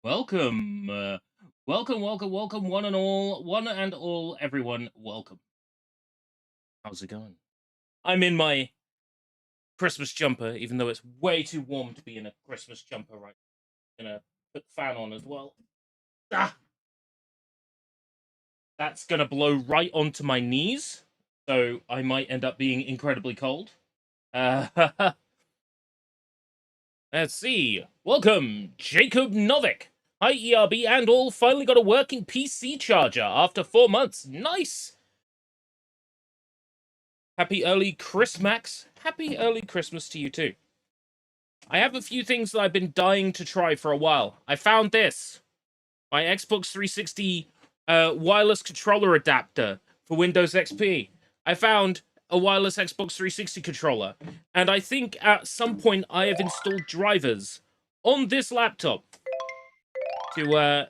Welcome, welcome, one and all, everyone. Welcome. How's it going? I'm in my Christmas jumper, even though it's way too warm to be in a Christmas jumper right now. Gonna put the fan on as well. Ah, that's gonna blow right onto my knees, so I might end up being incredibly cold. Uh, let's see. Welcome, Jacob Novik. Hi, ERB and all. Finally got a working PC charger after 4 months. Nice. Happy early Christmas. Happy early Christmas to you too. I have a few things that I've been dying to try for a while. I found this. My Xbox 360 wireless controller adapter for Windows XP. I found a wireless Xbox 360 controller. And I think at some point I have installed drivers on this laptop to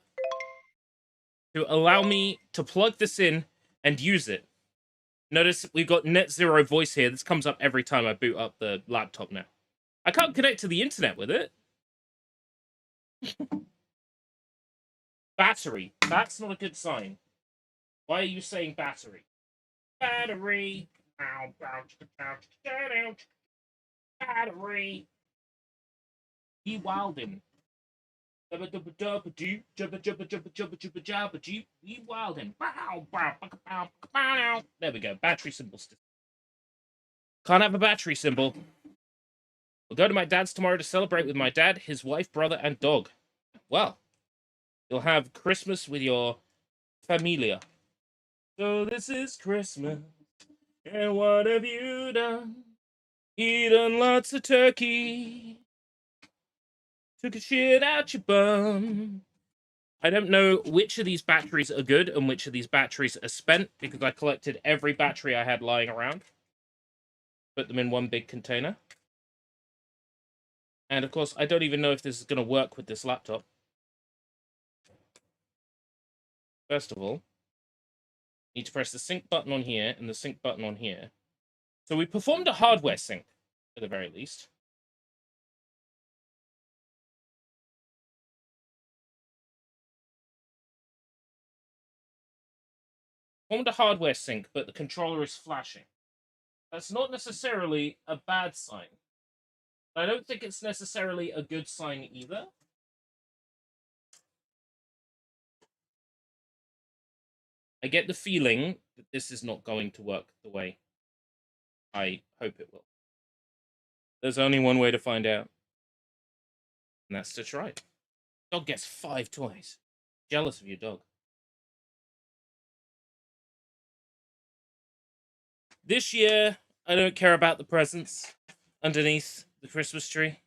allow me to plug this in and use it. Notice we've got Net Zero voice here. This comes up every time I boot up the laptop now. I can't connect to the internet with it. Battery. That's not a good sign. Why are you saying battery? Battery. Battery. E Wilden. E Wilden. There we go. Battery symbol. Can't have a battery symbol. We'll go to my dad's tomorrow to celebrate with my dad, his wife, brother, and dog. Well, you'll have Christmas with your familia. So this is Christmas, and what have you done? Eaten lots of turkey, took a shit out your bum. I don't know which of these batteries are good and which of these batteries are spent, because I collected every battery I had lying around, put them in one big container. And of course, I don't even know if this is going to work with this laptop. First of all, need to press the sync button on here and the sync button on here. So we performed a hardware sync, at the very least. Performed a hardware sync, but the controller is flashing. That's not necessarily a bad sign. I don't think it's necessarily a good sign either. I get the feeling that this is not going to work the way I hope it will. There's only one way to find out, and that's to try it. Dog gets 5 toys. Jealous of your dog. This year, I don't care about the presents underneath the Christmas tree.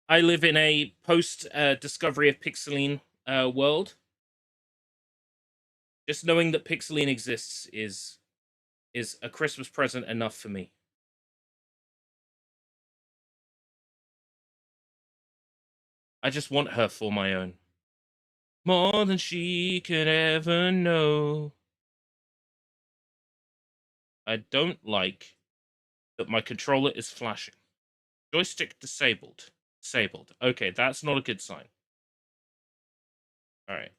I live in a post-discovery of Pixeline world. Just knowing that Pixeline exists is a Christmas present enough for me. I just want her for my own. More than she could ever know. I don't like that my controller is flashing. Joystick disabled. Disabled. Okay, that's not a good sign. Alright.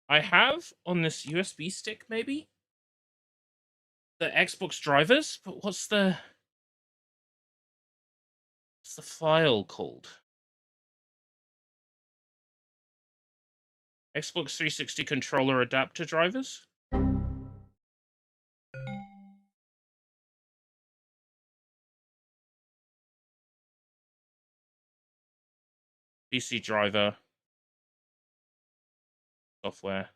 I have on this USB stick, maybe, the Xbox drivers, but what's the file called? Xbox 360 controller adapter drivers? PC driver. Software.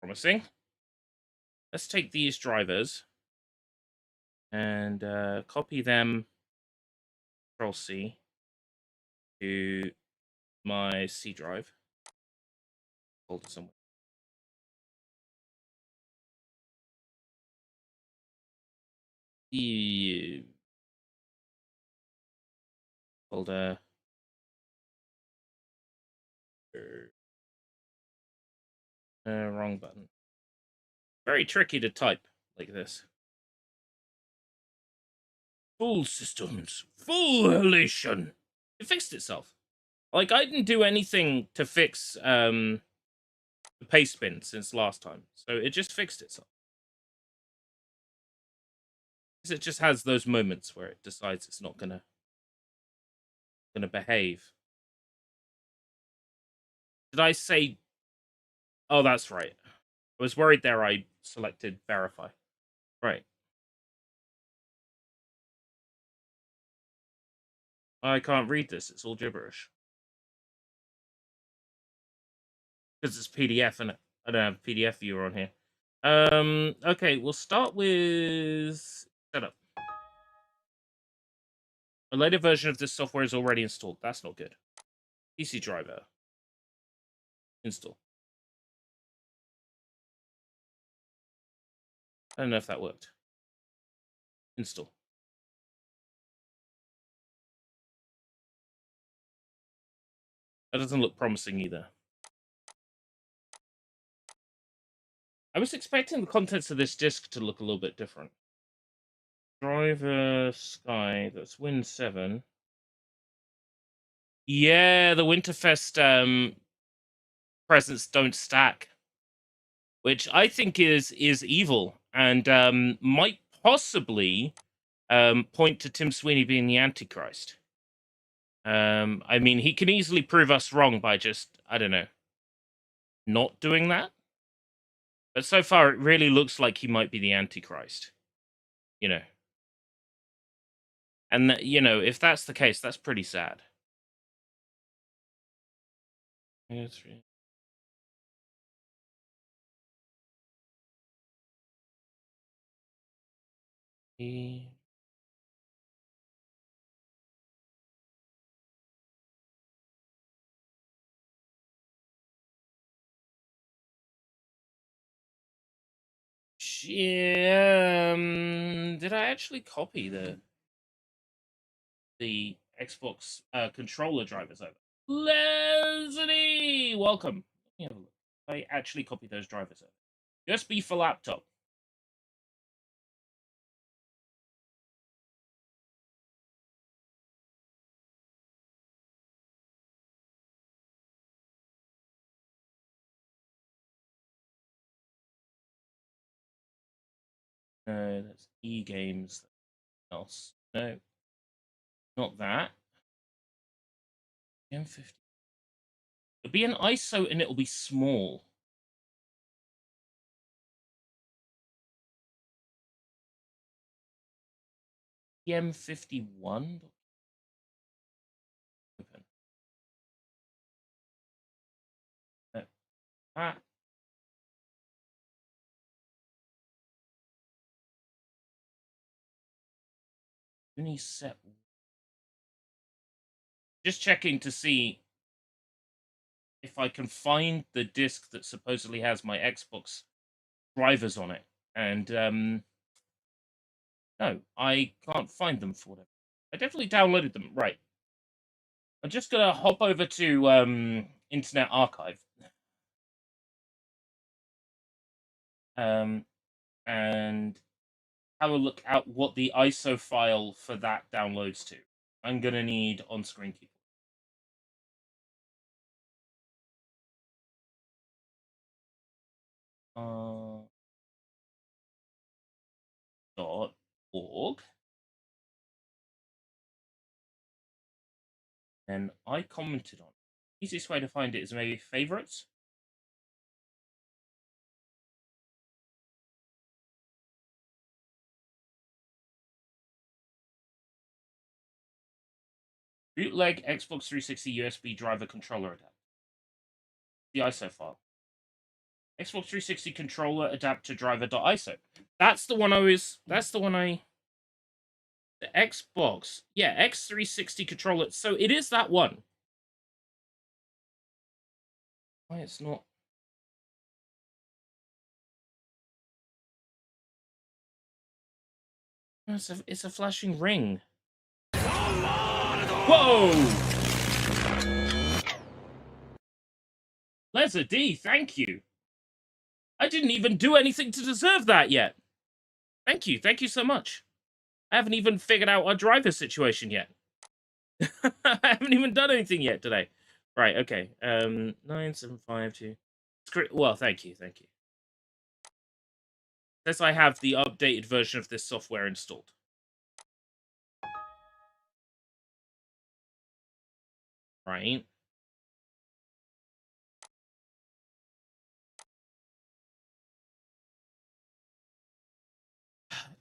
Promising. Let's take these drivers and copy them, Control C, to my C drive. Hold it somewhere. Folder. Wrong button. Very tricky to type like this. Full systems. Full halation. It fixed itself. Like, I didn't do anything to fix the paste bin since last time. So it just fixed itself. Because it just has those moments where it decides it's not gonna behave. Did I say... Oh, that's right. I was worried there I selected verify. Right. I can't read this. It's all gibberish. Because it's PDF, and I don't have PDF viewer on here. Okay, we'll start with setup. A later version of this software is already installed. That's not good. PC driver. Install. I don't know if that worked. Install. That doesn't look promising either. I was expecting the contents of this disk to look a little bit different. Driver Sky, that's Win 7. Yeah, the Winterfest presents don't stack, which I think is evil and might possibly point to Tim Sweeney being the Antichrist. I mean, he can easily prove us wrong by just, I don't know, not doing that. But so far, it really looks like he might be the Antichrist. You know. And, you know, if that's the case, that's pretty sad. Did I actually copy the Xbox controller drivers over? Leslie, welcome. Let me have a look. I actually copied those drivers over. USB for laptop. No, that's E-games. Else. No. Not that. M50. It'll be an ISO and it'll be small. M51. Open. No. Ah. Uni set. Just checking to see if I can find the disc that supposedly has my Xbox drivers on it. And no, I can't find them for them. I definitely downloaded them. Right. I'm just gonna hop over to Internet Archive. And have a look at what the ISO file for that downloads to. I'm gonna need on-screen keyboard. .org. And I commented on it. Easiest way to find it is maybe favorites. Bootleg Xbox 360 USB driver controller adapter. The ISO file. Xbox 360 controller adapter driver.iso. That's the one I was. That's the one I. The Xbox. Yeah, X360 controller. So it is that one. Why it's not. No, it's a flashing ring. Whoa! Leza D, thank you. I didn't even do anything to deserve that yet. Thank you so much. I haven't even figured out our driver situation yet. I haven't even done anything yet today. Right, okay. 9752. Well, thank you. Says I have the updated version of this software installed. Right.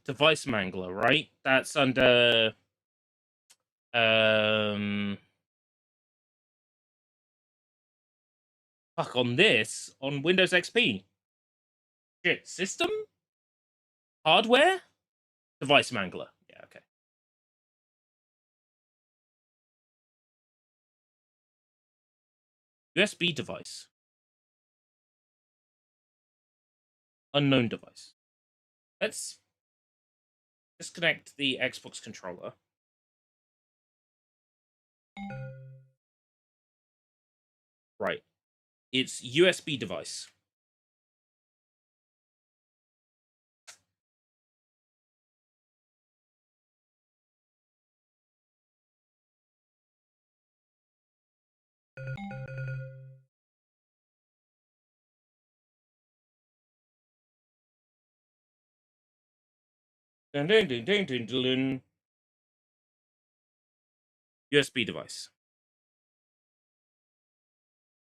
Device Mangler, right? That's under fuck, on this on Windows XP. Shit, system? Hardware? Device Mangler. Yeah, okay. USB device. Unknown device. Let's disconnect the Xbox controller. Right. It's USB device. Dun, dun, dun, dun, dun, dun. USB device.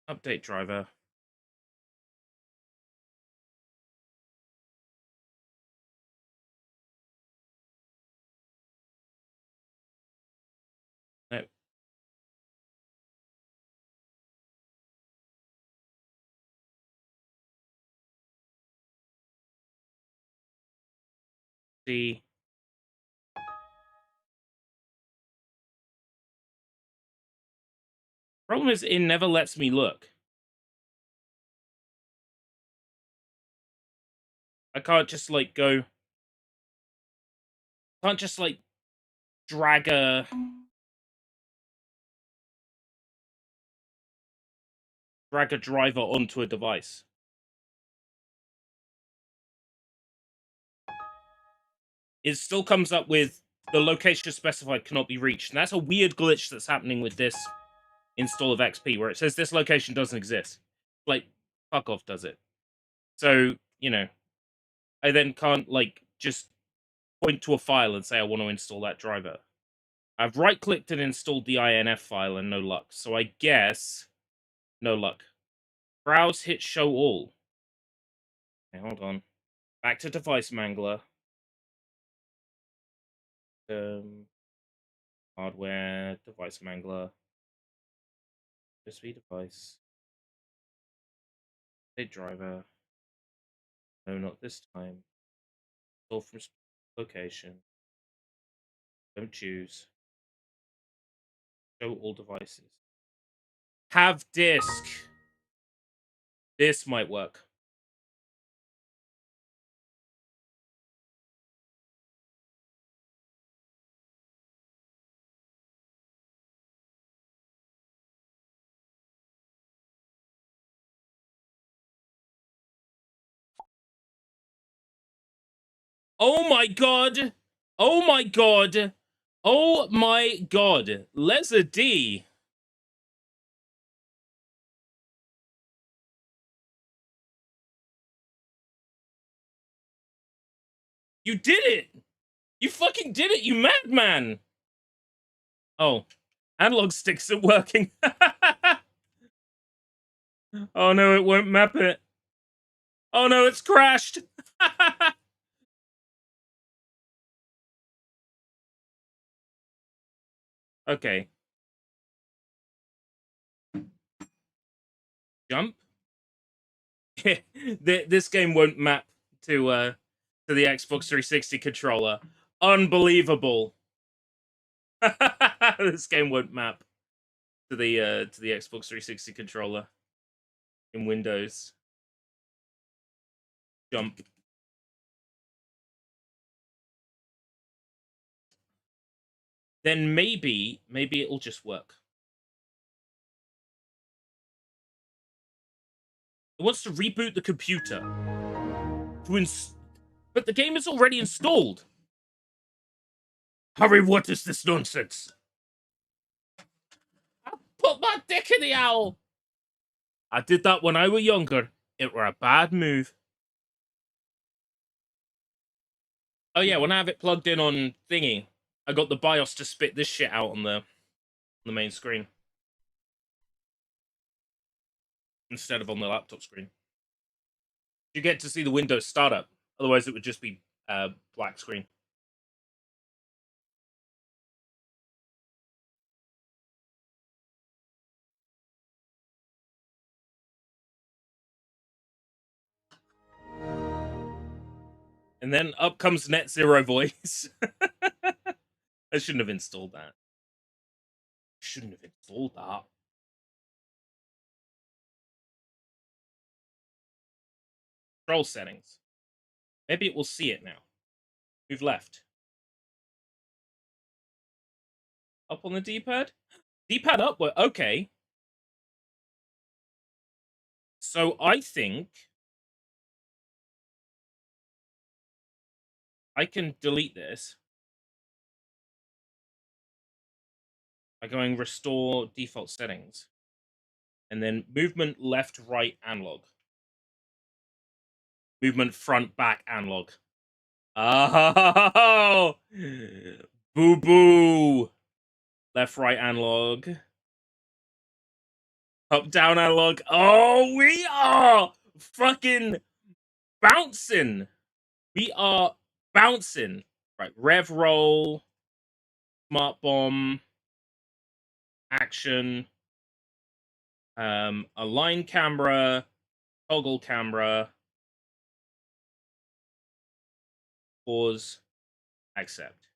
Update driver. No. See. Problem is, it never lets me look. I can't just like go. Can't just like drag a driver onto a device. It still comes up with the location specified cannot be reached, and that's a weird glitch that's happening with this install of XP, where it says this location doesn't exist. Like, fuck off, does it? So, you know, I then can't like just point to a file and say I want to install that driver. I've right-clicked and installed the INF file and no luck. So I guess no luck. Browse, hit show all. Okay, hold on. Back to Device Mangler. Hardware, Device Mangler. USB device. Hit driver. No, not this time. All from location. Don't choose. Show all devices. Have disk. This might work. Oh my god! Oh my god! Oh my god! Leza D. You did it! You fucking did it, you madman! Oh, analog sticks are working. Oh no, it won't map it. Oh no, it's crashed. Okay. Jump. This game won't map to the Xbox 360 controller. Unbelievable. This game won't map to the Xbox 360 controller in Windows. Jump. Then maybe it'll just work. It wants to reboot the computer. But the game is already installed. Harry, what is this nonsense? I put my dick in the owl. I did that when I were younger. It were a bad move. Oh yeah, when I have it plugged in on thingy, I got the BIOS to spit this shit out on the main screen. Instead of on the laptop screen. You get to see the Windows startup. Otherwise it would just be black screen. And then up comes Net Zero Voice. I shouldn't have installed that. Shouldn't have installed that. Control settings. Maybe it will see it now. We've left. Up on the D-pad? D-pad up? Well, okay. So I think I can delete this by going restore default settings. And then movement left, right, analog. Movement front, back, analog. Oh! Boo-boo! Left, right, analog. Up, down, analog. Oh, we are fucking bouncing. We are bouncing. Right, rev roll. Smart bomb. Action. Align camera. Toggle camera. Pause. Accept.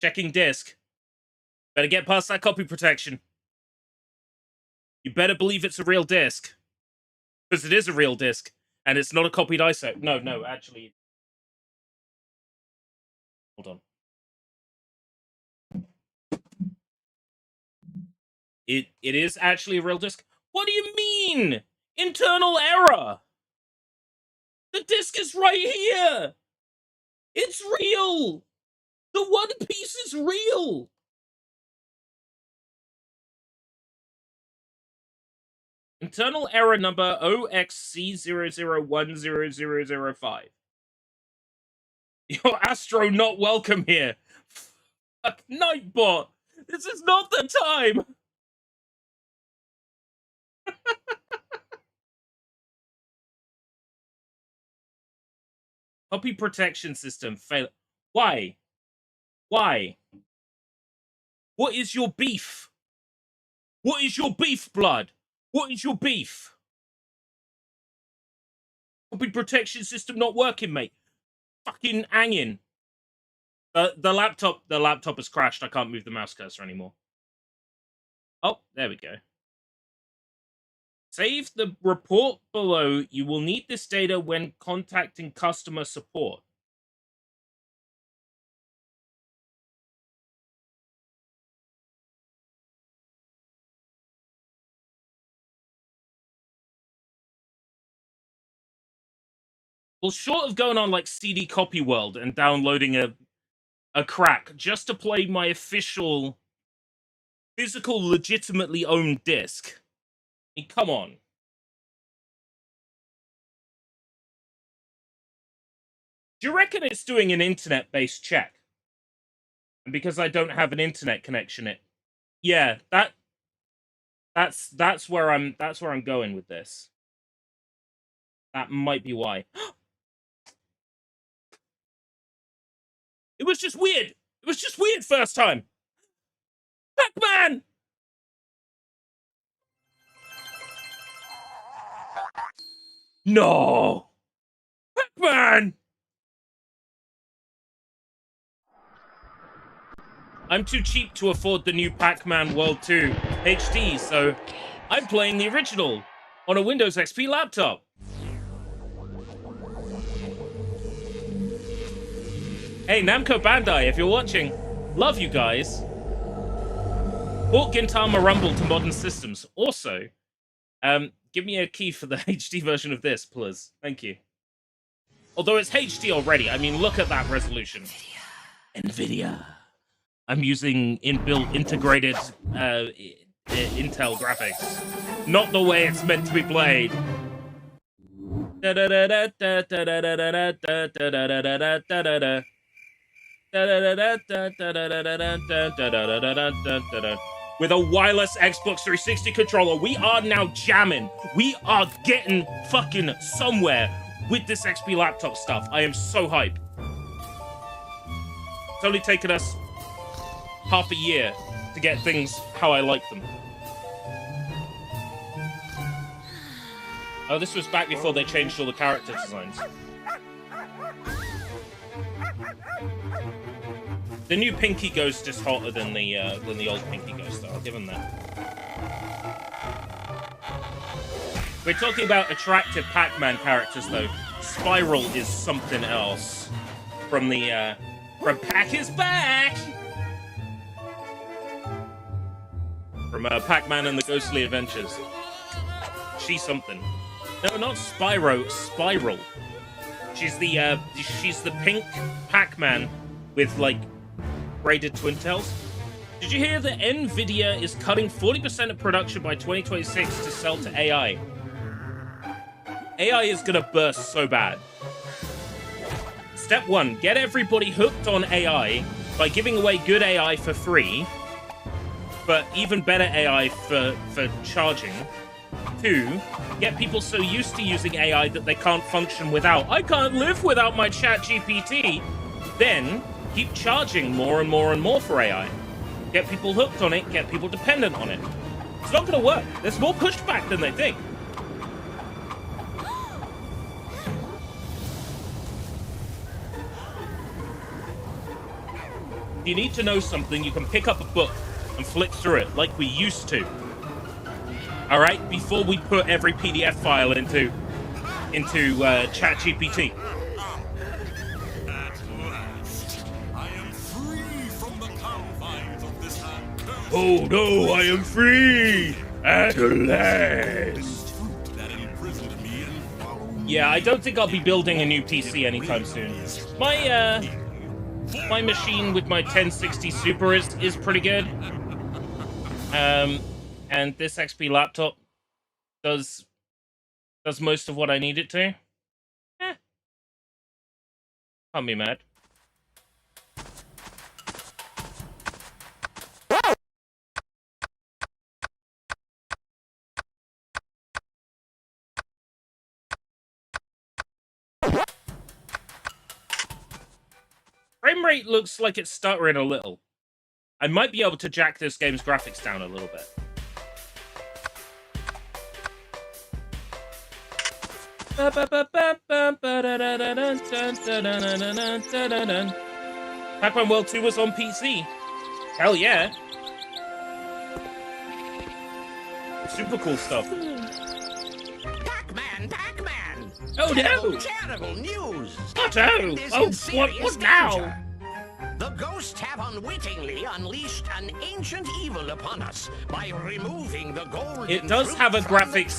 Checking disk. Better get past that copy protection. You better believe it's a real disk. Because it is a real disk. And it's not a copied ISO. No, actually. Hold on. It is actually a real disk. What do you mean? Internal error. The disk is right here. It's real. The One Piece is real. Internal error number OXC00100005. Your Astro not welcome here. Fuck, Nightbot. This is not the time. Copy protection system fail. Why? Why? What is your beef? What is your beef, blood? What is your beef? Copy protection system not working, mate. Fucking hanging. The laptop has crashed. I can't move the mouse cursor anymore. Oh, there we go. Save the report below. You will need this data when contacting customer support. Well, short of going on like CD Copy World and downloading a crack just to play my official, physical, legitimately owned disc. I mean, come on. Do you reckon it's doing an internet-based check? And because I don't have an internet connection, yeah, that's where I'm going with this. That might be why. It was just weird. It was just weird first time. Pac-Man! No! Pac-Man! I'm too cheap to afford the new Pac-Man World 2 HD, so I'm playing the original on a Windows XP laptop. Hey, Namco Bandai, if you're watching, love you guys. Port Gintama Rumble to modern systems. Also, Give me a key for the HD version of this, please. Thank you. Although it's HD already. I mean, look at that resolution. NVIDIA. I'm using inbuilt integrated Intel graphics. Not the way it's meant to be played. With a wireless Xbox 360 controller, we are now jamming. We are getting fucking somewhere with this XP laptop stuff. I am so hyped. It's only taken us half a year to get things how I like them. Oh, this was back before they changed all the character designs. The new Pinky Ghost is hotter than the old Pinky Ghost, though. I'll give him that. We're talking about attractive Pac-Man characters, though. Spiral is something else. From Pac is Back! From Pac-Man and the Ghostly Adventures. She's something. No, not Spyro. Spiral. She's the pink Pac-Man with, like, braided twin tails. Did you hear that NVIDIA is cutting 40% of production by 2026 to sell to AI? AI is gonna burst so bad. Step 1, get everybody hooked on AI by giving away good AI for free, but even better AI for charging. 2, get people so used to using AI that they can't function without. I can't live without my ChatGPT. Then keep charging more and more and more for AI. Get people hooked on it, get people dependent on it. It's not going to work. There's more pushback than they think. If you need to know something, you can pick up a book and flick through it like we used to. All right, before we put every PDF file into ChatGPT. Oh no, I am free at last. Yeah, I don't think I'll be building a new PC anytime soon. My machine with my 1060 Super is pretty good. And this XP laptop does most of what I need it to. Can't be mad. Frame rate looks like it's stuttering a little. I might be able to jack this game's graphics down a little bit. Pac-Man World 2 was on PC. Hell yeah. Super cool stuff. Pac-Man! Oh no! Terrible news! What now? The ghosts have unwittingly unleashed an ancient evil upon us by removing the golden. It does have a graphics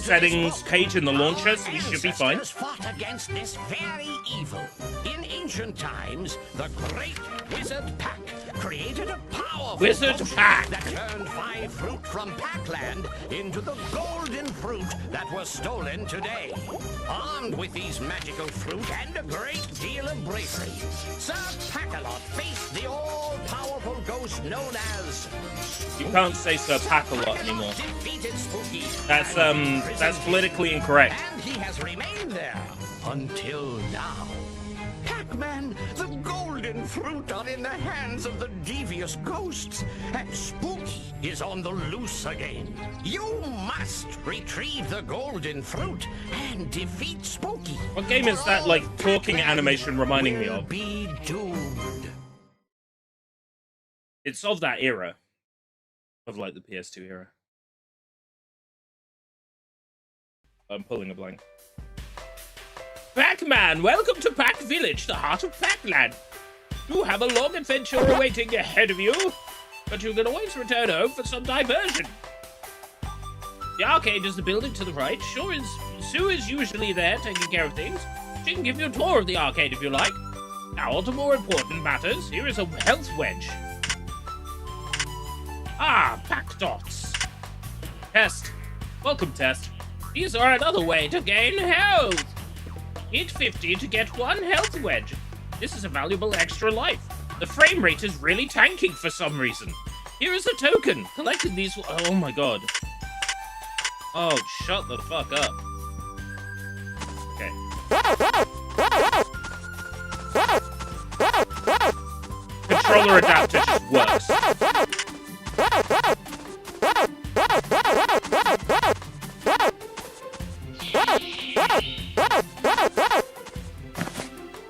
settings book, page in the launcher, so we should be fine. Fought against this very evil. In ancient times, the great wizard Pac created a powerful Wizard potion Pac that turned 5 fruit from Pac-Land into the golden fruit that was stolen today. Armed with these magical fruit and a great deal of bravery, Sir Pac-a-Lot faced the all-powerful ghost known as... You can't say Sir Pac-a-Lot anymore. Defeated Spooky That's politically incorrect. and he has remained there until now. Pac-Man, the golden fruit are in the hands of the devious ghosts, and Spooky is on the loose again. You must retrieve the golden fruit and defeat Spooky. What game is that, like, talking animation reminding me of? Be doomed. It's of that era. Of, like, the PS2 era. I'm pulling a blank. Pac-Man, welcome to Pac Village, the heart of Pac-Land. You have a long adventure awaiting ahead of you, but you can always return home for some diversion. The arcade is the building to the right. Sue is usually there taking care of things. She can give you a tour of the arcade if you like. Now, on to more important matters. Here is a health wedge. Ah, pack dots. Test. Welcome, Test. These are another way to gain health. Hit 50 to get 1 health wedge. This is a valuable extra life. The frame rate is really tanking for some reason. Here is a token. Collecting these... Oh my god. Oh, shut the fuck up. Okay. Controller adapter just works.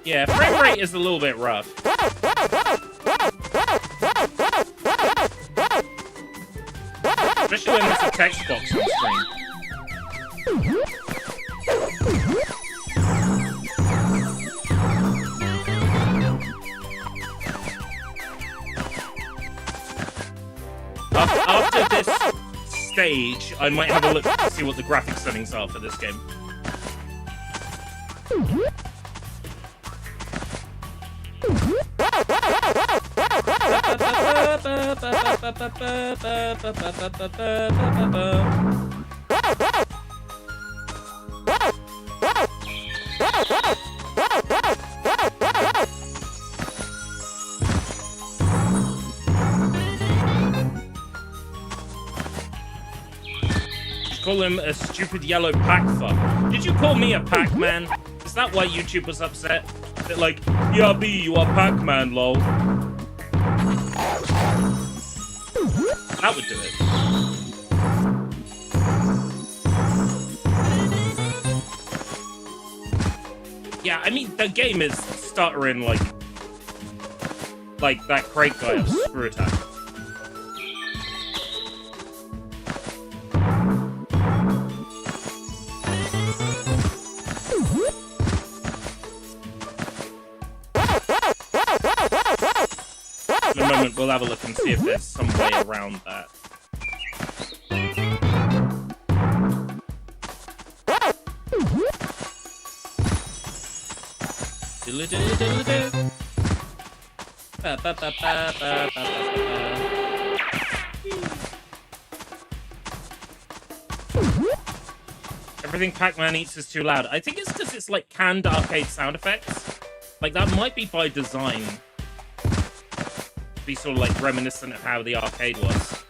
Yeah, frame rate is a little bit rough. Especially when there's a text box on screen. After this stage, I might have a look to see what the graphic settings are for this game. Call him a stupid yellow pack fuck. Did you call me a Pac-Man? Is that why YouTube was upset? That like, yeah, B, you are Pac-Man, lol. That would do it. Yeah, I mean, the game is stuttering like that crate guy of Screw Attack. In a moment, we'll have a look and see if there's some way around that. Everything Pac-Man eats is too loud. I think it's because it's like canned arcade sound effects. Like, that might be by design. Be sort of like reminiscent of how the arcade was.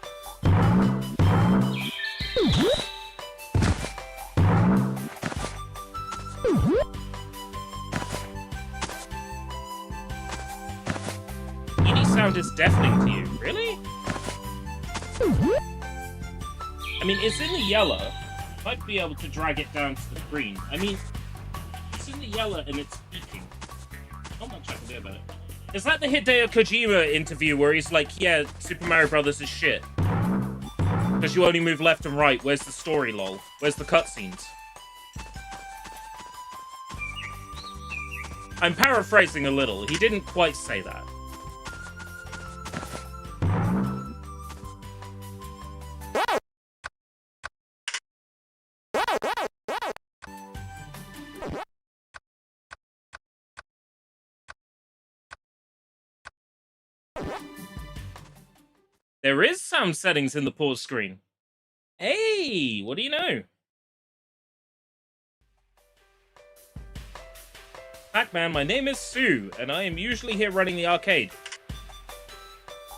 ED sound is deafening to you, really? I mean, it's in the yellow. Might be able to drag it down to the green. I mean, it's in the yellow and it's speaking. Not much I can do about it. Is that the Hideo Kojima interview where he's like, yeah, Super Mario Brothers is shit? Because you only move left and right. Where's the story, lol? Where's the cutscenes? I'm paraphrasing a little. He didn't quite say that. There is sound settings in the pause screen. Hey, what do you know? Pac-Man, my name is Sue, and I am usually here running the arcade.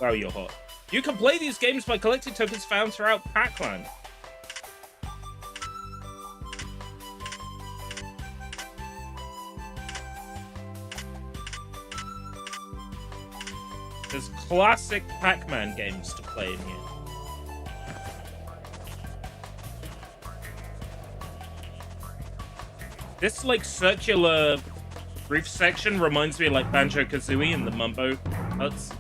Wow, you're hot. You can play these games by collecting tokens found throughout Pac-Land. There's classic Pac-Man games to play in here. This, like, circular roof section reminds me of, like, Banjo-Kazooie and the Mumbo Huts.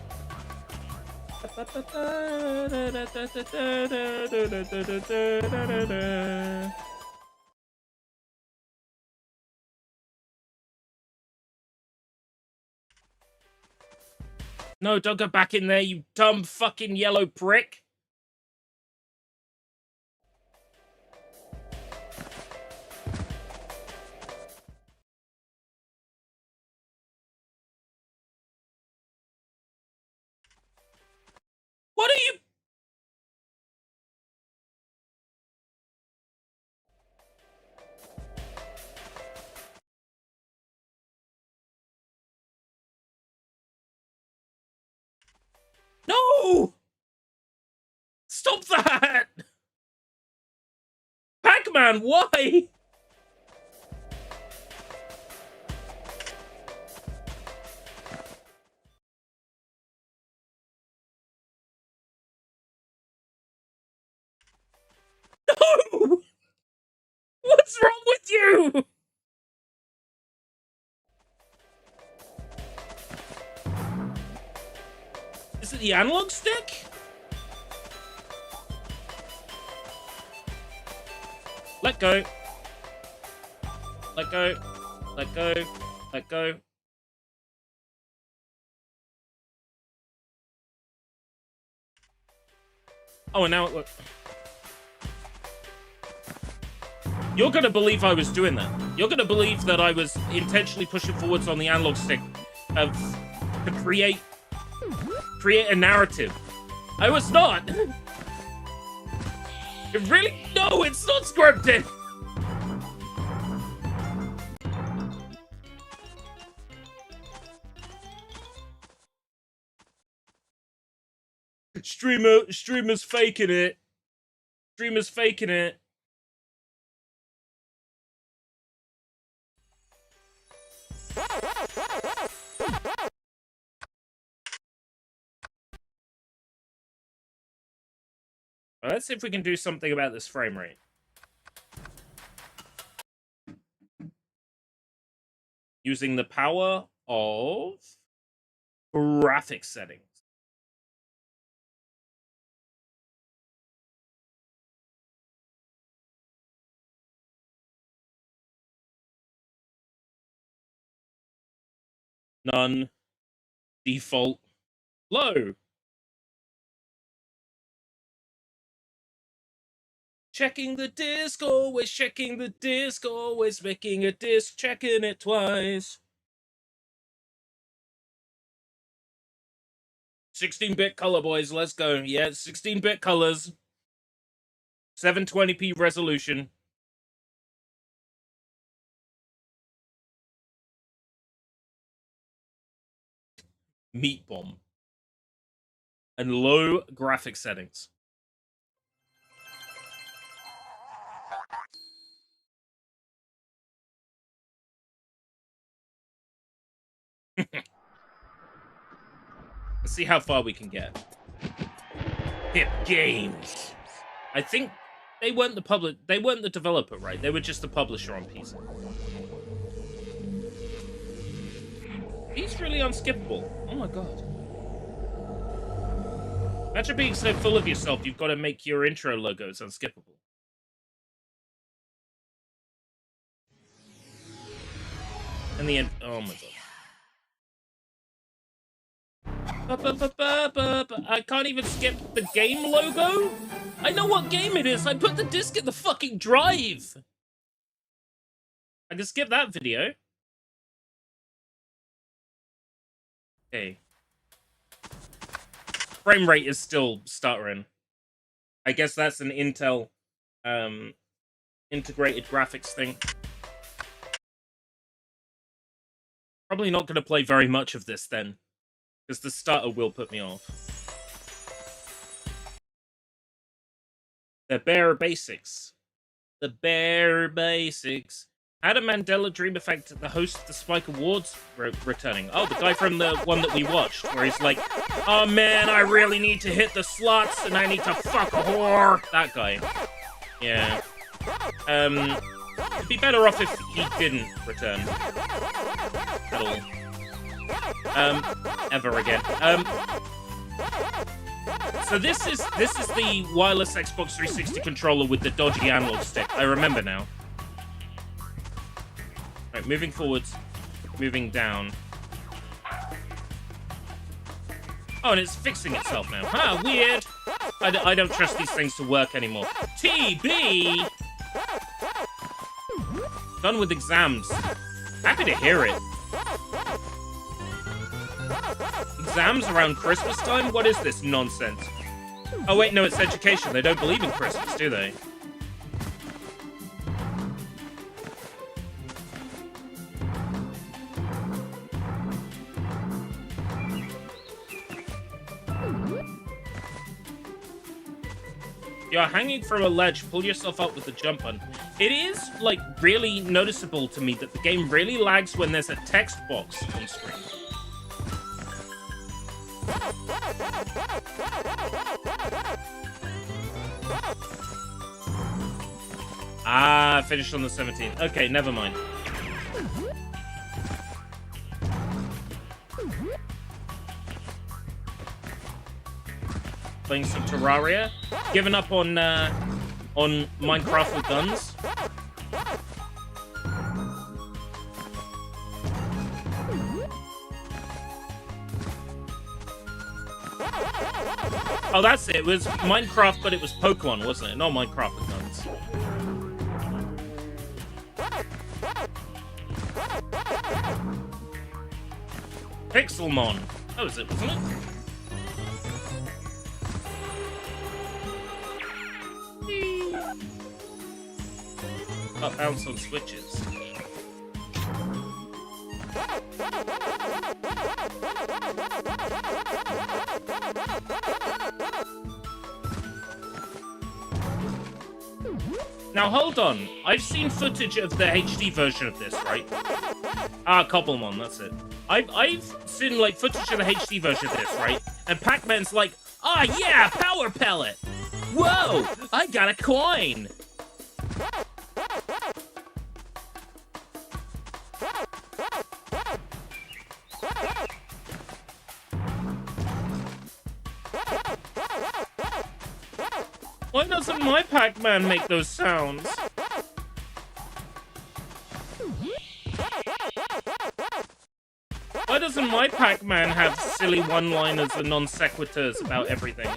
No, don't go back in there, you dumb fucking yellow prick. No! Stop that! Pac-Man, why? No! What's wrong with you? Is it the analog stick? Let go. Let go. Let go. Let go. Oh, and now it works. You're gonna believe I was doing that. You're gonna believe that I was intentionally pushing forwards on the analog stick to create a narrative. I was not. No, it's not scripted. Streamer's faking it. Streamer's faking it. Let's see if we can do something about this frame rate. Using the power of graphics settings. None. Default. Low. Checking the disc, always checking the disc, always making a disc, checking it twice. 16-bit color, boys, let's go. Yeah, 16-bit colors. 720p resolution. Meat bomb. And low graphic settings. Let's see how far we can get. Hip Games. I think they weren't the developer, right? They were just the publisher on PC. He's really unskippable. Oh my god. Imagine being so full of yourself, you've got to make your intro logos unskippable. And the end. Oh my god. I can't even skip the game logo? I know what game it is. I put the disc in the fucking drive. I can skip that video. Okay. Frame rate is still stuttering. I guess that's an Intel integrated graphics thing. Probably not going to play very much of this then, because the stutter will put me off. The bare basics. The bare basics. Had a Mandela Dream effect, the host of the Spike Awards returning. Oh, the guy from the one that we watched, where he's like, oh man, I really need to hit the slots and I need to fuck a whore. That guy. Yeah. It'd be better off if he didn't return. At all. Ever again. So this is the wireless Xbox 360 controller with the dodgy analog stick. I remember now. Right, moving forwards, moving down. Oh, and it's fixing itself now. Huh, weird. I don't trust these things to work anymore. TB! Done with exams. Happy to hear it. Exams around Christmas time? What is this nonsense? Oh wait, no, it's education. They don't believe in Christmas, do they? You're hanging from a ledge. Pull yourself up with the jump button. It is, like, really noticeable to me that the game really lags when there's a text box on screen. Ah, finished on the 17th. Okay, never mind. Playing some Terraria. Giving up on Minecraft with guns. Oh, that's it. It was Minecraft, but it was Pokemon, wasn't it? Not Minecraft with guns. Pixelmon. That was it, wasn't it? Up bounce on switches. Now hold on, I've seen footage of the HD version of this, right? Ah, Cobblemon, that's it. I've seen like footage of the HD version of this, right? And Pac-Man's like, ah yeah, power pellet! Whoa, I got a coin! Why doesn't my Pac-Man make those sounds? Why doesn't my Pac-Man have silly one-liners and non-sequiturs about everything?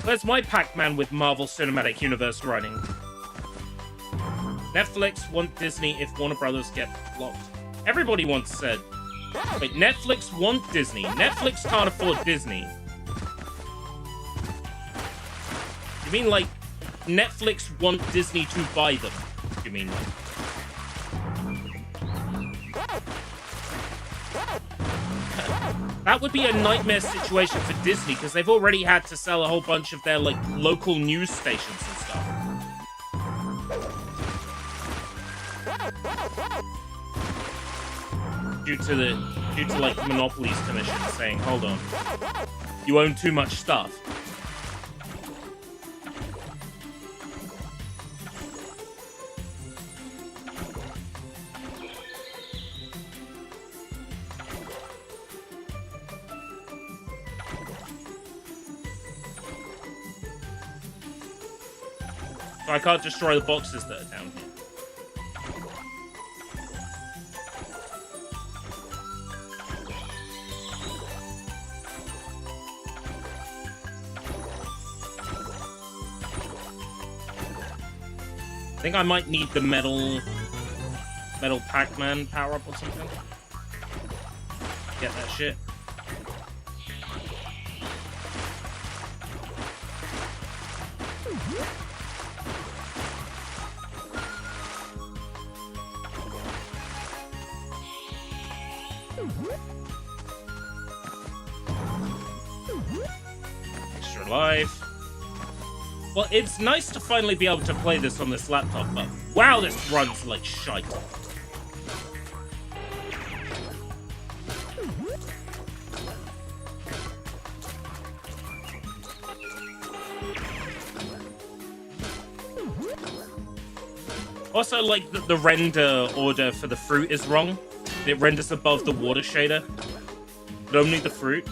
Where's my Pac-Man with Marvel Cinematic Universe running? Netflix want Disney if Warner Brothers get blocked. Everybody once said... Wait, Netflix want Disney. Netflix can't afford Disney. You mean, like, Netflix want Disney to buy them? You mean? That would be a nightmare situation for Disney, because they've already had to sell a whole bunch of their, like, local news stations and stuff. Due to like the Monopolies Commission saying, hold on, you own too much stuff. So I can't destroy the boxes that are down here. I think I might need the metal Pac-Man power-up or something. Get that shit. Extra life. Well, it's nice to finally be able to play this on this laptop, but wow, this runs like shite. Also, like, the render order for the fruit is wrong. It renders above the water shader, but only the fruit.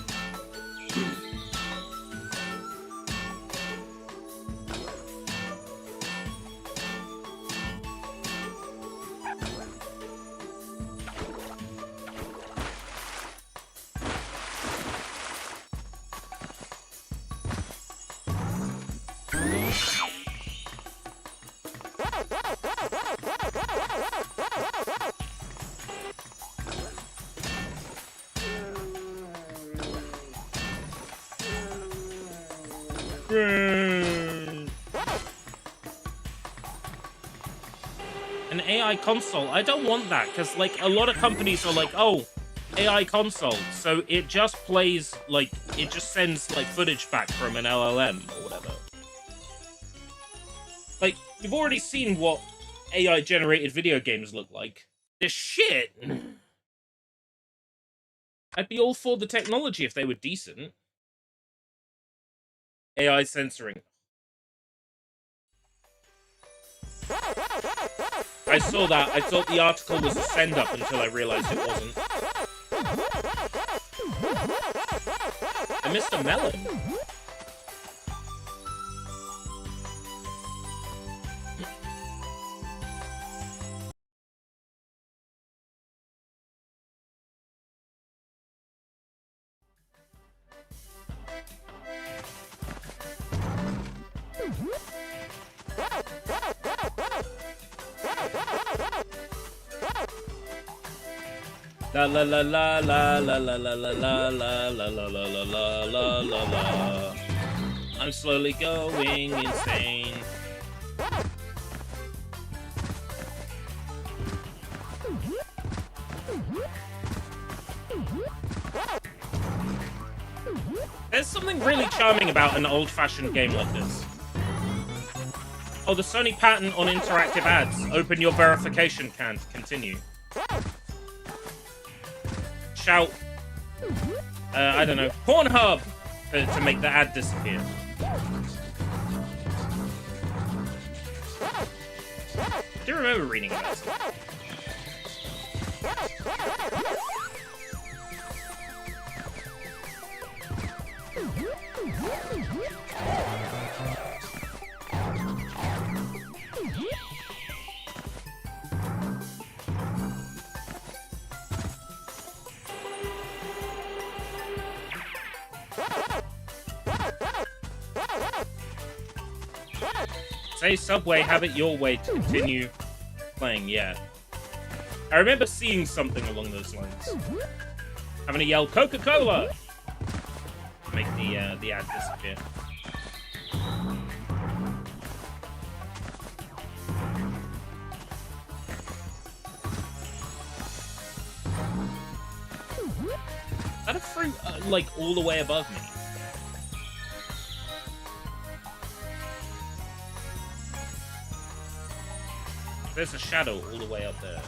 An AI console. I don't want that, because, like, a lot of companies are like, oh, AI console, so it just plays, like, it just sends, like, footage back from an LLM or whatever. Like, you've already seen what AI-generated video games look like. They're shit! I'd be all for the technology if they were decent. AI censoring. I saw that. I thought the article was a send-up until I realized it wasn't. I missed a melon. La la la la la la la la la la la la la la la la la la. I'm slowly going insane. There's something really charming about an old-fashioned game like this. Oh, the Sony patent on interactive ads. Open your verification can continue. Shout, I don't know, Pornhub to make the ad disappear. I do remember reading about it. Say Subway, have it your way to continue playing, yeah. I remember seeing something along those lines. Having to yell Coca-Cola! Make the ad disappear. Is that a fruit, like, all the way above me? There's a shadow all the way up there.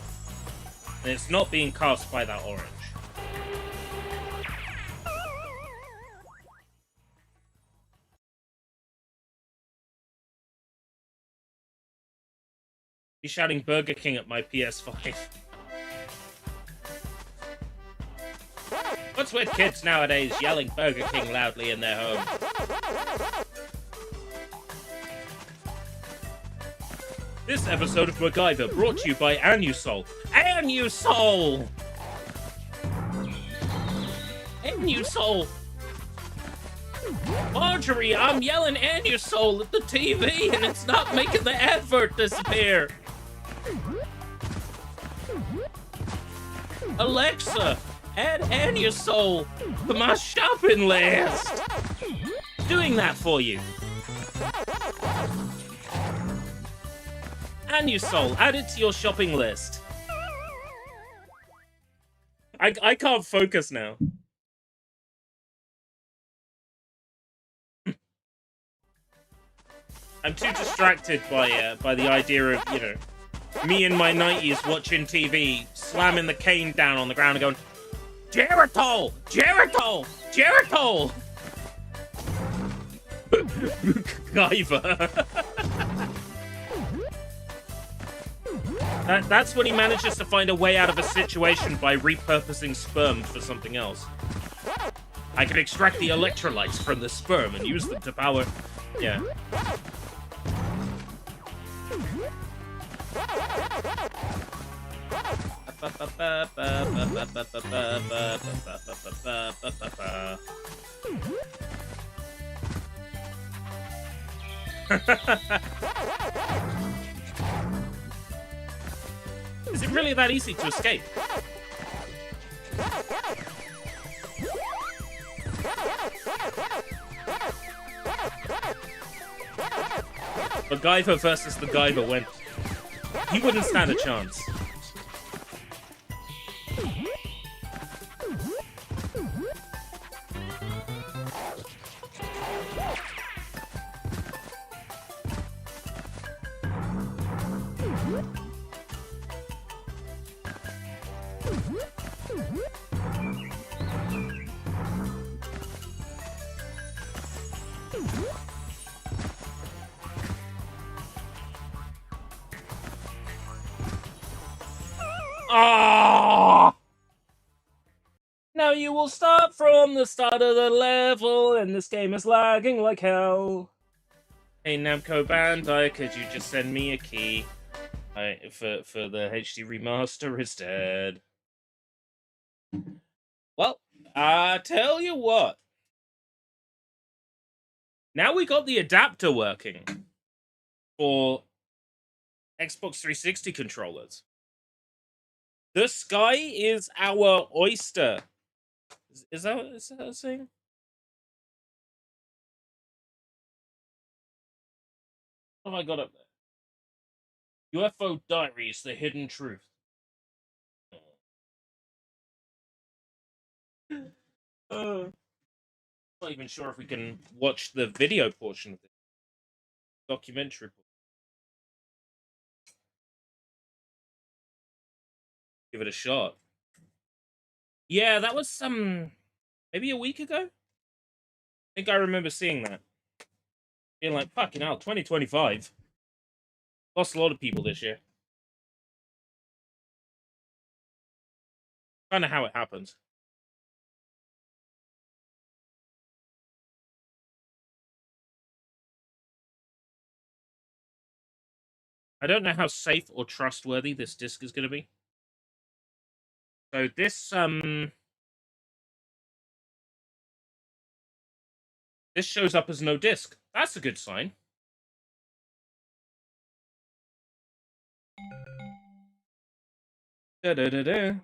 And it's not being cast by that orange. He's shouting Burger King at my PS5. What's with kids nowadays yelling Burger King loudly in their home? This episode of MacGyver brought to you by Anusol. Anusol! Anusol! Marjorie, I'm yelling Anusol at the TV and it's not making the advert disappear. Alexa, add Anusol to my shopping list. Doing that for you. Anusol, add it to your shopping list. I can't focus now. I'm too distracted by the idea of, you know, me in my 90s watching TV, slamming the cane down on the ground and going, Geritol! Geritol! Geritol! MacGyver. That's when he manages to find a way out of a situation by repurposing sperm for something else. I can extract the electrolytes from the sperm and use them to power... Yeah. Is it really that easy to escape? MacGyver versus the Guyver went. He wouldn't stand a chance. you will start from the start of the level, and this game is lagging like hell. Hey Namco Bandai, could you just send me a key? For the HD remaster instead. Well, I tell you what. Now we got the adapter working for Xbox 360 controllers. The sky is our oyster. Is that a thing? What have I got up there? UFO Diaries, The Hidden Truth. Not even sure if we can watch the video portion of this documentary. Give it a shot. Yeah, that was maybe a week ago. I think I remember seeing that. Being like, fucking hell, 2025. Lost a lot of people this year. Kind of how it happens. I don't know how safe or trustworthy this disc is going to be. So this shows up as no disc. That's a good sign. Da-da-da-da.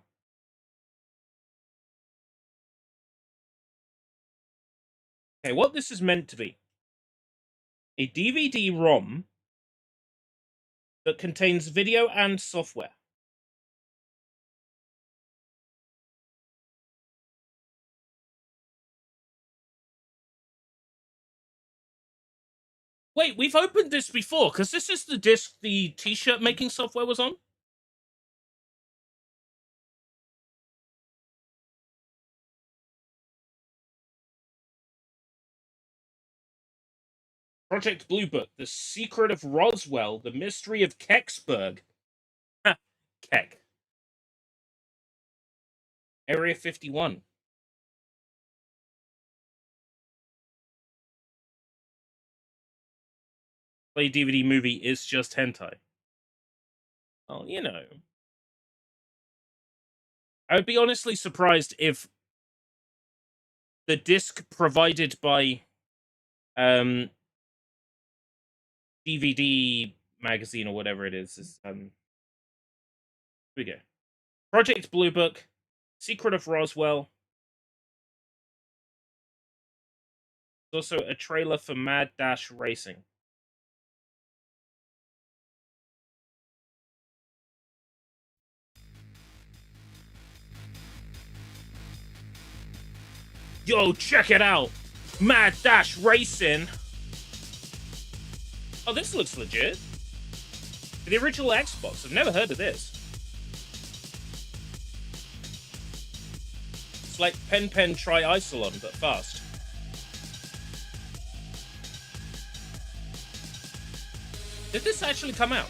Okay, what this is meant to be. A DVD-ROM that contains video and software. Wait, we've opened this before, because this is the disc the t-shirt making software was on? Project Blue Book, The Secret of Roswell, The Mystery of Kecksburg. Ha, Keck. Area 51. Play DVD movie is just hentai. Well, you know. I would be honestly surprised if the disc provided by DVD magazine or whatever it is here we go. Project Blue Book, Secret of Roswell. There's also a trailer for Mad Dash Racing. Yo, check it out! Mad Dash Racing! Oh, this looks legit. The original Xbox. I've never heard of this. It's like Pen Tri-Isolon, but fast. Did this actually come out?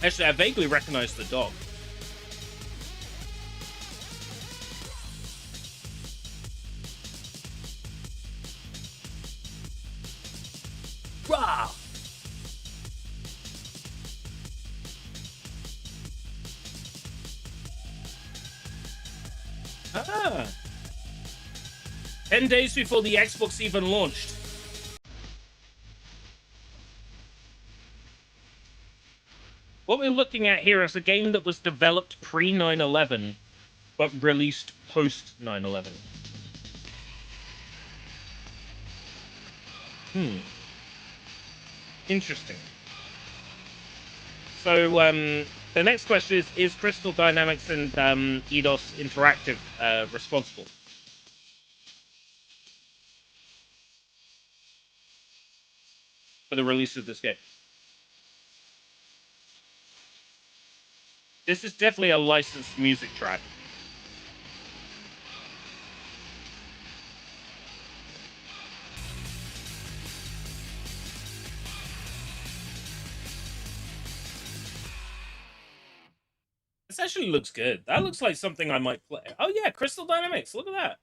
Actually, I vaguely recognize the dog. Rah! Ah! 10 days before the Xbox even launched. What we're looking at here is a game that was developed pre-9/11, but released post-9/11. Interesting. So, the next question is Crystal Dynamics and Eidos Interactive responsible for the release of this game? This is definitely a licensed music track. This actually looks good. That looks like something I might play. Oh yeah, Crystal Dynamics. Look at that.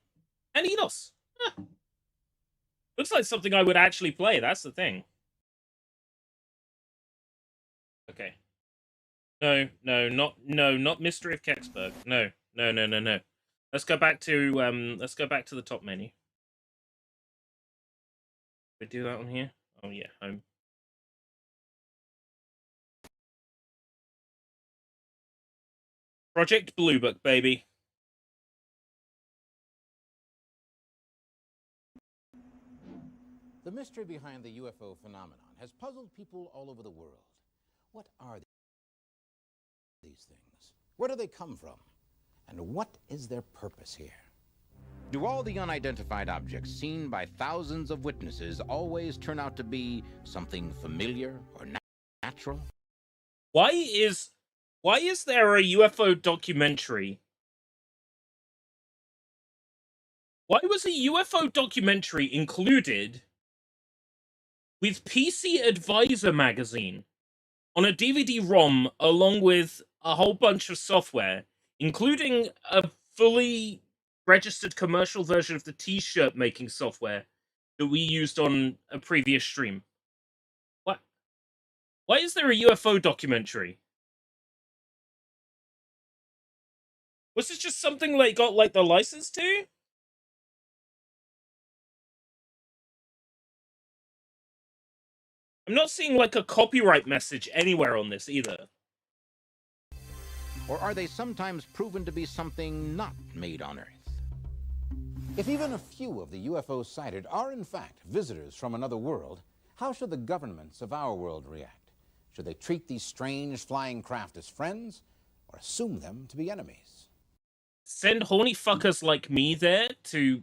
And Eidos. Huh. Looks like something I would actually play. That's the thing. Okay. No, not Mystery of Kecksburg. No. Let's go back to the top menu. We do that on here? Oh yeah, home. Project Blue Book, baby. The mystery behind the UFO phenomenon has puzzled people all over the world. What are these things? Where do they come from? And what is their purpose here? Do all the unidentified objects seen by thousands of witnesses always turn out to be something familiar or natural? Why is there a UFO documentary? Why was a UFO documentary included with PC Advisor magazine on a DVD-ROM along with a whole bunch of software, including a fully registered commercial version of the t-shirt making software that we used on a previous stream? What? Why is there a UFO documentary? Was this just something like got like the license to? I'm not seeing like a copyright message anywhere on this either. Or are they sometimes proven to be something not made on Earth? If even a few of the UFOs sighted are in fact visitors from another world, how should the governments of our world react? Should they treat these strange flying craft as friends or assume them to be enemies? Send horny fuckers like me there to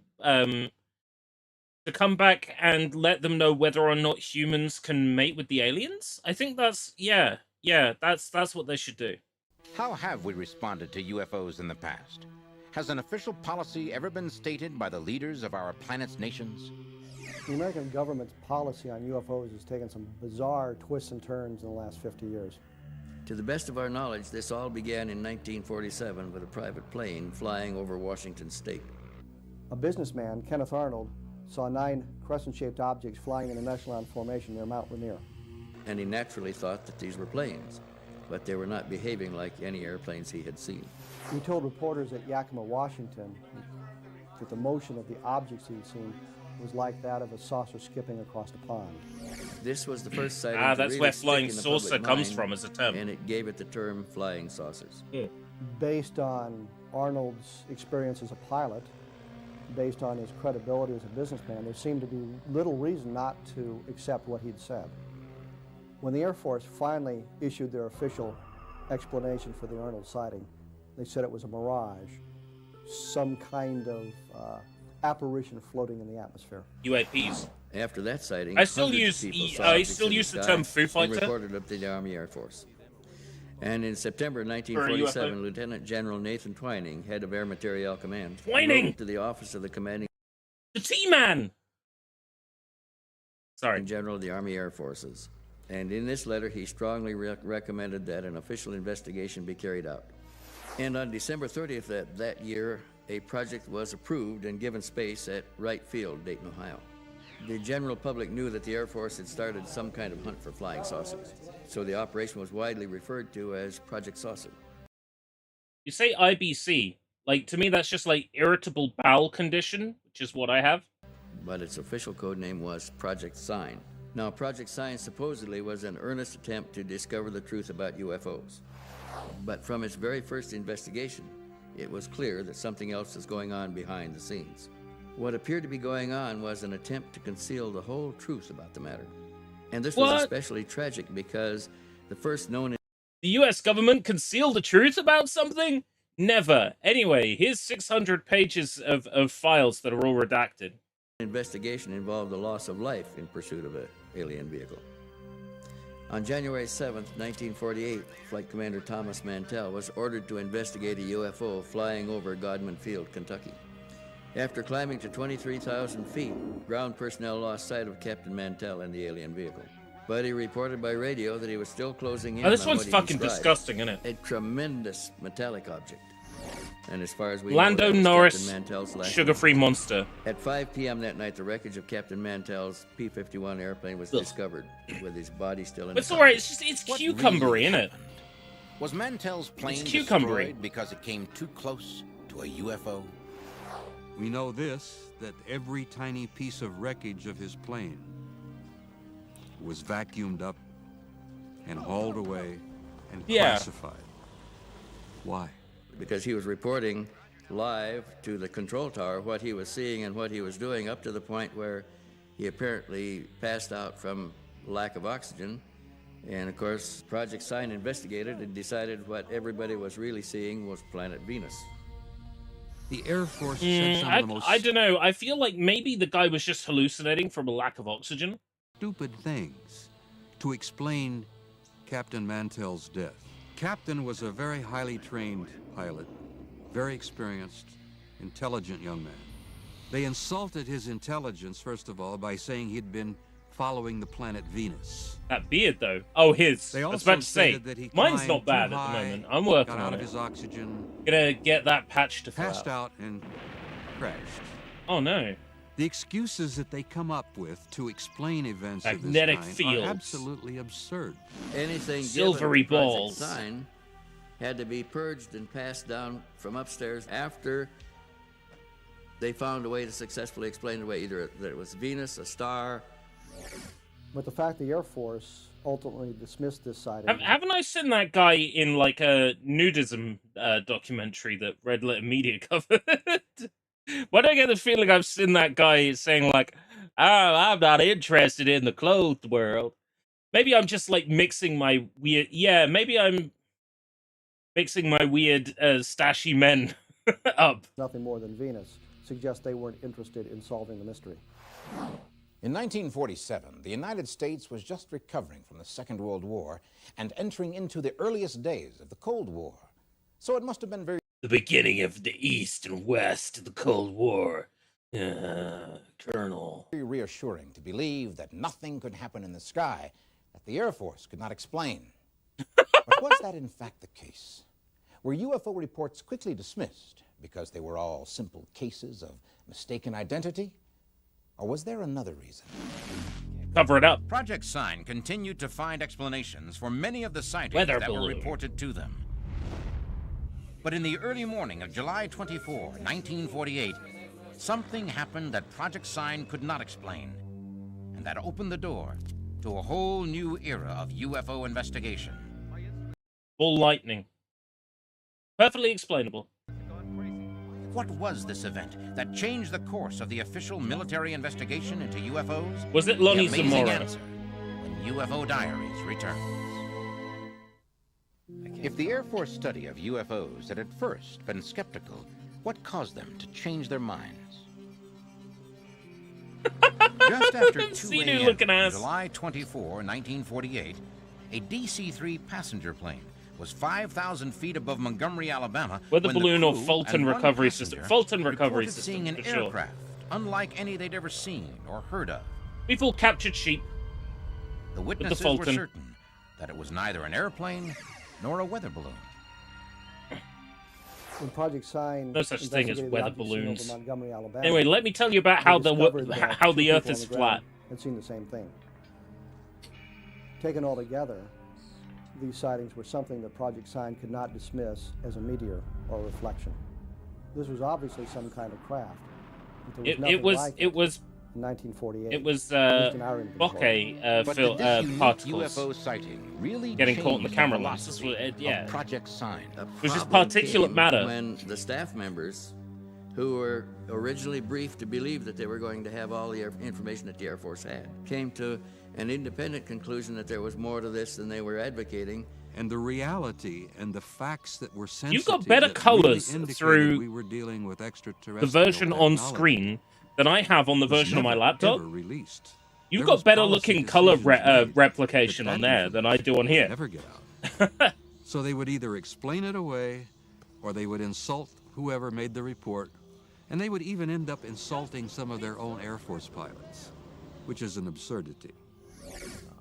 come back and let them know whether or not humans can mate with the aliens? I think that's that's what they should do. How have we responded to UFOs in the past? Has an official policy ever been stated by the leaders of our planet's nations? The American government's policy on UFOs has taken some bizarre twists and turns in the last 50 years. To the best of our knowledge, this all began in 1947 with a private plane flying over Washington state. A businessman, Kenneth Arnold, saw 9 crescent-shaped objects flying in an echelon formation near Mount Rainier. And he naturally thought that these were planes, but they were not behaving like any airplanes he had seen. He told reporters at Yakima, Washington, that the motion of the objects he'd seen was like that of a saucer skipping across a pond. This was the first sighting that's to really where stick flying in the saucer public comes mind, from as a term. and it gave it the term flying saucers. Based on Arnold's experience as a pilot, based on his credibility as a businessman, there seemed to be little reason not to accept what he'd said. When the Air Force finally issued their official explanation for the Arnold sighting, they said it was a mirage, some kind of apparition floating in the atmosphere. UAPs. After that sighting, I still hundreds use of people E- saw I objects still in use the sky term Foo and Fighter. reported it to the Army Air Force. And in September For a 1947, UFO. Lieutenant General Nathan Twining, head of Air Materiel Command, Twining! wrote to the office of the commanding The T-Man! Sorry. General of the Army Air Forces. And in this letter, he strongly recommended that an official investigation be carried out. And on December 30th that year, a project was approved and given space at Wright Field, Dayton, Ohio. The general public knew that the Air Force had started some kind of hunt for flying saucers, so the operation was widely referred to as Project Saucer. You say IBC. Like, to me, that's just like irritable bowel condition, which is what I have. But its official code name was Project Sign. Now, Project Sign supposedly was an earnest attempt to discover the truth about UFOs. But from its very first investigation, it was clear that something else was going on behind the scenes. What appeared to be going on was an attempt to conceal the whole truth about the matter. And this was What? especially tragic because the first known The US government concealed the truth about something? Never. Anyway, here's 600 pages of files that are all redacted. investigation involved the loss of life in pursuit of an alien vehicle. On January 7th, 1948, Flight Commander Thomas Mantell was ordered to investigate a UFO flying over Godman Field, Kentucky. After climbing to 23,000 feet, ground personnel lost sight of Captain Mantell and the alien vehicle. but he reported by radio that he was still closing in Oh, this on one's what he fucking described. disgusting, isn't it? A tremendous metallic object. And as far as we Lando know, that was Norris, Captain Mantell's last sugar-free monster. At 5 p.m. that night, the wreckage of Captain Mantell's P-51 airplane was discovered, with his body still in It's the alright. cockpit. It's What cucumbery, really isn't it? happened? Was Mantell's plane cucumbery. destroyed because it came too close to a UFO? We know this, that every tiny piece of wreckage of his plane was vacuumed up and hauled away and Yeah. classified. Why? Because he was reporting live to the control tower what he was seeing and what he was doing, up to the point where he apparently passed out from lack of oxygen. And of course, Project Sign investigated and decided what everybody was really seeing was planet Venus. The Air Force sent some of the most I don't know. I feel like maybe the guy was just hallucinating from a lack of oxygen. stupid things to explain Captain Mantell's death. Captain was a very highly trained pilot, very experienced, intelligent young man. They insulted his intelligence, first of all, by saying he'd been following the planet Venus. That beard, though. Oh, his. They I was also about to say, stated that he mine's climbed not bad too at the high, moment. I'm working got out on of it. his oxygen, Gonna get that patch to fill passed out, and crashed. Oh, no. The excuses that they come up with to explain events Magnetic of this fields. kind are absolutely absurd. Anything Silvery given to Project balls. Sign had to be purged and passed down from upstairs after they found a way to successfully explain away either that it was Venus, a star. But the fact the Air Force ultimately dismissed this sighting. Haven't I seen that guy in like a nudism documentary that Red Letter Media covered? Why do I get the feeling I've seen that guy saying like, "Oh, I'm not interested in the clothed world"? Maybe I'm just like mixing my weird. Yeah, maybe I'm mixing my weird stashy men up. Nothing more than Venus, suggests they weren't interested in solving the mystery. In 1947, the United States was just recovering from the Second World War and entering into the earliest days of the Cold War. So it must have been very The beginning of the East and West of the Cold War. Colonel. reassuring to believe that nothing could happen in the sky that the Air Force could not explain. But was that in fact the case? Were UFO reports quickly dismissed because they were all simple cases of mistaken identity? Or was there another reason? Cover it up. Project Sign continued to find explanations for many of the sightings Weather that were balloon. reported to them. But in the early morning of July 24, 1948, something happened that Project Sign could not explain, and that opened the door to a whole new era of UFO investigation. Ball lightning. Perfectly explainable. What was this event that changed the course of the official military investigation into UFOs? Was it Lonnie The amazing Zamora? answer when UFO Diaries returns. If the Air Force study of UFOs had at first been skeptical, what caused them to change their minds? Just after 2 Sea a.m. looking on ass. July 24, 1948, a DC-3 passenger plane was 5,000 feet above Montgomery, Alabama. Weather when the balloon or crew Fulton and one recovery passenger system. Fulton recovery reported system, seeing an for sure. aircraft unlike any they'd ever seen or heard of. We've all captured sheep. The witnesses were Fulton. certain that it was neither an airplane nor a weather balloon. When Project Sign No such thing as investigated the weather object seen over balloons. Montgomery, Alabama, Anyway, let me tell you about they how the discovered that how two the Earth people on is the ground flat. had seen the same thing. Taken all together, these sightings were something that Project Sign could not dismiss as a meteor or a reflection. This was obviously some kind of craft. But there was nothing like It was in 1948. it was at least in our inventory. bokeh particles UFO sighting really getting caught in the changed camera lens. This velocity was, yeah. of Project Sign. The was just problem particulate came matter. When the staff members, who were originally briefed to believe that they were going to have all the information that the Air Force had, came to an independent conclusion that there was more to this than they were advocating. And the reality and the facts that were sensitive. You've got better that colours really indicated through we were dealing with The extraterrestrial version on technology screen than I have on the was version on my never, laptop. ever released. You've There got was better policy looking color decisions made replication that on that there than I do on information here. Never get out. So they would either explain it away, or they would insult whoever made the report, and they would even end up insulting some of their own Air Force pilots, which is an absurdity.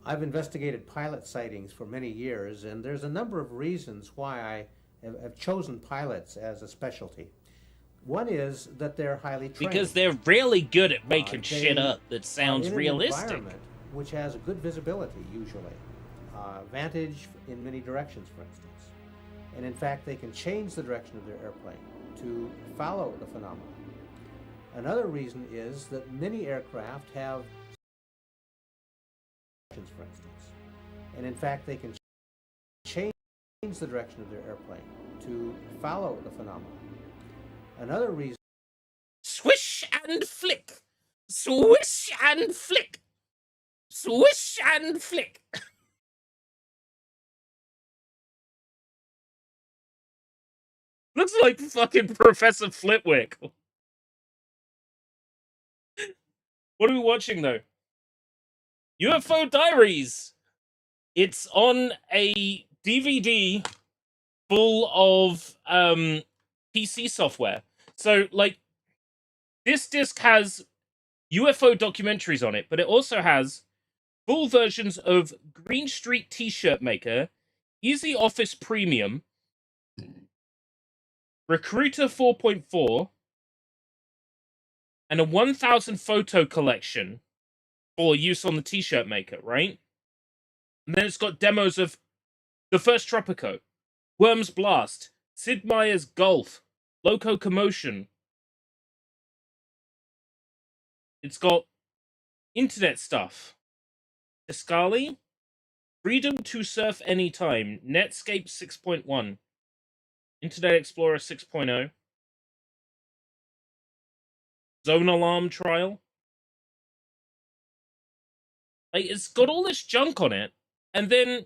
I've investigated pilot sightings for many years, and there's a number of reasons why I have chosen pilots as a specialty. One is that they're highly trained. Because they're really good at making shit They up that sounds are in an realistic. environment which has a good visibility, usually. Vantage in many directions, for instance. And in fact, they can change the direction of their airplane to follow the phenomenon. Another reason is that many aircraft have, for instance, and in fact, they can change the direction of their airplane to follow the phenomenon. Another reason. Swish and flick. Swish and flick. Swish and flick. Looks like fucking Professor Flitwick. What are we watching, though? UFO Diaries. It's on a DVD full of PC software. So, like, this disc has UFO documentaries on it, but it also has full versions of Green Street T-Shirt Maker, Easy Office Premium, Recruiter 4.4, and a 1,000 photo collection for use on the T-Shirt Maker, right? And then it's got demos of The First Tropico, Worms Blast, Sid Meier's Golf, Loco Commotion. It's got internet stuff. Tiscali, Freedom to Surf Anytime, Netscape 6.1, Internet Explorer 6.0, Zone Alarm Trial. Like, it's got all this junk on it, and then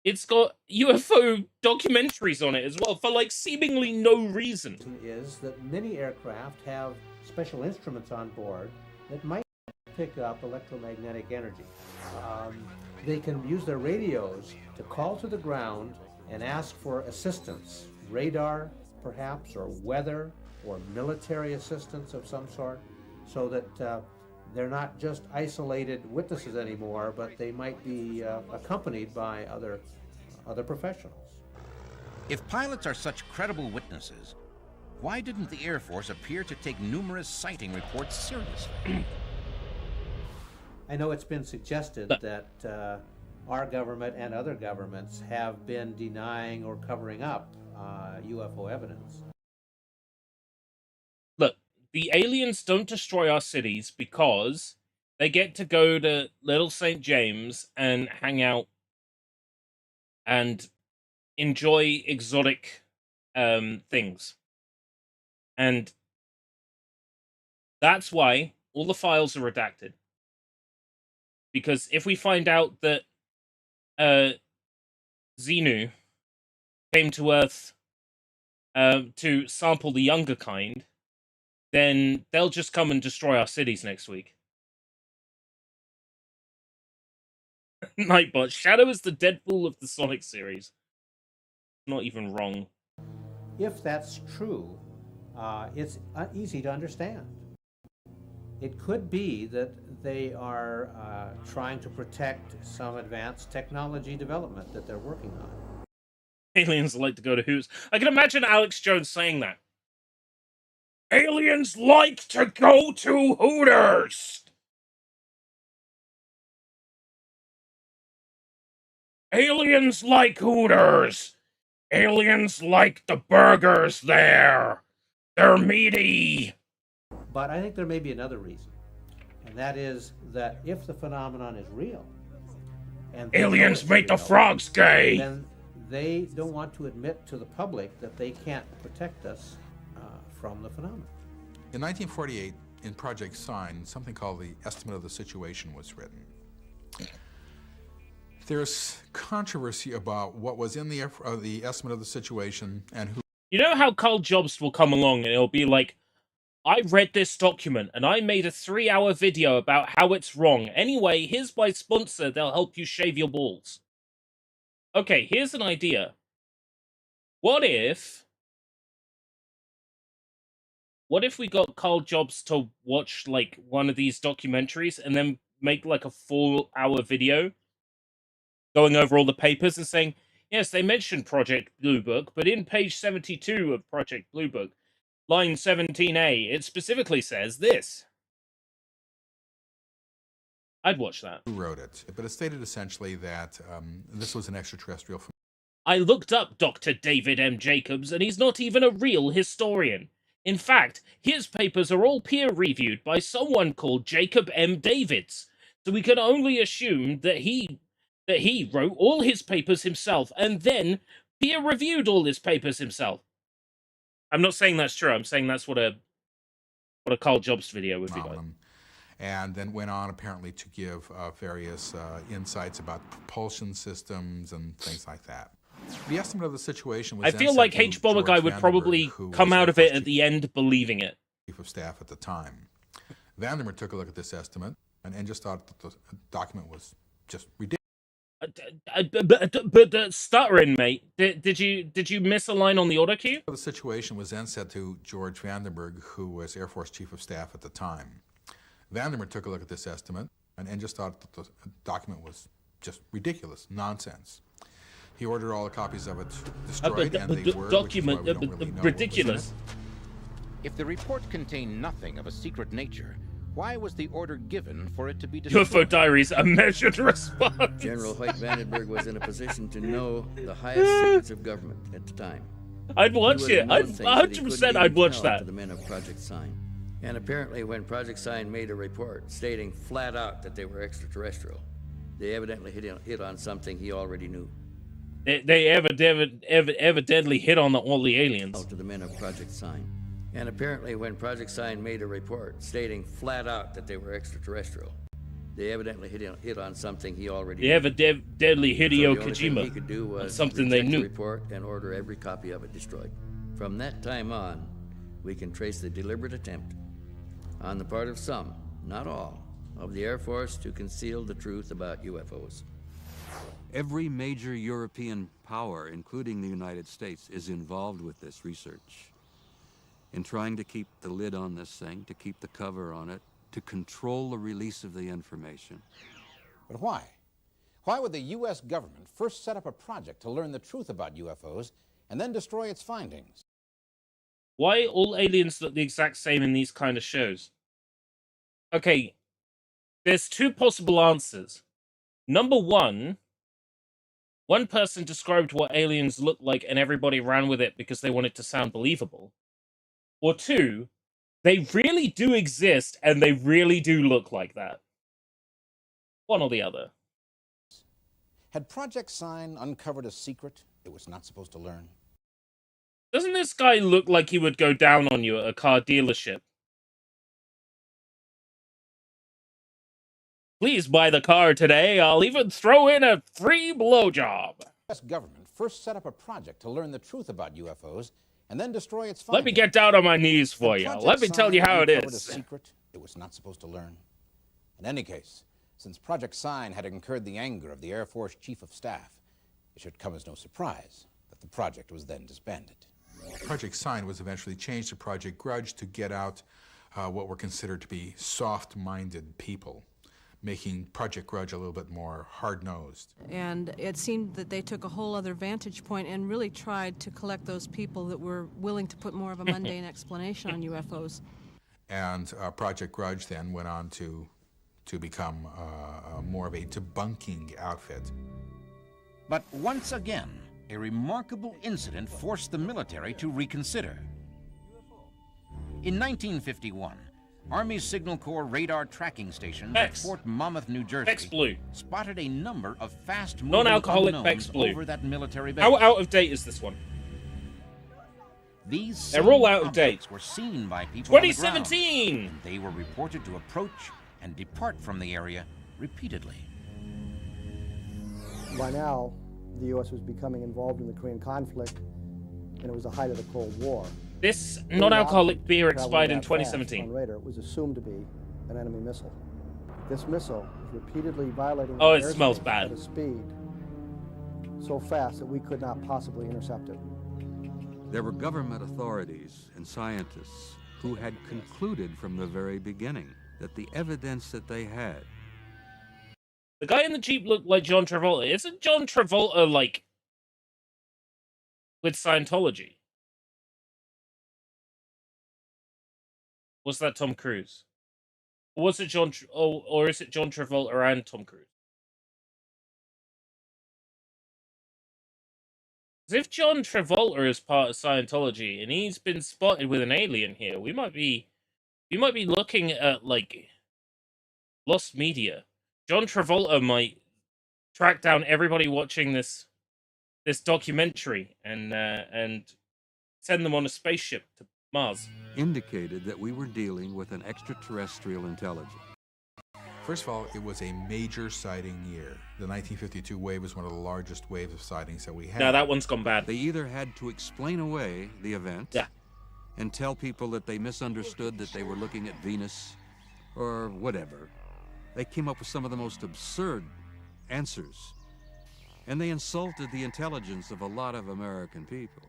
it's got UFO documentaries on it as well, for, like, seemingly no reason. Is that many aircraft have special instruments on board that might pick up electromagnetic energy. They can use their radios to call to the ground and ask for assistance, radar perhaps, or weather, or military assistance of some sort, so that they're not just isolated witnesses anymore, but they might be accompanied by other professionals. If pilots are such credible witnesses, why didn't the Air Force appear to take numerous sighting reports seriously? I know it's been suggested that our government and other governments have been denying or covering up UFO evidence. Look, the aliens don't destroy our cities because they get to go to Little St. James and hang out and enjoy exotic things. And that's why all the files are redacted. Because if we find out that Xenu came to Earth to sample the younger kind, then they'll just come and destroy our cities next week. Nightbot, Shadow is the Deadpool of the Sonic series. Not even wrong. If that's true, it's easy to understand. It could be that they are trying to protect some advanced technology development that they're working on. Aliens like to go to Hooters. I can imagine Alex Jones saying that. Aliens like to go to Hooters! Aliens like Hooters! Aliens like the burgers there! They're meaty! But I think there may be another reason, and that is that if the phenomenon is real, and Aliens make the frogs gay! then they don't want to admit to the public that they can't protect us from the phenomenon. In 1948, in Project Sign, something called the Estimate of the Situation was written. There's controversy about what was in the Estimate of the Situation and who. You know how Carl Jobst will come along and it'll be like, I read this document and I made a 3-hour video about how it's wrong. Anyway, here's my sponsor. They'll help you shave your balls. Okay, here's an idea. What if we got Carl Jobst to watch, like, one of these documentaries and then make like a full-hour video going over all the papers and saying, yes, they mentioned Project Blue Book, but in page 72 of Project Blue Book, line 17A, it specifically says this. I'd watch that. Who wrote it? But it stated essentially that this was an extraterrestrial. I looked up Dr. David M. Jacobs, and he's not even a real historian. In fact, his papers are all peer-reviewed by someone called Jacob M. Davids, so we can only assume that he wrote all his papers himself and then peer-reviewed all his papers himself. I'm not saying that's true. I'm saying that's what a Carl Jobst video would be like. And then went on apparently to give various insights about propulsion systems and things like that. The estimate of the situation was. I feel like H. Bomber Guy would probably come out of it at the end believing it. Chief of Staff at the time. Vandenberg took a look at this estimate and just thought that the document was just ridiculous. But stuttering, mate. Did you miss a line on the auto cue? The situation was then said to George Vandenberg, who was Air Force Chief of Staff at the time. Vandenberg took a look at this estimate and just thought that the document was just ridiculous, nonsense. He ordered all the copies of it destroyed, and they were, document which is why we don't really know ridiculous. what was in it. If the report contained nothing of a secret nature, why was the order given for it to be destroyed? UFO Diaries, a measured response. General Hoyt Vandenberg was in a position to know the highest secrets of government at the time. I'd watch it. I'd 100% I'd watch that. To the men of Project Sign. And apparently when Project Sign made a report stating flat out that they were extraterrestrial, they evidently hit on something he already knew. They evidently hit on all the aliens. To the men of Project Sign. And apparently when Project Sign made a report stating flat out that they were extraterrestrial, they evidently hit on something he already knew. Deadly Hideo Kojima. He could do was something they knew. The report and order every copy of it destroyed. From that time on, we can trace the deliberate attempt on the part of some, not all, of the Air Force to conceal the truth about UFOs. Every major European power, including the United States, is involved with this research. In trying to keep the lid on this thing, to keep the cover on it, to control the release of the information. But why? Why would the U.S. government first set up a project to learn the truth about UFOs and then destroy its findings? Why all aliens look the exact same in these kind of shows? Okay, there's two possible answers. Number one person described what aliens look like and everybody ran with it because they wanted to sound believable. Or two, they really do exist and they really do look like that. One or the other. Had Project Sign uncovered a secret it was not supposed to learn? Doesn't this guy look like he would go down on you at a car dealership? Please buy the car today. I'll even throw in a free blowjob. The U.S. government first set up a project to learn the truth about UFOs and then destroy its findings. Let me get down on my knees for you. Let me tell you how it is. A secret it was not supposed to learn. In any case, since Project Sign had incurred the anger of the Air Force Chief of Staff, it should come as no surprise that the project was then disbanded. Project Sign was eventually changed to Project Grudge to get out what were considered to be soft-minded people, making Project Grudge a little bit more hard-nosed. And it seemed that they took a whole other vantage point and really tried to collect those people that were willing to put more of a mundane explanation on UFOs. And Project Grudge then went on to become more of a debunking outfit. But once again, a remarkable incident forced the military to reconsider. In 1951, Army Signal Corps radar tracking stations at Fort Monmouth, New Jersey, spotted a number of fast-moving non-alcoholic unknowns Bex Blue. over that military base. How out of date is this one? They're all out of date. Were seen by people 2017. On the ground, and they were reported to approach and depart from the area repeatedly. By now, the U.S. was becoming involved in the Korean conflict, and it was the height of the Cold War. This non-alcoholic beer expired in 2017. On radar, it was assumed to be an enemy missile. This missile was repeatedly violating it the smells airspace bad. at a speed so fast that we could not possibly intercept it. There were government authorities and scientists who had concluded from the very beginning that the evidence that they had The guy in the Jeep looked like John Travolta. Isn't John Travolta, like, with Scientology? Was that Tom Cruise? Or was it or is it John Travolta and Tom Cruise? Because if John Travolta is part of Scientology and he's been spotted with an alien here, we might be looking at, like, lost media. John Travolta might track down everybody watching this documentary and send them on a spaceship to Mars. Indicated that we were dealing with an extraterrestrial intelligence. First of all, it was a major sighting year. The 1952 wave was one of the largest waves of sightings that we had. Now that one's gone bad. They either had to explain away the event and tell people that they misunderstood that they were looking at Venus or whatever. They came up with some of the most absurd answers. And they insulted the intelligence of a lot of American people.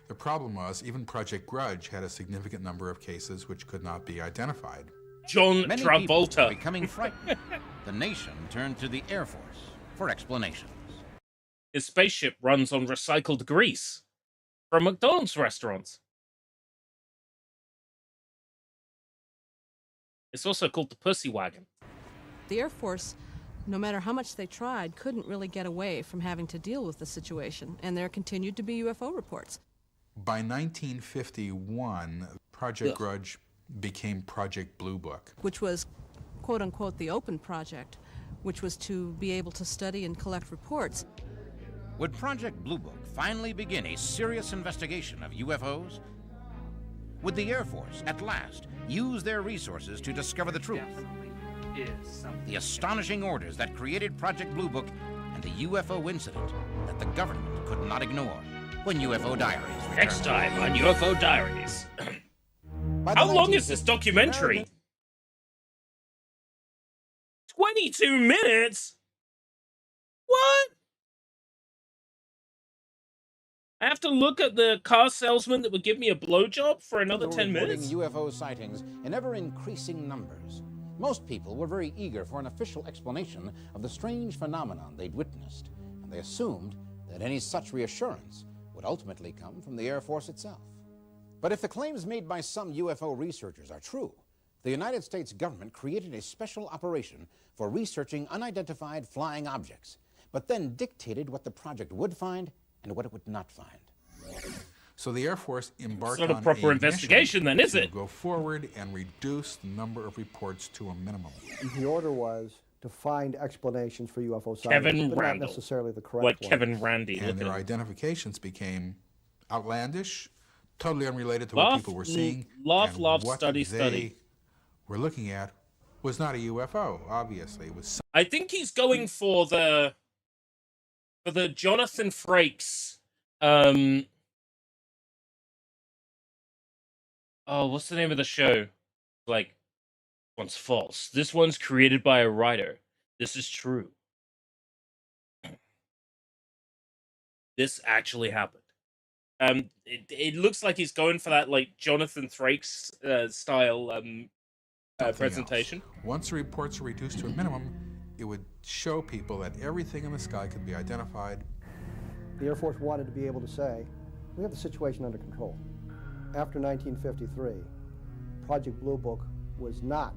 The problem was, even Project Grudge had a significant number of cases which could not be identified. John Many people Travolta. were becoming frightened. The nation turned to the Air Force for explanations. His spaceship runs on recycled grease from McDonald's restaurants. It's also called the Pussy Wagon. The Air Force, no matter how much they tried, couldn't really get away from having to deal with the situation, and there continued to be UFO reports. By 1951, Project Grudge became Project Blue Book. Which was, quote-unquote, the open project, which was to be able to study and collect reports. Would Project Blue Book finally begin a serious investigation of UFOs? Would the Air Force, at last, use their resources to discover the truth? The astonishing orders that created Project Blue Book and the UFO incident that the government could not ignore when UFO Diaries returned. Next time on UFO Diaries. How long is this documentary? 22 minutes? What? I have to look at the car salesman that would give me a blowjob for another 10 minutes? UFO sightings in ever-increasing numbers. Most people were very eager for an official explanation of the strange phenomenon they'd witnessed, and they assumed that any such reassurance would ultimately come from the Air Force itself. But if the claims made by some UFO researchers are true, the United States government created a special operation for researching unidentified flying objects, but then dictated what the project would find and what it would not find. So the Air Force embarked It's not on a proper investigation then, is to it? go forward and reduce the number of reports to a minimum. The order was to find explanations for UFO sightings, Kevin but not Randall. necessarily the correct What one. Kevin Randy. And Look their at him. identifications became outlandish, totally unrelated to what people were seeing. Laugh, and laugh, what study, they study. were looking at was not a UFO, obviously. It was I think he's going for the Jonathan Frakes. Oh, what's the name of the show? Like, one's false. This one's created by a writer. This is true. This actually happened. It looks like he's going for that, like, Jonathan Frakes style presentation. else. Once the reports were reduced to a minimum, it would show people that everything in the sky could be identified. The Air Force wanted to be able to say, we have the situation under control. After 1953, Project Blue Book was not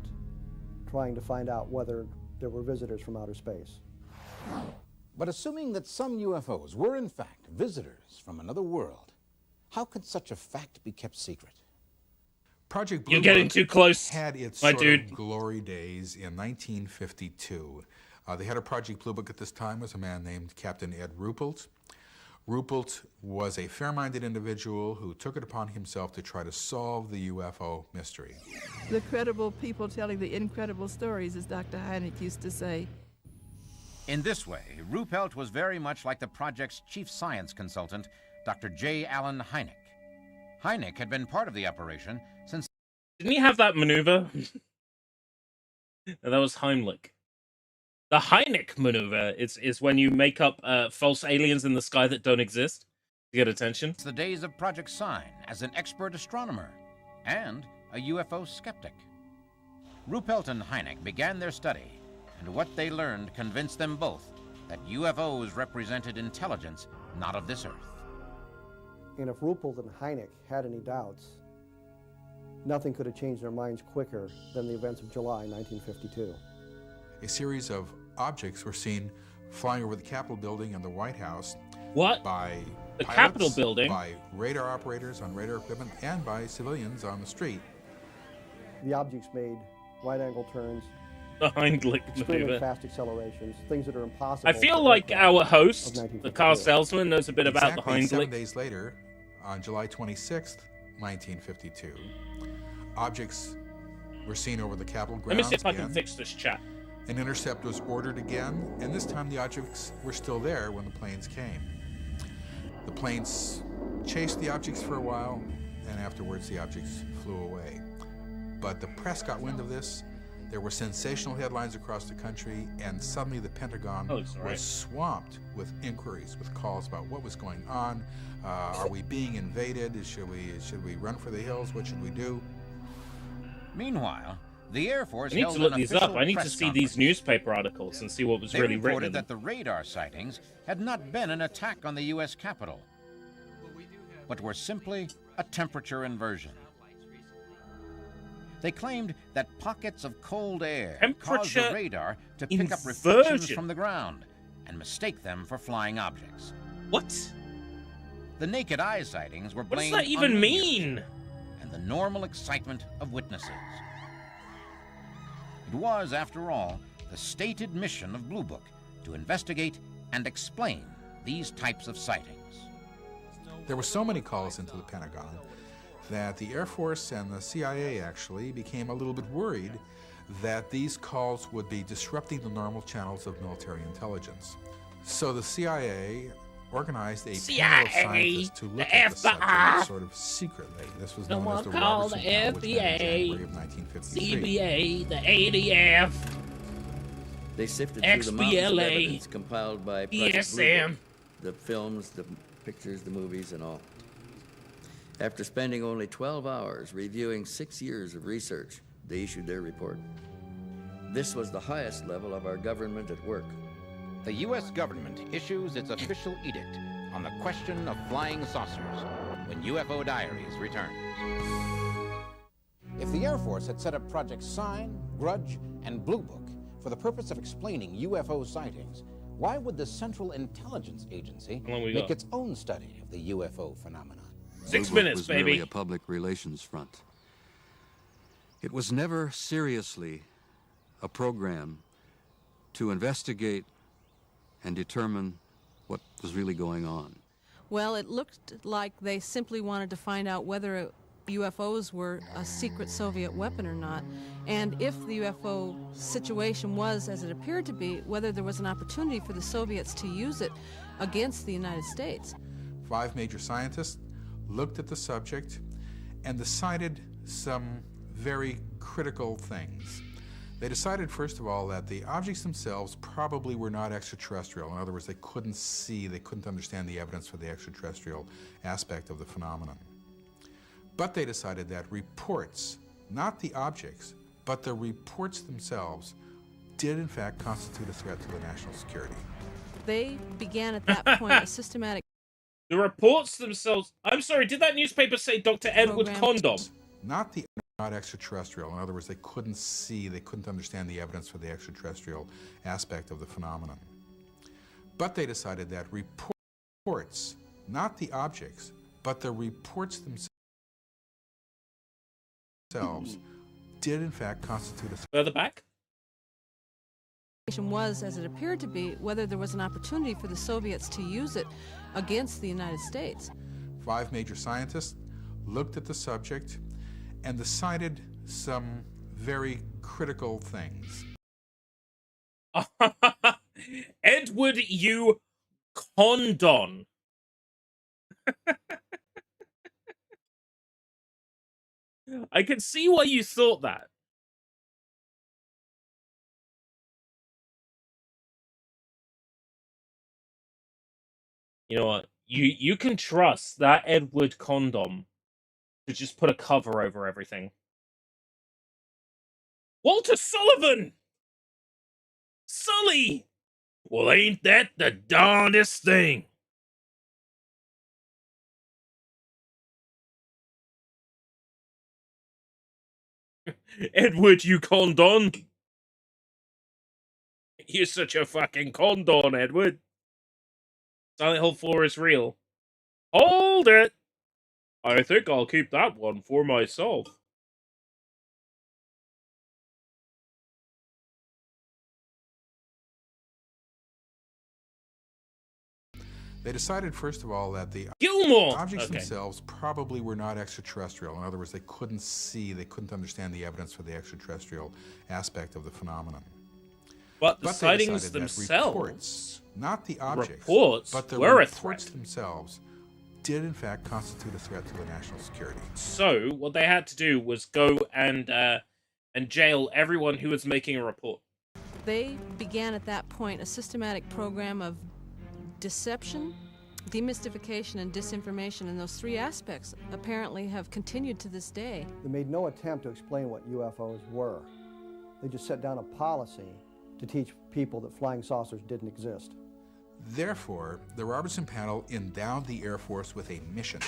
trying to find out whether there were visitors from outer space. But assuming that some UFOs were in fact visitors from another world, how could such a fact be kept secret? Project Blue You're getting Book too close, had its my sort dude. of glory days in 1952. The head of Project Blue Book at this time was a man named Captain Ed Ruppelt. Ruppelt was a fair-minded individual who took it upon himself to try to solve the UFO mystery. The credible people telling the incredible stories, as Dr. Hynek used to say. In this way, Ruppelt was very much like the project's chief science consultant, Dr. J. Allen Hynek. Hynek had been part of the operation since... Didn't he have that maneuver? No, that was Heimlich. The Hynek maneuver is when you make up false aliens in the sky that don't exist to get attention. the days of Project Sign as an expert astronomer and a UFO skeptic. Ruppelt and Hynek began their study and what they learned convinced them both that UFOs represented intelligence not of this Earth. And if Ruppelt and Hynek had any doubts, nothing could have changed their minds quicker than the events of July 1952. A series of objects were seen flying over the Capitol building and the White House. What? By the pilots, Capitol building? By radar operators on radar equipment, and by civilians on the street. The objects made right-angle turns, the Heimlich extremely maneuver, fast accelerations, things that are impossible. I feel like our host, the car salesman, knows a bit about the Heimlich. 7 days later, on July 26th, 1952, objects were seen over the Capitol grounds. Let me see if I can fix this chat. An intercept was ordered again, and this time the objects were still there when the planes came. The planes chased the objects for a while, and afterwards the objects flew away. But the press got wind of this. There were sensational headlines across the country, and suddenly the Pentagon was swamped with inquiries, with calls about what was going on. Are we being invaded? Should we run for the hills? What should we do? Meanwhile, the Air Force I need to look these up. I need to see these newspaper articles and see what was really written. They reported that the radar sightings had not been an attack on the U.S. Capitol, but were simply a temperature inversion. They claimed that pockets of cold air caused the radar to pick up reflections from the ground and mistake them for flying objects. What? The naked eye sightings were blamed on... What does that even mean? And the normal excitement of witnesses. It was, after all, the stated mission of Blue Book to investigate and explain these types of sightings. There were so many calls into the Pentagon that the Air Force and the CIA actually became a little bit worried that these calls would be disrupting the normal channels of military intelligence. So the CIA organized a panel of scientists to look at the subject sort of secretly. This was known as the Robertson Panel, which met in January of 1953. CBA, the ADF, they sifted through the mountains of evidence compiled by Project Blue Book, the films, the pictures, the movies, and all. After spending only 12 hours reviewing 6 years of research, they issued their report. This was the highest level of our government at work. The U.S. government issues its official edict on the question of flying saucers when UFO Diaries returns. If the Air Force had set up Project Sign, Grudge, and Blue Book for the purpose of explaining UFO sightings, why would the Central Intelligence Agency make its own study of the UFO phenomenon? 6 minutes, was baby. Merely a public relations front. It was never seriously a program to investigate and determine what was really going on. Well, it looked like they simply wanted to find out whether UFOs were a secret Soviet weapon or not, and if the UFO situation was as it appeared to be, whether there was an opportunity for the Soviets to use it against the United States. 5 major scientists looked at the subject and decided some very critical things. They decided, first of all, that the objects themselves probably were not extraterrestrial. In other words, they couldn't see, they couldn't understand the evidence for the extraterrestrial aspect of the phenomenon. But they decided that reports, not the objects, but the reports themselves, did in fact constitute a threat to the national security. They began at that point a systematic... The reports themselves... I'm sorry, did that newspaper say Dr. Edward Condom? Not extraterrestrial. In other words, they couldn't see, they couldn't understand the evidence for the extraterrestrial aspect of the phenomenon. But they decided that reports, not the objects, but the reports themselves, did in fact constitute a... Further back? ...was, as it appeared to be, whether there was an opportunity for the Soviets to use it against the United States. 5 major scientists looked at the subject and decided some very critical things. Edward U. Condon. I can see why you thought that. You know what? You can trust that Edward Condom to just put a cover over everything. Walter Sullivan! Sully! Well, ain't that the darndest thing? Edward, you condon. You're such a fucking condon, Edward. Silent Hill 4 is real. Hold it! I think I'll keep that one for myself. They decided, first of all, that the Gilmore! objects themselves probably were not extraterrestrial. In other words, they couldn't see, they couldn't understand the evidence for the extraterrestrial aspect of the phenomenon. But the sightings themselves, reports, not the objects, but the were reports themselves, did in fact constitute a threat to the national security. So what they had to do was go and jail everyone who was making a report. They began at that point a systematic program of deception, demystification, and disinformation, and those three aspects apparently have continued to this day. They made no attempt to explain what UFOs were. They just set down a policy to teach people that flying saucers didn't exist. Therefore, the Robertson panel endowed the Air Force with a mission.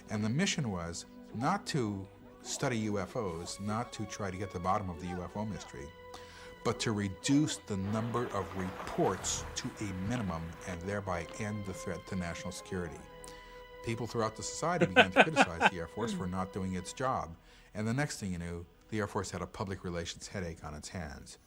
And the mission was not to study UFOs, not to try to get to the bottom of the UFO mystery, but to reduce the number of reports to a minimum and thereby end the threat to national security. People throughout the society began to criticize the Air Force for not doing its job. And the next thing you knew, the Air Force had a public relations headache on its hands.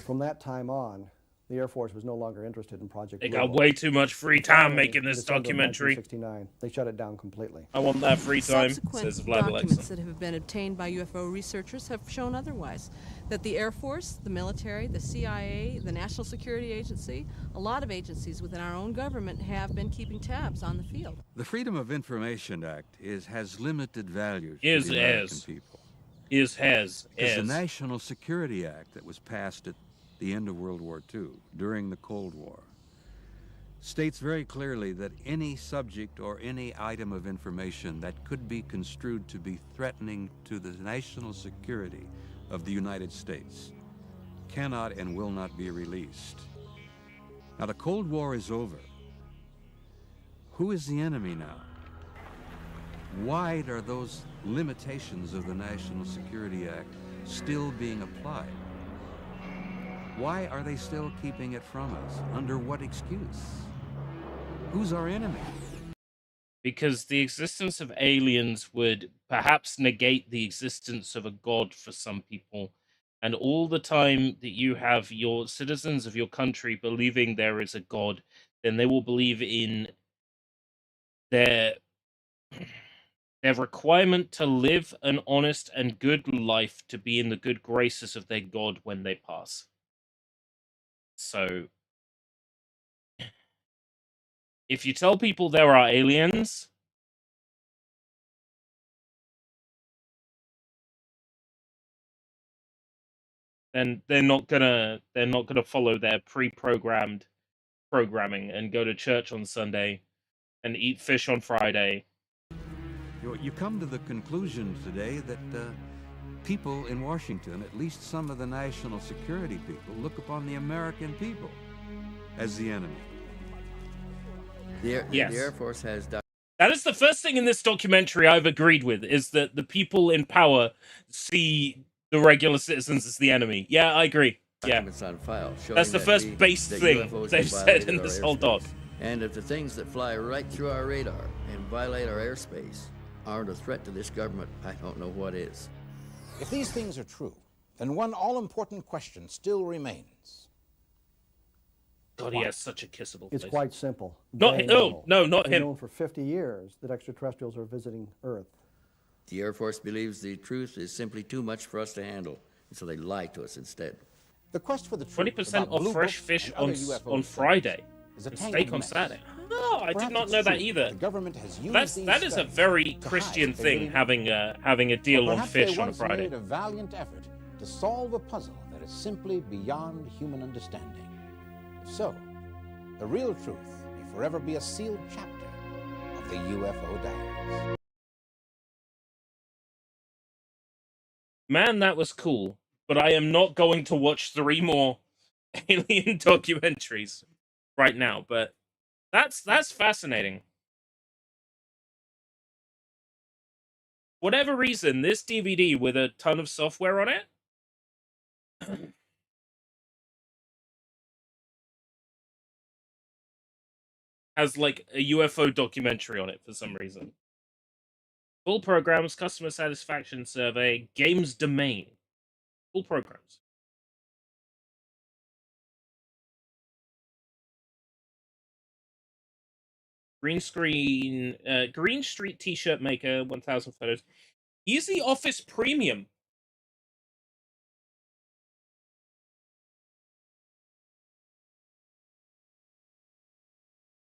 From that time on, the Air Force was no longer interested in Project They Blue got way too much free time making this December of documentary. 1969. They shut it down completely. I want that free time, Subsequent says Vlad documents Alexa. that have been obtained by UFO researchers have shown otherwise. That the Air Force, the military, the CIA, the National Security Agency, a lot of agencies within our own government have been keeping tabs on the field. The Freedom of Information Act has limited value to Is the American as. people. Is has. Because the As. National Security Act that was passed at the end of World War II, during the Cold War, states very clearly that any subject or any item of information that could be construed to be threatening to the national security of the United States cannot and will not be released. Now, the Cold War is over. Who is the enemy now? Why are those limitations of the National Security Act still being applied? Why are they still keeping it from us? Under what excuse? Who's our enemy? Because the existence of aliens would perhaps negate the existence of a god for some people. And all the time that you have your citizens of your country believing there is a god, then they will believe in their requirement to live an honest and good life, to be in the good graces of their god when they pass. So, if you tell people there are aliens, then they're not gonna follow their pre-programmed programming and go to church on Sunday and eat fish on Friday. You come to the conclusion today that people in Washington, at least some of the national security people, look upon the American people as the enemy. The Yes. Air Force has That is the first thing in this documentary I've agreed with, is that the people in power see the regular citizens as the enemy. Yeah, I agree. Yeah. documents on file showing That's the that first base that thing UFOs they've have said violated in our this whole airspace. doc. And if the things that fly right through our radar and violate our airspace aren't a threat to this government, I don't know what is. If these things are true, then one all-important question still remains. God, he has such a kissable It's face. quite simple. Not They him. know. No, not They've him. known for 50 years that extraterrestrials are visiting Earth. The Air Force believes the truth is simply too much for us to handle, and so they lie to us instead. The quest for the truth 20% about off blue fresh books fish and on other UFO on studies Friday. is a And tangled steak on mess. Saturday. No, I did Perhaps not it's know that true either. The government has used That these is a studies very to hide Christian what they thing, really having a deal Or on perhaps fish they on a once Friday. made a valiant effort to solve a puzzle that is simply beyond human understanding. If so, the real truth may forever be a sealed chapter of the UFO diaries. Man, that was cool. But I am not going to watch 3 more alien documentaries right now, but that's fascinating. Whatever reason, this DVD with a ton of software on it has like a UFO documentary on it for some reason. Full programs, customer satisfaction survey, games domain. Full programs. Green screen, Green Street T-shirt maker, 1,000 photos. Easy Office Premium.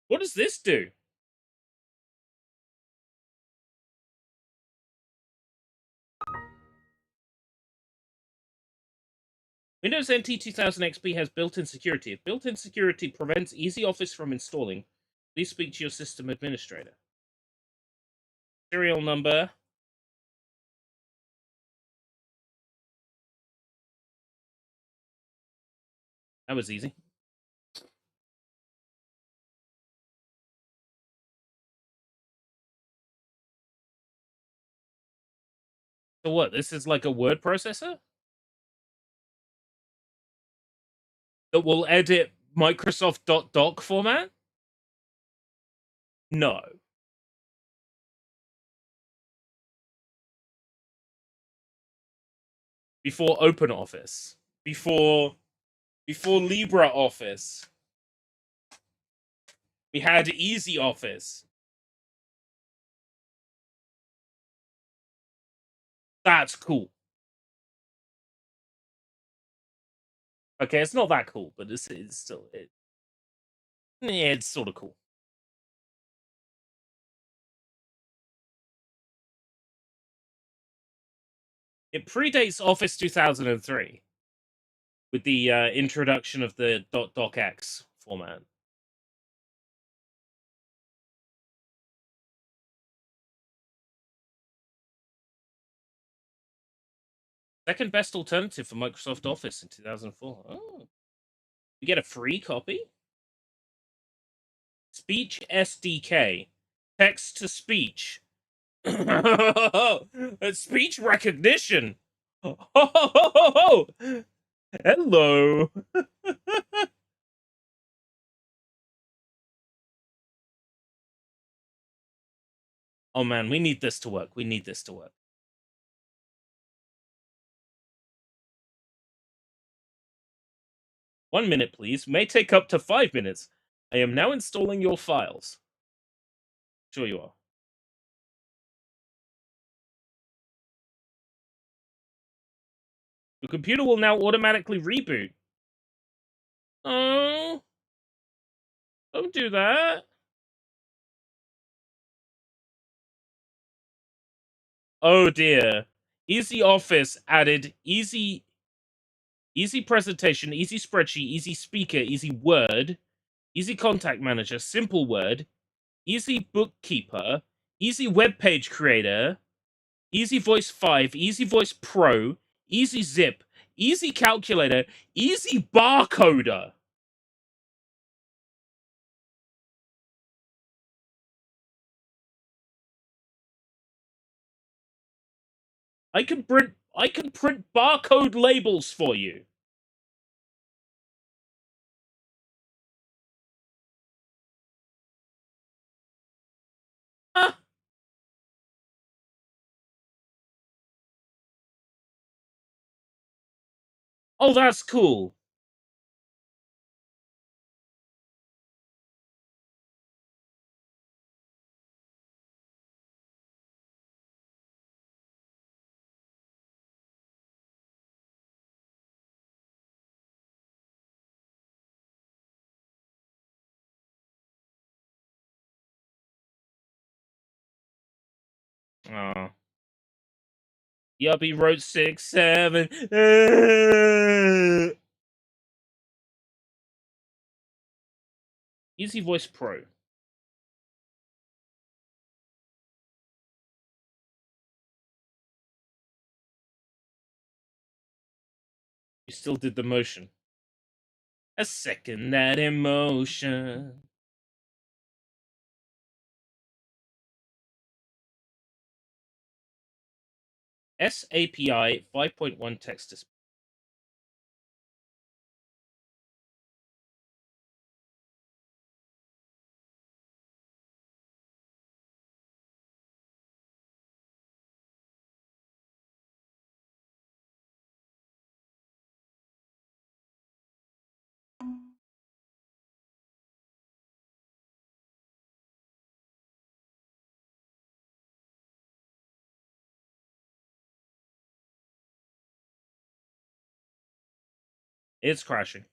What does this do? Windows NT 2000 XP has built-in security. If built-in security prevents Easy Office from installing, please speak to your system administrator. Serial number. That was easy. So what? This is like a word processor that will edit Microsoft .doc format? No. Before OpenOffice. Before LibreOffice. We had Easy Office. That's cool. Okay, it's not that cool, but it's still yeah, it's sort of cool. It predates Office 2003 with the introduction of the .docx format. Second best alternative for Microsoft Office in 2004. Oh. You get a free copy? Speech SDK. Text to speech. Speech recognition. Hello. Oh man, we need this to work. We need this to work. One minute, please. May take up to 5 minutes. I am now installing your files. Sure you are. Your computer will now automatically reboot. Oh. Don't do that. Oh dear. Easy Office added easy presentation, easy spreadsheet, easy speaker, easy Word, easy contact manager, simple Word, easy bookkeeper, easy web page creator, easy voice 5, easy voice pro, easy zip, easy calculator, easy barcoder. I can print barcode labels for you. Huh? Oh, that's cool. Oh. Yuppie wrote 6, 7. Easy Voice Pro. You still did the motion. A second that emotion. SAPI 5.1 text display. It's crashing.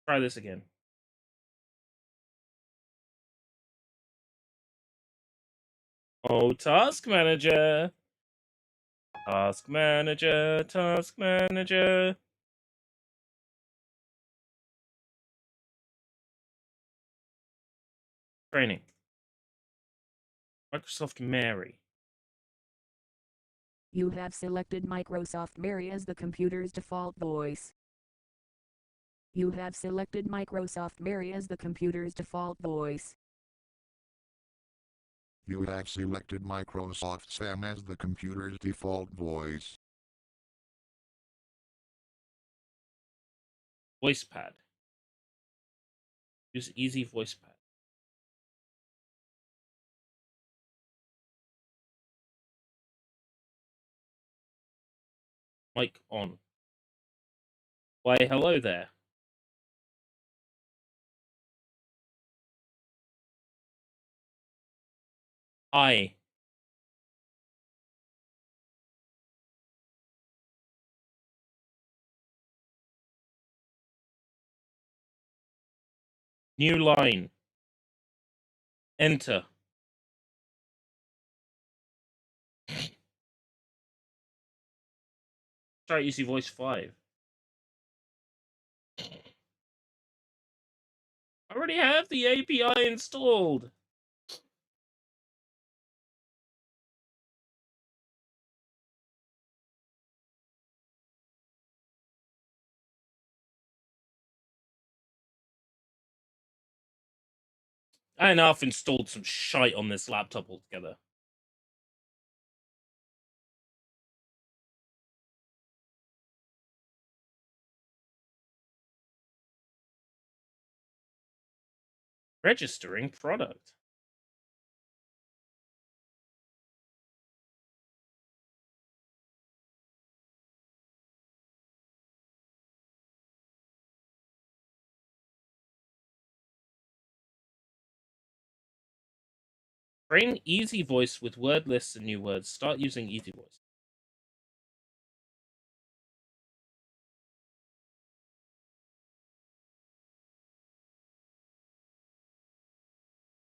Try this again. Oh, Task Manager. Task Manager, Task Manager. Training. Microsoft Mary. You have selected Microsoft Mary as the computer's default voice. You have selected Microsoft Mary as the computer's default voice. You have selected Microsoft Sam as the computer's default voice. VoicePad. Use Easy VoicePad. Mic on. Why, hello there. Hi. New line. Enter. Start Easy Voice 5. I already have the API installed. And I've installed some shite on this laptop altogether. Registering product. Train Easy Voice with word lists and new words. Start using Easy Voice.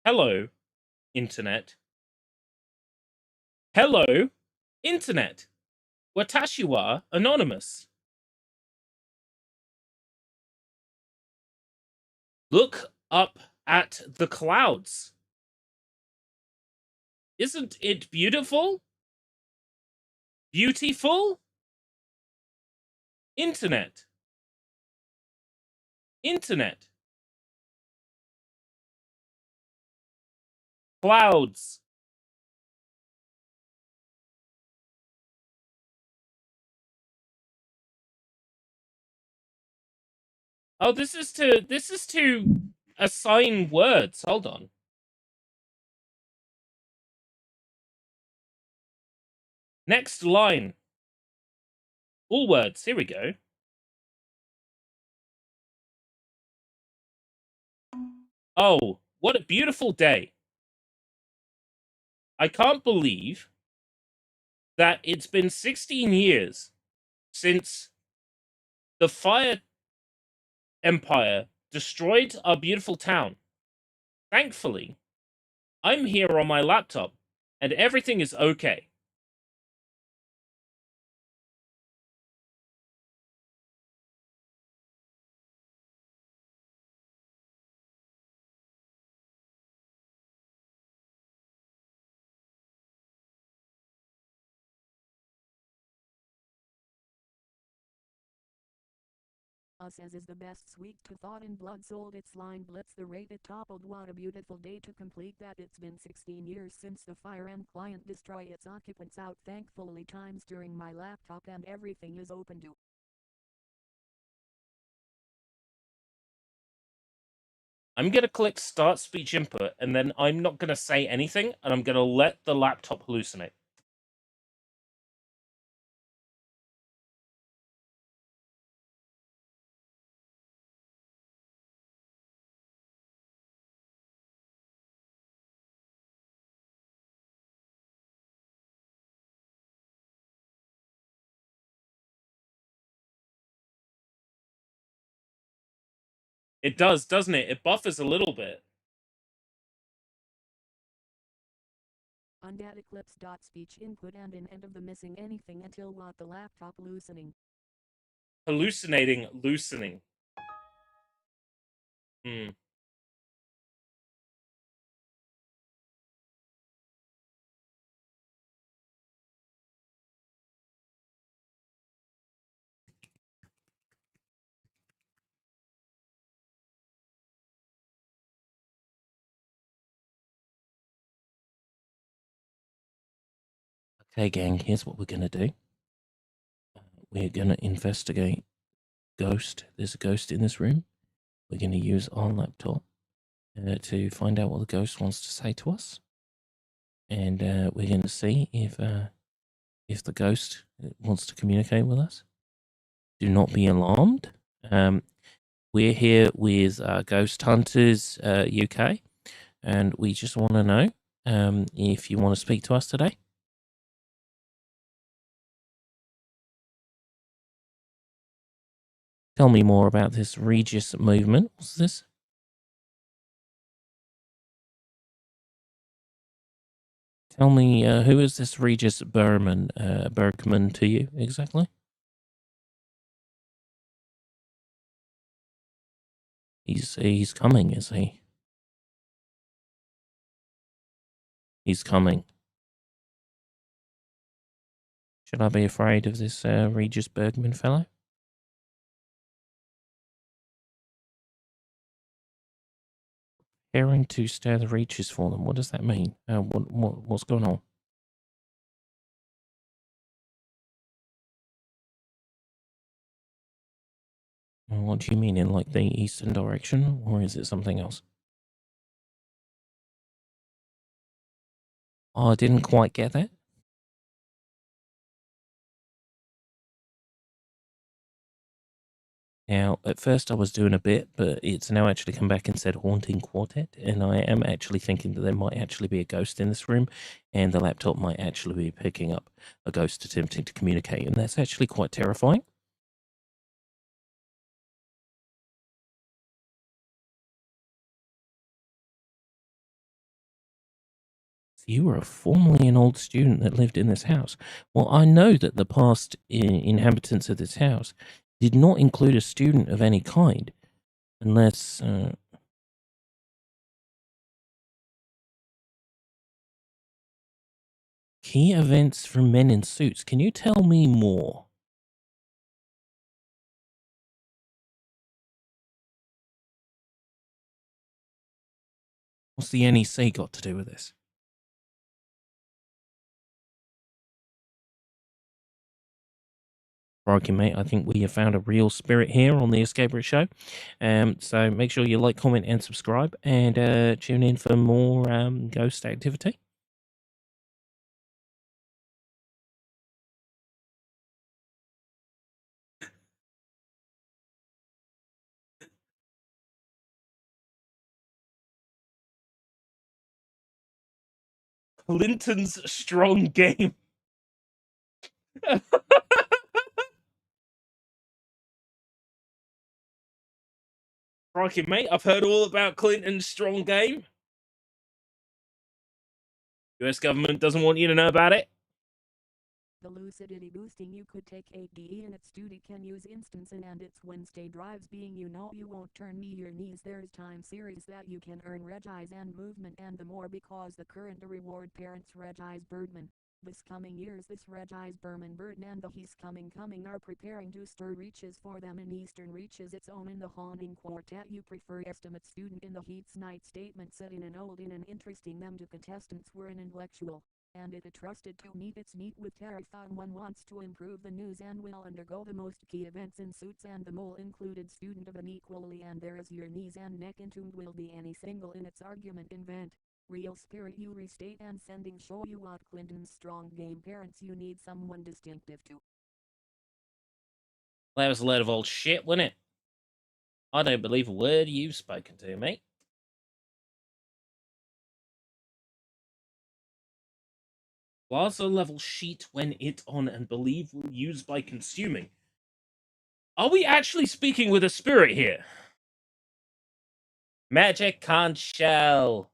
Hello, Internet. Hello, Internet. Watashi wa anonymous. Look up at the clouds. Isn't it beautiful? Beautiful? Internet. Internet. Clouds. Oh, this is to assign words. Hold on. Next line. All words. Here we go. Oh, what a beautiful day. I can't believe that it's been 16 years since the Fire Empire destroyed our beautiful town. Thankfully, I'm here on my laptop and everything is okay. says is the best sweet to thought in blood sold its line blitz the rate it toppled. What a beautiful day to complete that. It's been 16 years since the fire and client destroy its occupants out. Thankfully times during my laptop and everything is open to. I'm going to click start speech input, and then I'm not going to say anything, and I'm going to let the laptop hallucinate. It does, doesn't it? It buffers a little bit. Undead Eclipse speech input and an end of the missing anything until what the laptop loosening. Hallucinating, loosening. Hmm. Okay, gang, here's what we're going to do. We're going to investigate ghost. There's a ghost in this room. We're going to use our laptop to find out what the ghost wants to say to us. And we're going to see if the ghost wants to communicate with us. Do not be alarmed. We're here with Ghost Hunters UK, and we just want to know if you want to speak to us today. Tell me more about this Regis movement. What's this? Tell me, who is this Regis Bergman to you exactly? He's coming, is he? He's coming. Should I be afraid of this Regis Bergman fellow? Preparing to stir the Regis for them. What does that mean? What's going on? What do you mean, in like the eastern direction, or is it something else? Oh, I didn't quite get that. Now, at first I was doing a bit, but it's now actually come back and said Haunting Quartet, and I am actually thinking that there might actually be a ghost in this room, and the laptop might actually be picking up a ghost attempting to communicate, and that's actually quite terrifying. You were formerly an old student that lived in this house. Well, I know that the past inhabitants of this house did not include a student of any kind, unless... Key events from men in suits. Can you tell me more? What's the NEC got to do with this? Crikey, mate, I think we have found a real spirit here on the Escape Route Show. So make sure you like, comment, and subscribe, and tune in for more ghost activity. Clinton's strong game. Crikey, mate, I've heard all about Clinton's strong game. US government doesn't want you to know about it. The lucidity boosting you could take 8D in its duty can use instancing and its Wednesday drives being you won't turn me your knees. There's time series that you can earn Regis and movement and the more because the current reward parents Regis Birdman. This coming years this red-eyes Berman Burton and the He's Coming are preparing to stir reaches for them in Eastern reaches its own in the haunting quartet you prefer estimate student in the Heat's night statement said in an old in and interesting them to contestants were an intellectual. And it trusted to meet its need with Terrifying one wants to improve the news and will undergo the most key events in suits and the mole included student of an equally and there is your knees and neck entombed will be any single in its argument invent. Real spirit you restate and sending show you what Clinton's strong game parents you need someone distinctive to. That was a load of old shit, wasn't it? I don't believe a word you've spoken to, mate. Plaza level sheet when it on and believe will use by consuming. Are we actually speaking with a spirit here? Magic conch shell.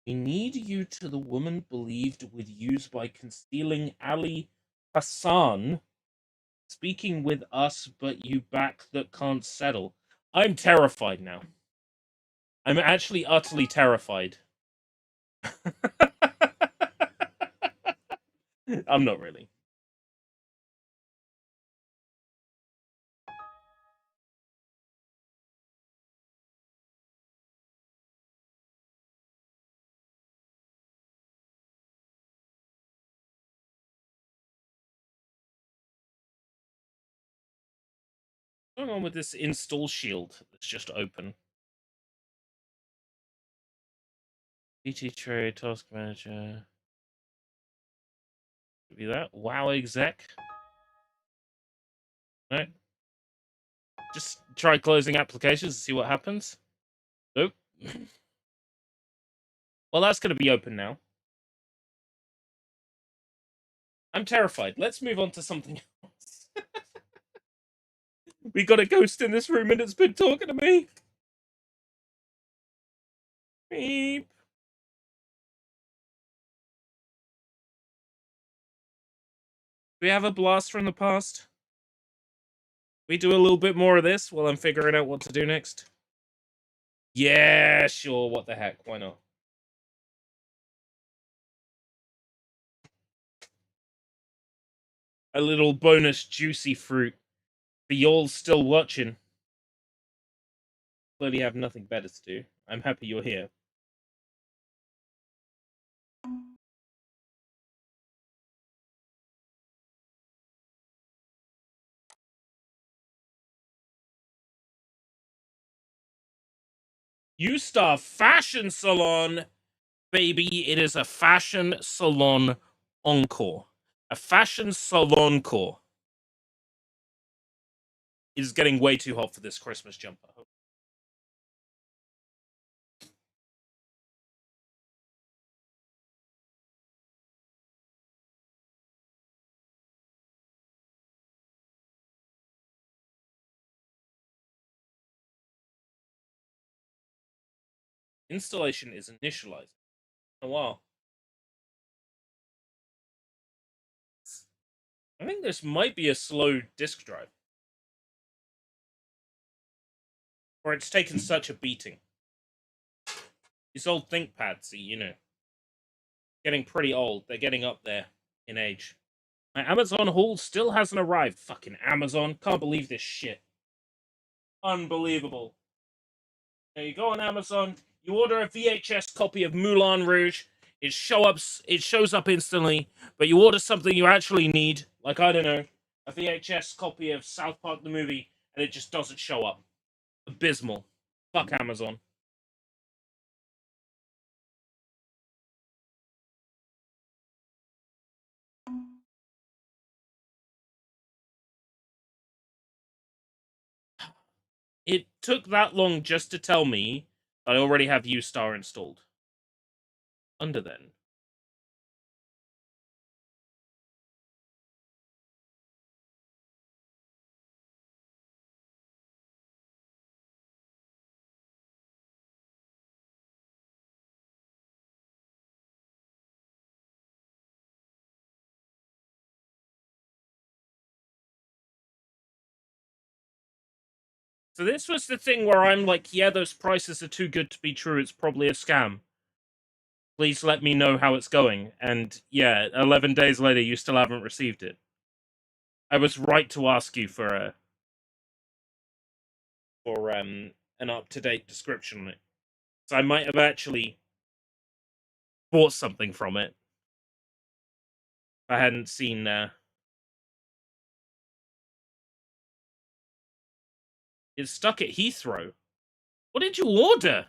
We need you to the woman believed with use by concealing Ali Hassan. Speaking with us, but you back that can't settle. I'm terrified now. I'm actually utterly terrified. I'm not really. What's going on with this install shield that's just open? PT Trade, Task Manager. Could be that. WoW exec. No. Just try closing applications and see what happens. Nope. Well, that's going to be open now. I'm terrified. Let's move on to something else. We got a ghost in this room and it's been talking to me. Beep. Do we have a blast from the past? We do a little bit more of this while I'm figuring out what to do next. Yeah, sure. What the heck? Why not? A little bonus juicy fruit for y'all still watching. Clearly have nothing better to do. I'm happy you're here. Ustar Fashion Salon, baby. It is a fashion salon encore. A fashion salon core. It is getting way too hot for this Christmas jumper. Installation is initialized. A while. I think this might be a slow disk drive. Or it's taken such a beating. These old ThinkPads, see, you know. Getting pretty old. They're getting up there in age. My Amazon haul still hasn't arrived. Fucking Amazon. Can't believe this shit. Unbelievable. Now you go on Amazon, you order a VHS copy of Moulin Rouge, it shows up instantly, but you order something you actually need, like, I don't know, a VHS copy of South Park the movie, and it just doesn't show up. Abysmal. Fuck Amazon. It took that long just to tell me I already have Ustar installed. Under then. So this was the thing where I'm like, yeah, those prices are too good to be true. It's probably a scam. Please let me know how it's going. And yeah, 11 days later, you still haven't received it. I was right to ask you for an up-to-date description on it. So I might have actually bought something from it. If I hadn't seen it's stuck at Heathrow. What did you order?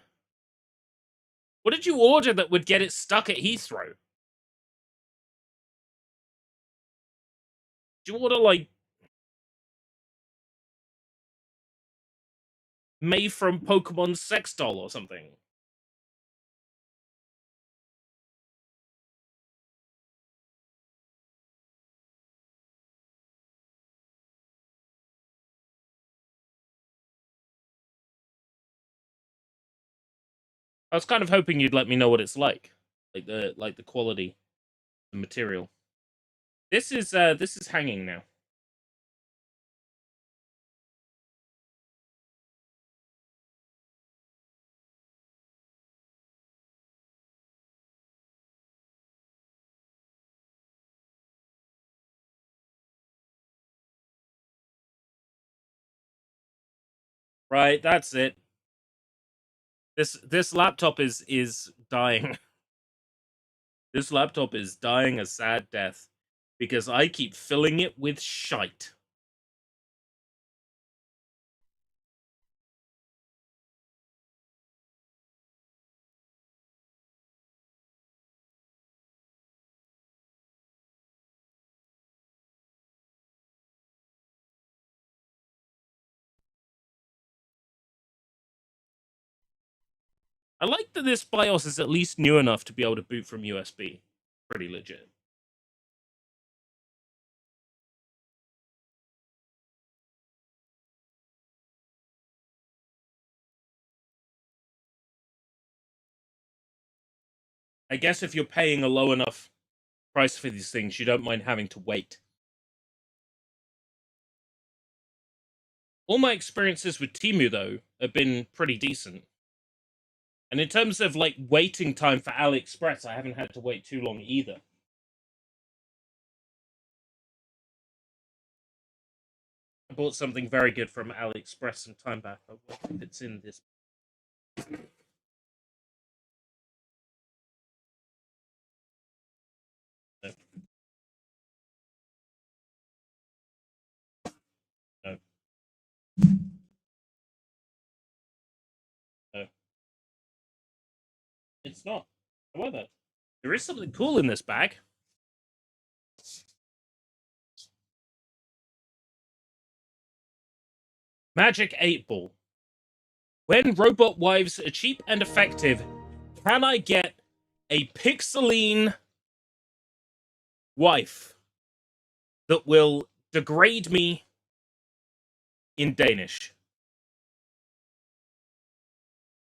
What did you order that would get it stuck at Heathrow? Did you order, like, made from Pokemon sex doll or something? I was kind of hoping you'd let me know what it's like the quality, the material. This is hanging now. Right, that's it. This laptop is dying. This laptop is dying a sad death because I keep filling it with shite. I like that this BIOS is at least new enough to be able to boot from USB. Pretty legit. I guess if you're paying a low enough price for these things, you don't mind having to wait. All my experiences with Temu, though, have been pretty decent. And in terms of, like, waiting time for AliExpress, I haven't had to wait too long either. I bought something very good from AliExpress some time back. I wonder if it's in this. No. No. No. It's not. However, there is something cool in this bag. Magic 8-Ball. When robot wives are cheap and effective, can I get a pixeline wife that will degrade me in Danish?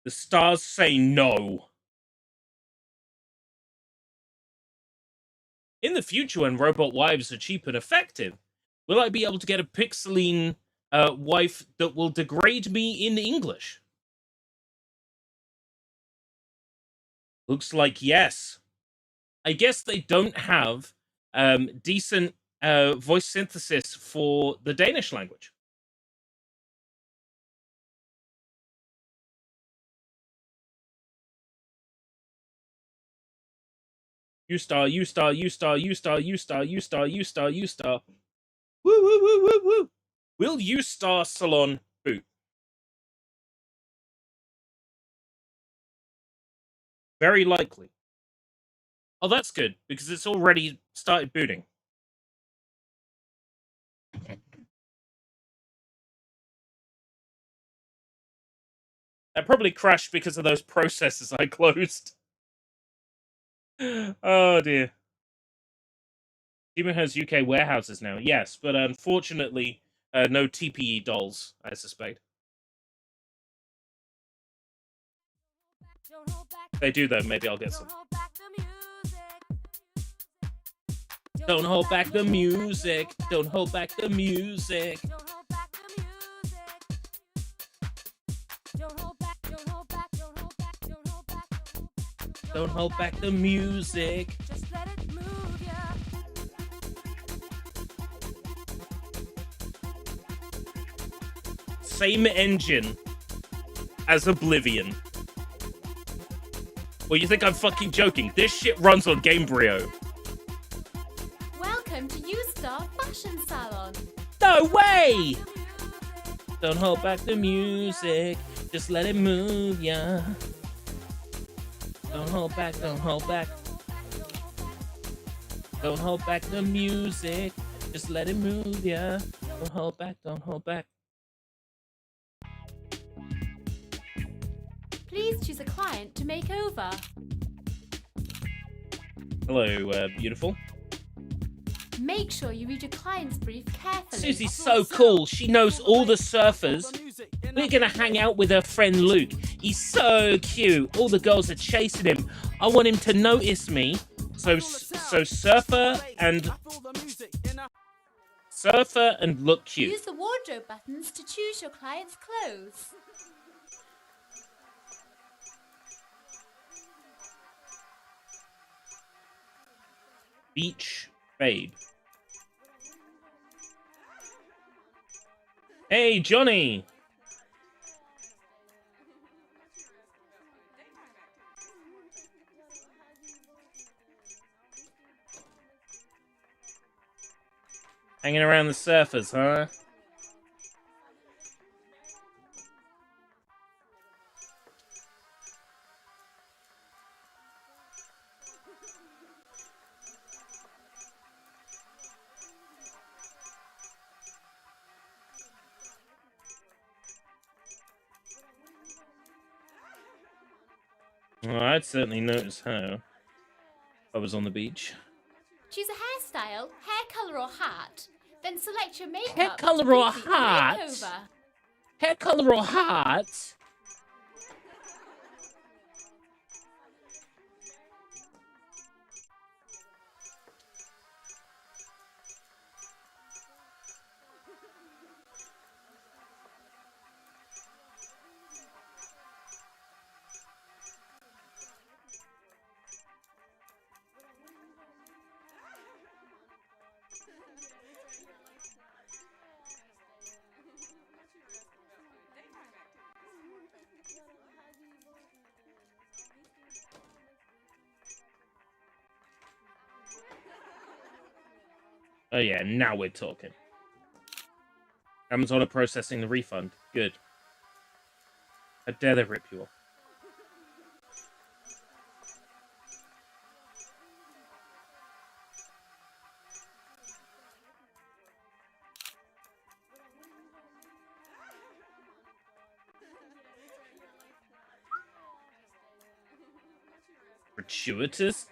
The stars say no. In the future, when robot wives are cheap and effective, will I be able to get a pixeline wife that will degrade me in English? Looks like yes. I guess they don't have decent voice synthesis for the Danish language. U-star. Woo, woo, woo, woo, woo. Will U-star Salon boot? Very likely. Oh, that's good, because it's already started booting. That probably crashed because of those processes I closed. Oh, dear. Temu has UK warehouses now, yes, but unfortunately, no TPE dolls, I suspect. If they do, though, maybe I'll get some. Don't hold back the music. Don't hold back the music. Don't hold back the music. Just let it move ya. Same engine as Oblivion. Well, you think I'm fucking joking? This shit runs on Gamebryo. Welcome to U-Star Fashion Salon. No way! Don't hold back the music. Just let it move ya. Don't hold back, don't hold back. Don't hold back the music. Just let it move ya. Don't hold back, don't hold back. Please choose a client to make over. Hello, beautiful. Make sure you read your client's brief carefully. Susie's so cool. She knows all the surfers. We're gonna hang out with her friend Luke. He's so cute. All the girls are chasing him. I want him to notice me. So surfer and look cute. Use the wardrobe buttons to choose your client's clothes. Beach babe. Hey, Johnny. Hanging around the surfers, huh? Well, I'd certainly notice how I was on the beach. Choose a hairstyle, hair color, or hat. Then select your makeup. Hair color or to complete the hat? makeover. Hair color or hat? Oh yeah, now we're talking. Amazon are processing the refund. Good. How dare they rip you off? Gratuitous?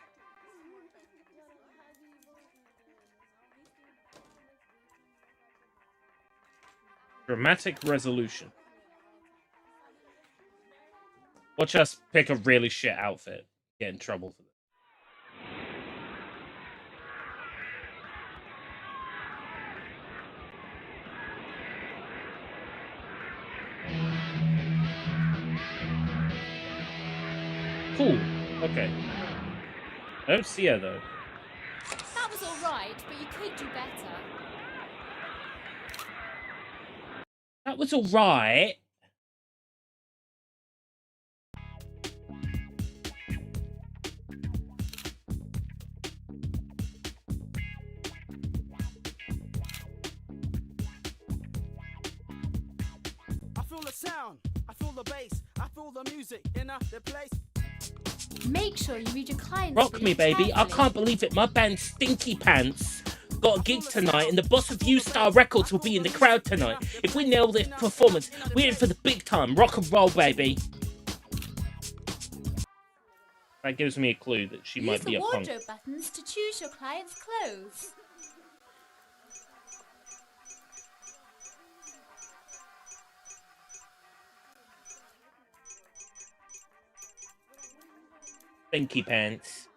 Dramatic resolution. Watch us pick a really shit outfit. Get in trouble for this. Cool. Okay. I don't see her though. That was alright, but you could do better. That was alright. I feel the sound, I feel the bass, I feel the music in the place. Make sure you read your client's Rock brief me, baby. I carefully. can't believe it. My band Stinky Pants got a gig tonight, and the boss of U-Star Records will be in the crowd tonight. If we nail this performance, we're in for the big time. Rock and roll, baby. That gives me a clue that she might be a Use the punk. wardrobe buttons to choose your client's clothes. Stinky Pants.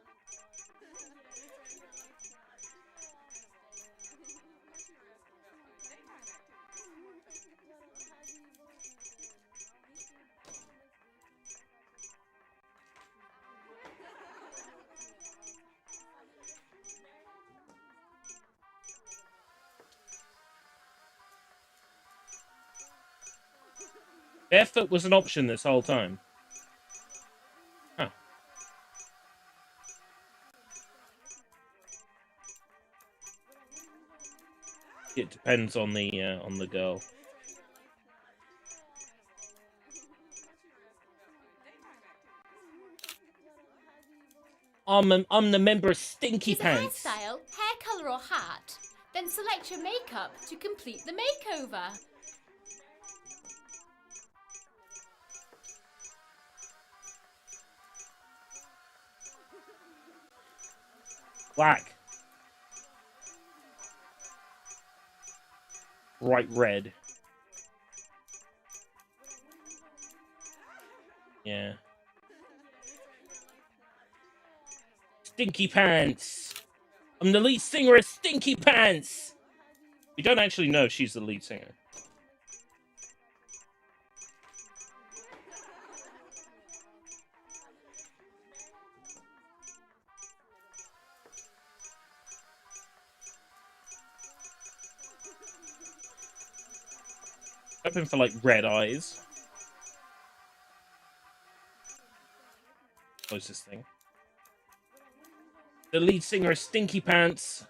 Barefoot was an option this whole time. Huh. It depends on the girl. I'm the member of Stinky Choose Pants. a hairstyle, hair colour or hat. Then select your makeup to complete the makeover. Black. Bright red. Yeah. Stinky Pants. I'm the lead singer of Stinky Pants. We don't actually know if she's the lead singer. Hoping for like red eyes. Closest thing. The lead singer of Stinky Pants.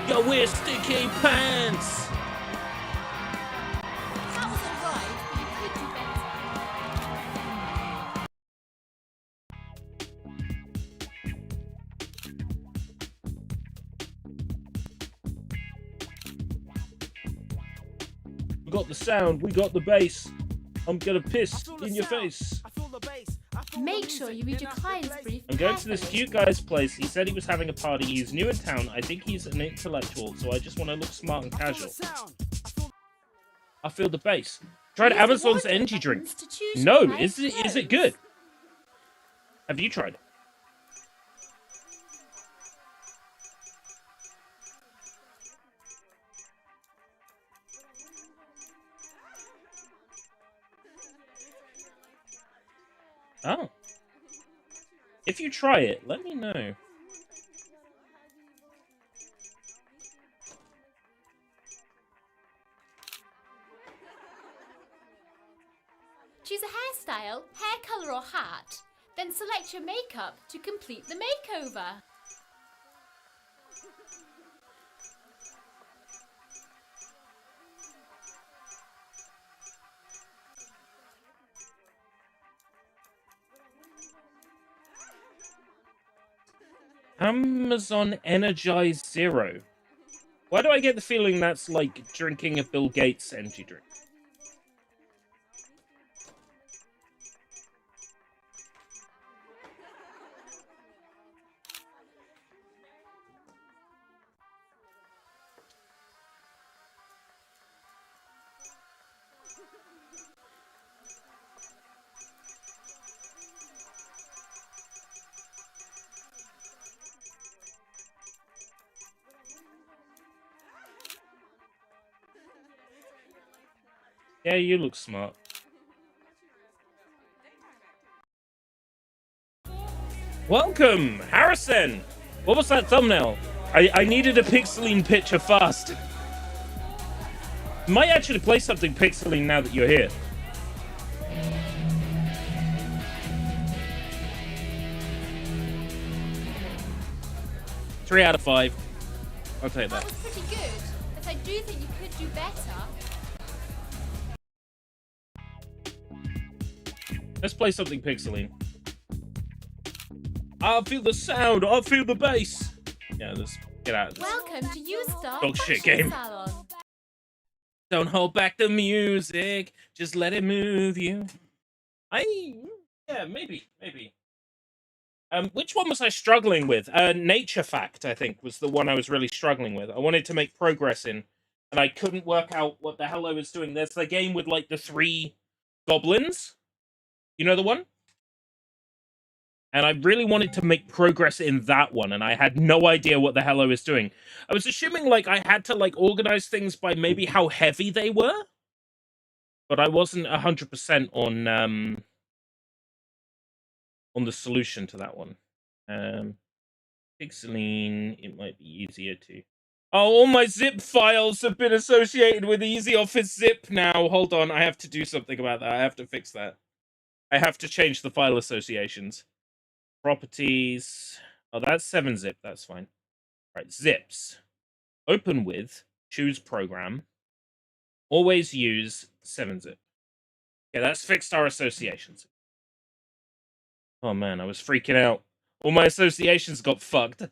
Yo, wear Stinky Pants! That was alright, but you could do better. We got the sound, we got the bass. I'm gonna piss in your face. Make sure you read your client's brief. I'm going to this cute guy's place. He said he was having a party. He's new in town. I think he's an intellectual, so I just want to look smart and casual. I feel the bass. Tried Amazon's energy drink. No, is it good? Have you tried it? Oh. If you try it, let me know. Choose a hairstyle, hair colour or hat. Then select your makeup to complete the makeover. Amazon Energize Zero. Why do I get the feeling that's like drinking a Bill Gates energy drink? Yeah, you look smart. Welcome, Harrison! What was that thumbnail? I needed a Pixeline picture fast. Might actually play something Pixeline now that you're here. Three out of 5. I'll take that. That was pretty good, but I do think you could do better. Let's play something Pixeline. I feel the sound. I feel the bass. Yeah, let's get out of this. Welcome to U-Star Dog shit Fashion game. Salon. Don't hold back the music. Just let it move you. Yeah, maybe. Which one was I struggling with? Nature Fact, I think, was the one I was really struggling with. I wanted to make progress in, and I couldn't work out what the hell I was doing. There's the game with, like, the 3 goblins. You know the one? And I really wanted to make progress in that one, and I had no idea what the hell I was doing. I was assuming, like, I had to, like, organize things by maybe how heavy they were, but I wasn't 100% on the solution to that one. Pixeline, it might be easier to... Oh, all my zip files have been associated with EasyOffice Zip now. Hold on, I have to do something about that. I have to fix that. I have to change the file associations. Properties. Oh, that's 7-zip. That's fine. Right, zips. Open with, choose program. Always use 7-zip. Okay, that's fixed our associations. Oh man, I was freaking out. All my associations got fucked.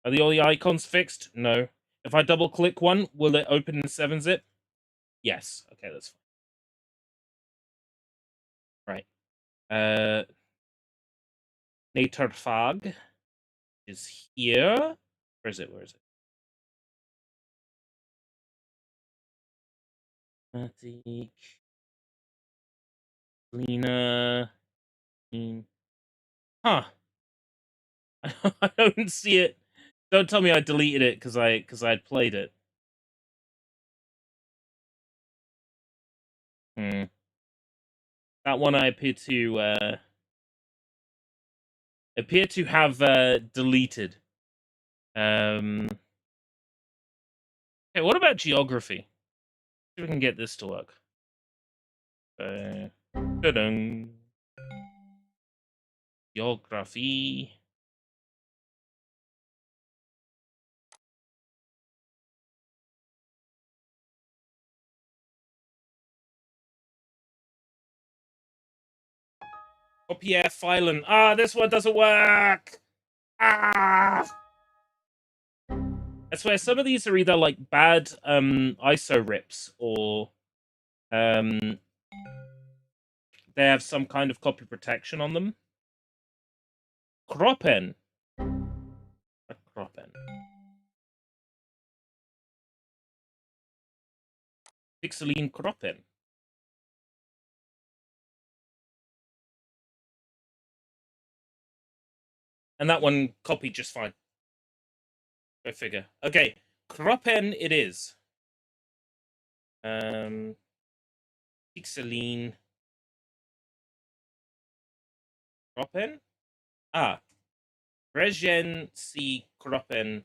Are all the icons fixed? No. If I double click one, will it open in 7-zip? Yes. Okay, that's fine. Right. Naterfag is here. Where is it? Matic. Lena. Huh. I don't see it. Don't tell me I deleted it because I'd played it. That one I appear to have deleted. Okay, what about geography? See if we can get this to work. Ta-dang. Geography. Oh, Pierre Phylan. Ah, this one doesn't work. Ah. I swear, some of these are either like bad ISO rips or they have some kind of copy protection on them. Kroppen. Kroppen. Pixeline Kroppen. And that one copied just fine. Go figure. Okay, Kroppen it is. Pixeline. Kroppen? Ah. Regen C. Kroppen.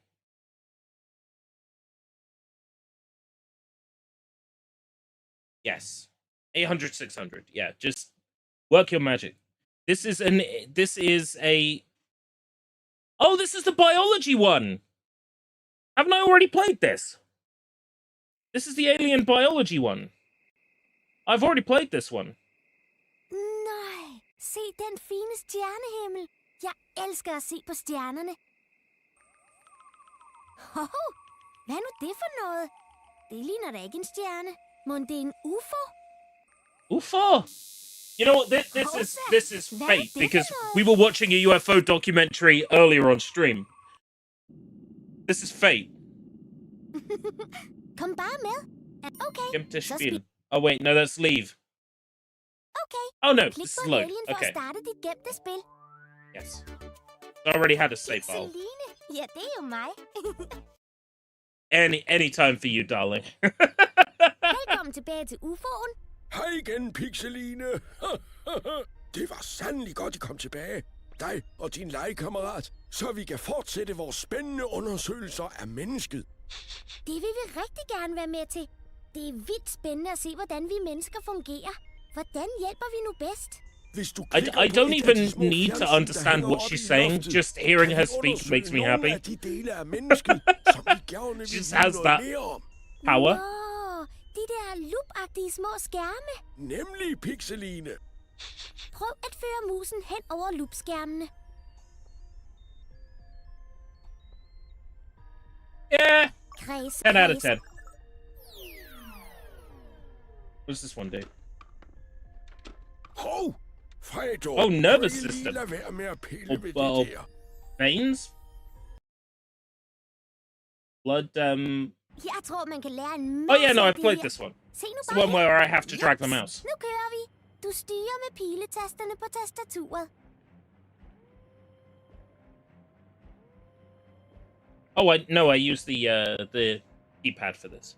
Yes. 800, 600. Yeah, just work your magic. This is a... Oh, this is the biology one! Haven't I already played this? This is the alien biology one. I've already played this one. Nej, se den fine stjernehimmel. Jeg elsker at se på stjernerne. Hvad er nu det for noget? Det ligner da ikke en stjerne. Mon det er en UFO? UFO? You know what? This is fate because we were watching a UFO documentary earlier on stream. This is fate. Kom bare med. Okay. Oh wait, no, that's leave. Okay. Oh no, this is load. Okay. Yes. I already had a save file. Ja, det er jo mig. Any time for you, darling. Velkommen tilbage til UFO'en. Hej igen, Pixeline. Det var sandelig godt, I kom tilbage. Dig og din legekammerat, så vi kan fortsætte vores spændende undersøgelser af mennesket. Det vil vi rigtig gerne være med til. Det er vildt spændende at se, hvordan vi mennesker fungerer. Hvordan hjælper vi nu bedst? I don't even need to understand what she's saying. Just hearing her speech makes me happy. She just has that power. De der loop-agtige små skærme. Nemlig, Pixeline. Prøv at føre musen hen over loop-skærmene. Yeah. 10 out of 10. What does this one do? Hov! Fredo! Oh, nervous system. Lad være med at pille ved det der. Veins? Blood, Jeg tror, man kan lære en masse Oh yeah, no, af I've det played her. this one. Se nu It's the bare one her. where I have to drag the mouse. Nu kører vi. Du styrer med piletasterne på tastaturet. Oh, I use the keypad for this.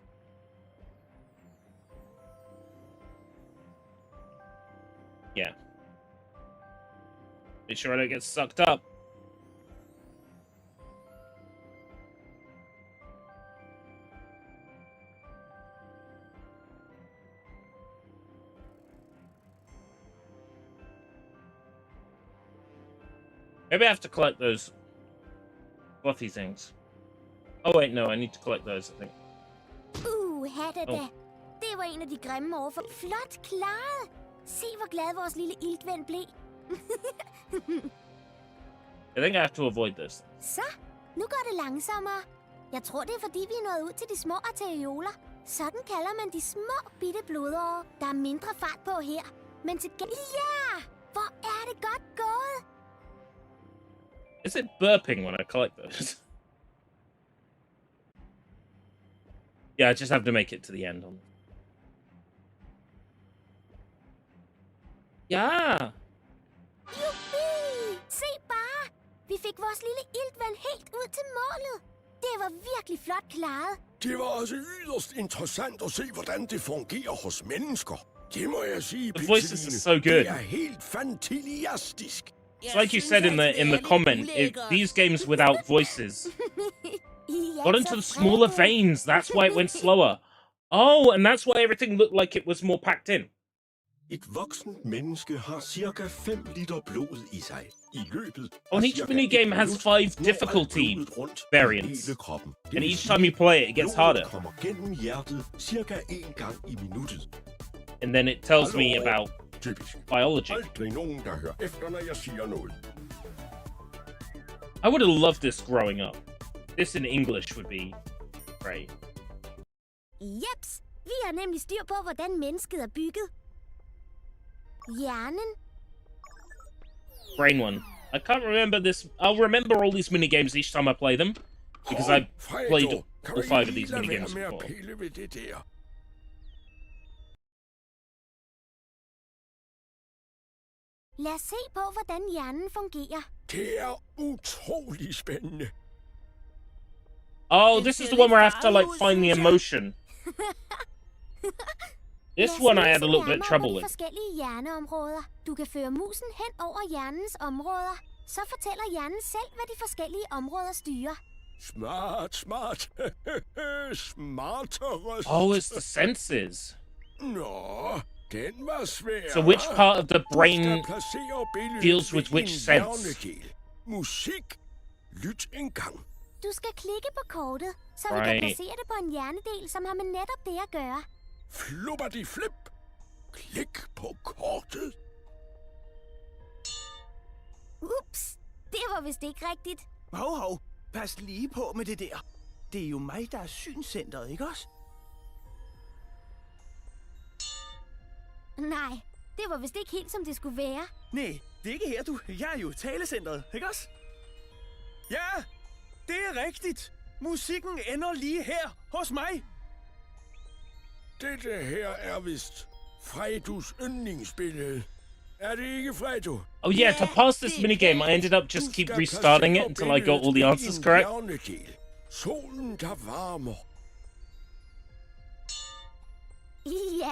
Yeah. Be sure I don't get sucked up. Maybe I have to collect those fluffy things. Oh wait, no, I need to collect those, I think. Hatta da. Det var en af de grimme overfor. Flot klaret. Se, hvor glad vores lille iltven blev. I think I have to avoid this. Så, nu går det langsommere. Jeg tror, det er fordi, vi er nået ud til de små arterioler. Sådan kalder man de små bitte blodårer. Der er mindre fart på her. Men til ja! Hvor er det godt gået! Is it burping when I collect those? Yeah, I just have to make it to the end on. Ja! Jubi! Se bare! Vi fik vores lille iltvand helt ud til målet. Det var virkelig flot klaret. Det var også yderst interessant at se, hvordan det fungerer hos mennesker. Det må jeg sige, The voices are so good. Det er helt fantastisk. It's like you said in the comment, these games without voices got into the smaller veins. That's why it went slower. Oh, and that's why everything looked like it was more packed in. Et voksent menneske har cirka 5 liter blod i sig. I løbet And each minigame has 5 difficulty variants. And each time you play it, it gets harder. Kommer gennem hjertet cirka 1 gang i minuttet. And then it tells me about biology. Aldrig nogen, der hører efter, når jeg siger noget. I would have loved this growing up. This in English would be great. Jeps, vi har nemlig styr på, hvordan mennesket er bygget. Hjernen. Brain one. I can't remember this. I'll remember all these minigames each time I play them. Because I played all 5 of these minigames before. Lad os se på, hvordan hjernen fungerer. Det er utrolig spændende. Oh, this is the one where I have to like find the emotion. This one I had a little bit of trouble with. Forskellige hjerneområder. Du kan føre musen hen over hjernens områder. Så fortæller hjernen selv, hvad de forskellige områder styrer. Smart. Smartere. Oh, it's the senses. Nå, den var svær. So which part of the brain deals with which sense? Musik. Lyt en gang. Du skal klikke på kortet, så vi kan placere det på en hjernedel, som har med netop det at gøre. Flubbadi flip. Klik på kortet. Ups, det var vist ikke rigtigt. Hov, pas lige på med det der. Det er jo mig, der er synscentret, ikke også? Nej, det var vist ikke helt, som det skulle være. Nej, det er ikke her, du. Jeg er jo talecentret, ikke også? Ja, det er rigtigt. Musikken ender lige her hos mig. Dette her er vist Fredus yndlingsbillede. Er det ikke, Fredo? Oh yeah, to pass this minigame, I ended up just keep restarting it until I got all the answers correct. Solen, der varmer.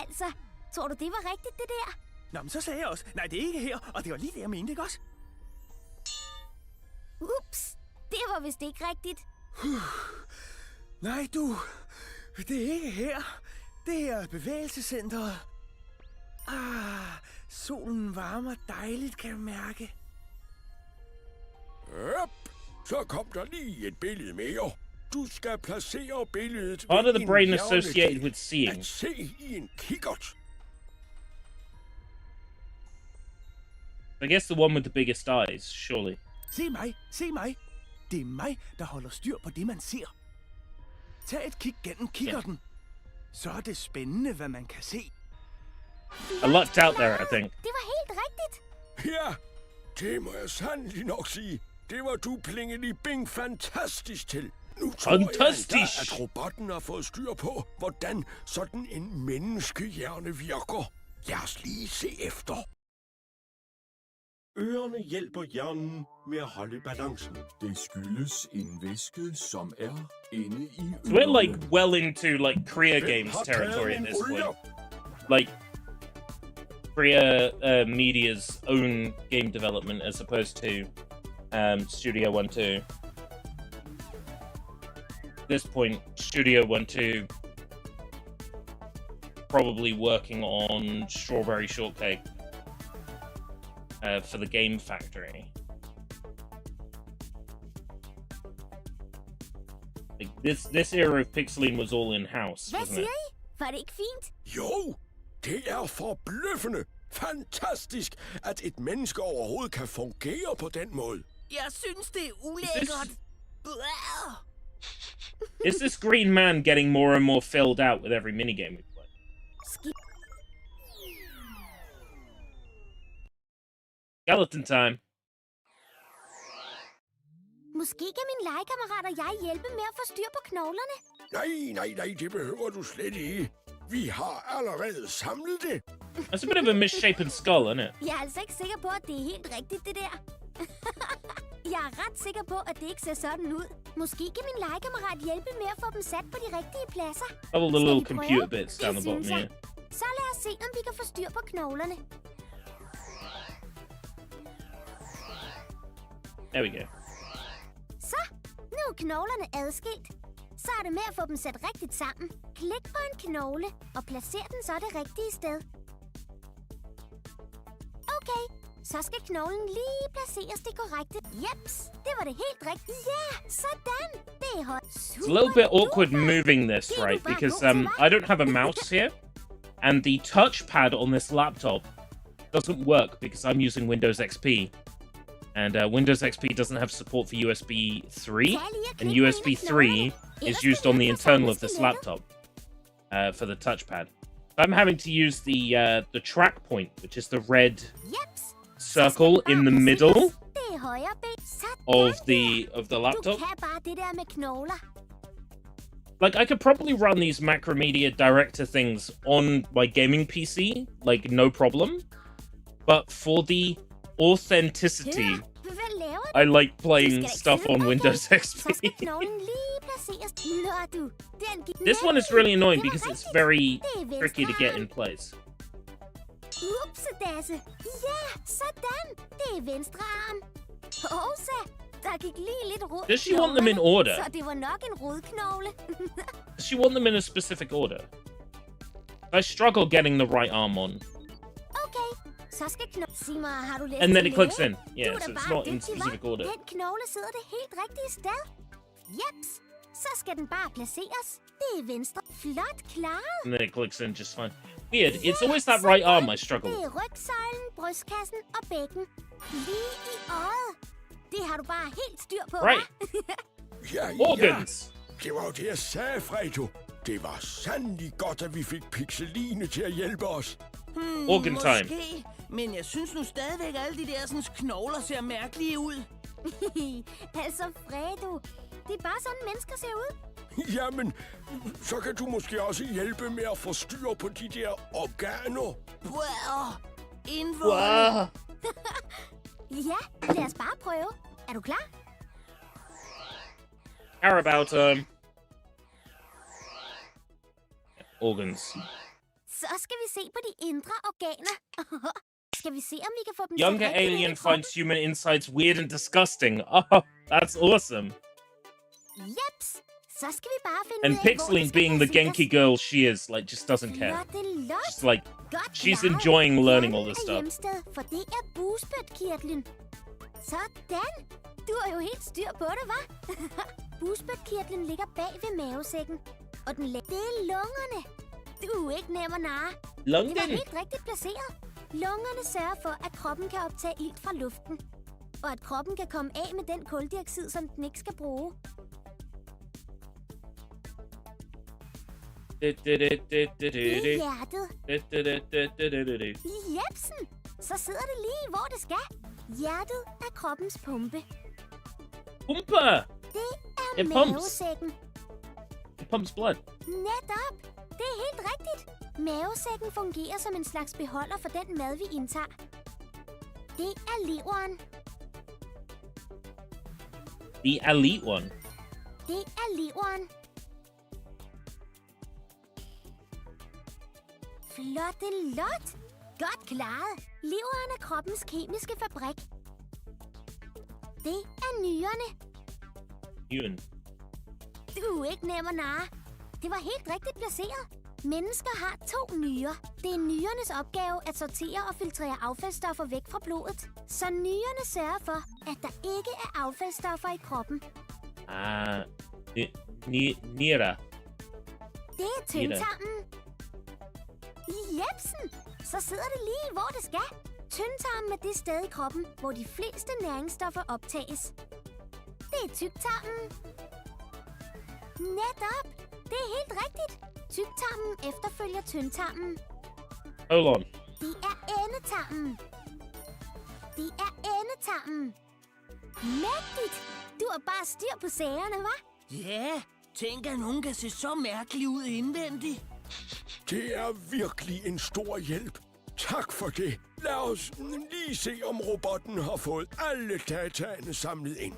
Altså, tror du, det var rigtigt, det der? Nå, men så sagde jeg også, nej, det er ikke her, og det var lige det, jeg mente, ikke også? Ups, det var vist ikke rigtigt. Nej, du, det er ikke her. Det her er bevægelsescentret. Solen varmer dejligt, kan jeg mærke. Så kom der lige et billede mere. Du skal placere billedet Part of the ved brain en associated with seeing. At se i en kikkert. I guess the one with the biggest eyes, surely. Se mig. Det er mig, der holder styr på det, man ser. Tag et kig gennem kikkerten. Så er det spændende, hvad man kan se. I lucked out there, I think. Det var helt rigtigt. Ja, det må jeg sandelig nok sige. Det var du plingelig bing fantastisk til. Nu tror jeg endda, at robotten har fået styr på, hvordan sådan en menneskehjerne virker. Lad os lige se efter. Ørerne hjælper hjernen med at holde balancen. Det skyldes en væske, som er inde i ørerne. So we're like well into like Korea Games territory at this point. Like Korea Media's own game development as opposed to Studio 1-2. At this point, Studio 1-2 probably working on Strawberry Shortcake for the Game Factory. Like this era of Pixeline was all in-house, wasn't it? Var det ikke fint? Jo, det er forbløffende. Fantastisk, at et menneske overhovedet kan fungere på den måde. Jeg synes, det er ulækkert. Is this green man getting more and more filled out with every minigame we play? Skeleton time. Måske kan min legekammerat og jeg hjælpe med at få styr på knoglerne. Nej, det behøver du slet ikke. Vi har allerede samlet det. That's a bit of a misshapen skull, isn't it? Jeg er altså ikke sikker på, at det er helt rigtigt, det der. Jeg er ret sikker på, at det ikke ser sådan ud. Måske kan min legekammerat hjælpe med at få dem sat på de rigtige pladser. All the little computer bits down the bottom here. Så lad os se, om vi kan få styr på knoglerne. There we go. Så, nu er knoglerne adskilt. Så er det med at få dem sat rigtigt sammen. Klik på en knogle og placer den så det rigtige sted. Okay, så skal knoglen lige placeres det korrekte. Jeps, det var det helt rigtigt. Ja, sådan. Det er højt. It's a little bit awkward moving this, right? Because I don't have a mouse here, and the touchpad on this laptop doesn't work because I'm using Windows XP. And Windows XP doesn't have support for USB 3, and USB 3 is used on the internal of this laptop for the touchpad. I'm having to use the track point, which is the red circle in the middle of the laptop. Like, I could probably run these Macromedia Director things on my gaming PC, like, no problem. But for the authenticity, I like playing stuff on Windows XP. This one is really annoying because it's very tricky to get in place. Upsedasse. Ja, sådan. Det er venstre arm. Osa, der gik lige lidt rod. Does she want them in order? Så det var nok en rodknogle. Does she want them in a specific order? I struggle getting the right arm on. Okay, så skal sig mig, har du læst and then it clicks in. Yeah, so it's not in specific order. Den knogle sidder det helt rigtige sted. Jeps, så skal den bare placeres. Det er venstre. Flot klaret. And then it clicks in just fine. Weird, it's always that right arm I struggle with. Det er rygsøjlen, brystkassen og bækken. Lige i øjet. Det har du bare helt styr på, right? Ja. Organs. Det var jo det, jeg sagde, Fredo. Det var sandelig godt, at vi fik Pixeline til at hjælpe os. Organ time. Måske, men jeg synes nu stadigvæk, at alle de der sådan, knogler ser mærkelige ud. Altså, Fredo, det er bare sådan, mennesker ser ud. Jamen, så kan du måske også hjælpe med at få styr på de der organer. Indvågne. Ja, lad os bare prøve. Er du klar? Carabao time. Organs. Så skal vi se på de indre organer. Skal vi se, om vi kan få dem Younger alien finds human insides weird and disgusting. Oh, that's awesome. Jeps. Så skal vi bare finde and Pixeline, being the Genki girl she is, like, just doesn't care. Just like, she's enjoying learning all this stuff. For det er bugspytkirtlen. Sådan. Du har jo helt styr på det, hva'? Bugspytkirtlen ligger bag ved mavesækken. Og den det er lungerne. Du er ikke nem at narre. Lungen? Det var helt rigtigt placeret. Lungerne sørger for, at kroppen kan optage ilt fra luften. Og at kroppen kan komme af med den kuldioxid, som den ikke skal bruge. I hjertet. Jepsen! Så sidder det lige, hvor det skal. Hjertet er kroppens pumpe. Pumpe! Det er It pumps. mavesækken. It pumps blood. Netop! Det er helt rigtigt. Mavesækken fungerer som en slags beholder for den mad, vi indtager. Det er leveren. The elite one. Det er leveren. Flotte lot! Godt klaret. Leveren er kroppens kemiske fabrik. Det er nyrerne. Nyren. Du er ikke nem at narre. Det var helt rigtigt placeret. Mennesker har 2 nyrer. Det er nyrenes opgave at sortere og filtrere affaldsstoffer væk fra blodet. Så nyrerne sørger for, at der ikke er affaldsstoffer i kroppen. Nira. Det er tyndtarmen. Jepsen! Så sidder det lige, hvor det skal. Tyndtarmen er det sted i kroppen, hvor de fleste næringsstoffer optages. Det er tyktarmen. Netop! Det er helt rigtigt. Tyktarmen efterfølger tyndtarmen. Hold on. Det er endetarmen. Det er endetarmen. Mægtigt! Du har bare styr på sagerne, hva'? Ja, tænk at nogen kan se så mærkelig ud indvendigt. Det er virkelig en stor hjælp. Tak for det. Lad os lige se, om robotten har fået alle dataene samlet ind.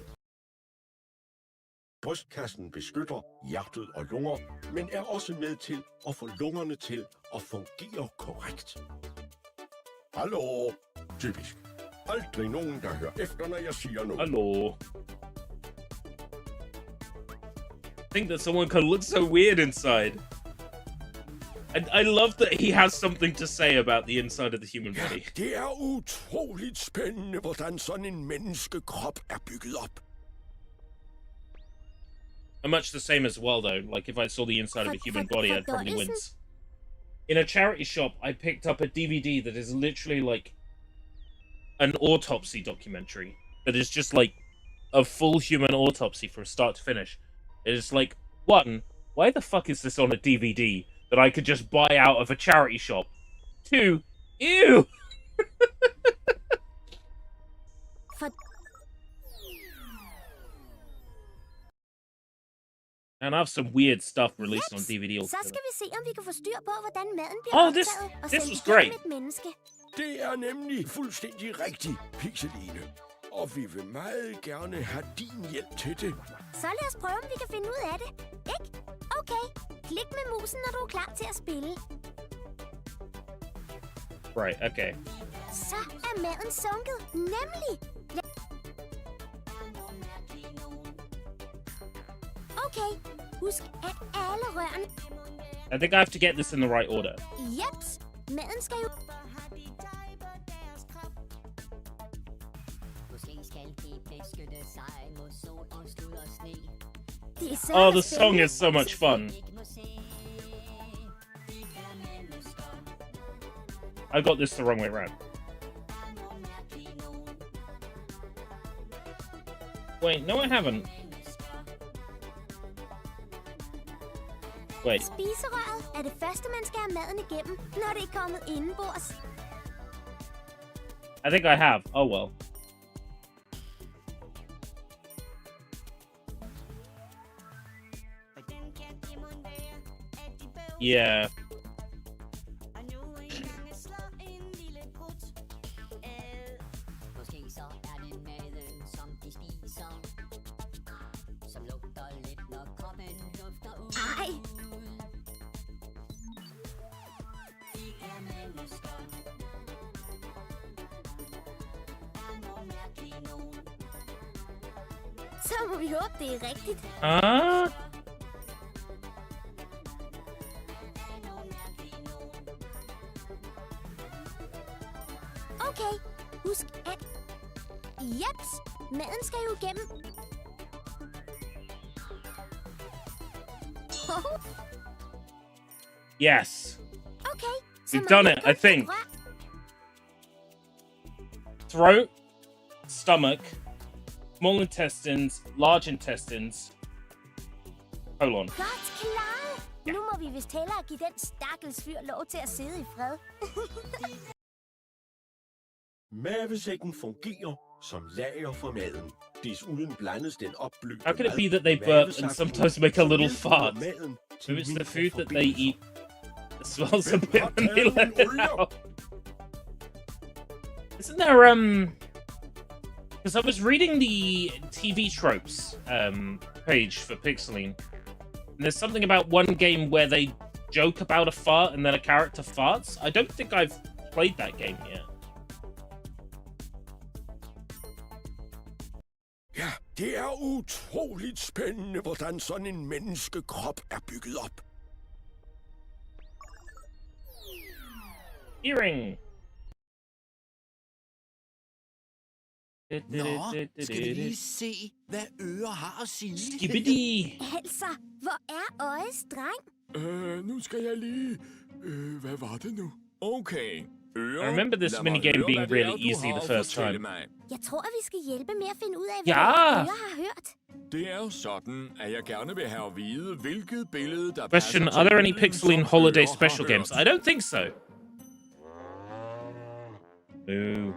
Brystkassen beskytter hjertet og lunger, men er også med til at få lungerne til at fungere korrekt. Hallo? Typisk. Aldrig nogen, der hører efter, når jeg siger noget. Hallo? I think that someone can look so weird inside. I love that he has something to say about the inside of the human body. Det er utroligt spændende, hvordan sådan en menneskekrop er bygget op. I'm much the same as well, though. Like, if I saw the inside of a human body, I'd probably wince. In a charity shop, I picked up a DVD that is literally like an autopsy documentary. That is just like a full human autopsy from start to finish. It's like, one, why the fuck is this on a DVD that I could just buy out of a charity shop? 2, ew! And I have some weird stuff released on DVD Så also. skal vi se, om vi kan få styr på, hvordan maden bliver optaget og this sendt was igennem great. et menneske. Det er nemlig fuldstændig rigtigt, Pixeline. Og vi vil meget gerne have din hjælp til det. Så lad os prøve, om vi kan finde ud af det. Ikke? Okay. Klik med musen, når du er klar til at spille. Right, okay. Så er maden sunket. Nemlig. Okay. Husk, at alle rørene... I think I have to get this in the right order. Jeps. Maden skal jo... Oh, the song is so much fun. I got this the wrong way around. Wait, no I haven't. Wait. Spiserøret er det første, man skal have maden igennem, når det er kommet indenbords. I think I have. Oh well. Yeah. Ej. Så må vi håbe, det er rigtigt. Okay, husk at... Jeps, maden skal jo igennem. Yes. Okay. We've done it, I think. Throat, stomach, small intestines, large intestines, colon. Godt klaret. Nu må vi vist hellere give den stakkels fyr lov til at sidde i fred. Mavesækken fungerer som lager for maden. Desuden blandes den opblødte How can it be that they burp and sometimes make a little fart? Maybe it's the food that they eat. It smells a bit when they let it out. Isn't there, because I was reading the TV tropes page for Pixeline, and there's something about one game where they joke about a fart and then a character farts. I don't think I've played that game yet. Ja, det er utroligt spændende, hvordan sådan en menneskekrop er bygget op. Earring. Nå, skal vi lige se, hvad ører har at sige? Skibidi. Altså, hvor er øje streng? Nu skal jeg lige... hvad var det nu? Okay. I remember this minigame being really easy the first time. Jeg tror, at vi skal hjælpe med at finde ud af, hvad ører har hørt. Det er jo sådan, at jeg gerne vil have at vide, hvilket billede, der Question, are there any Pixeline holiday special games? I don't think so. Ooh.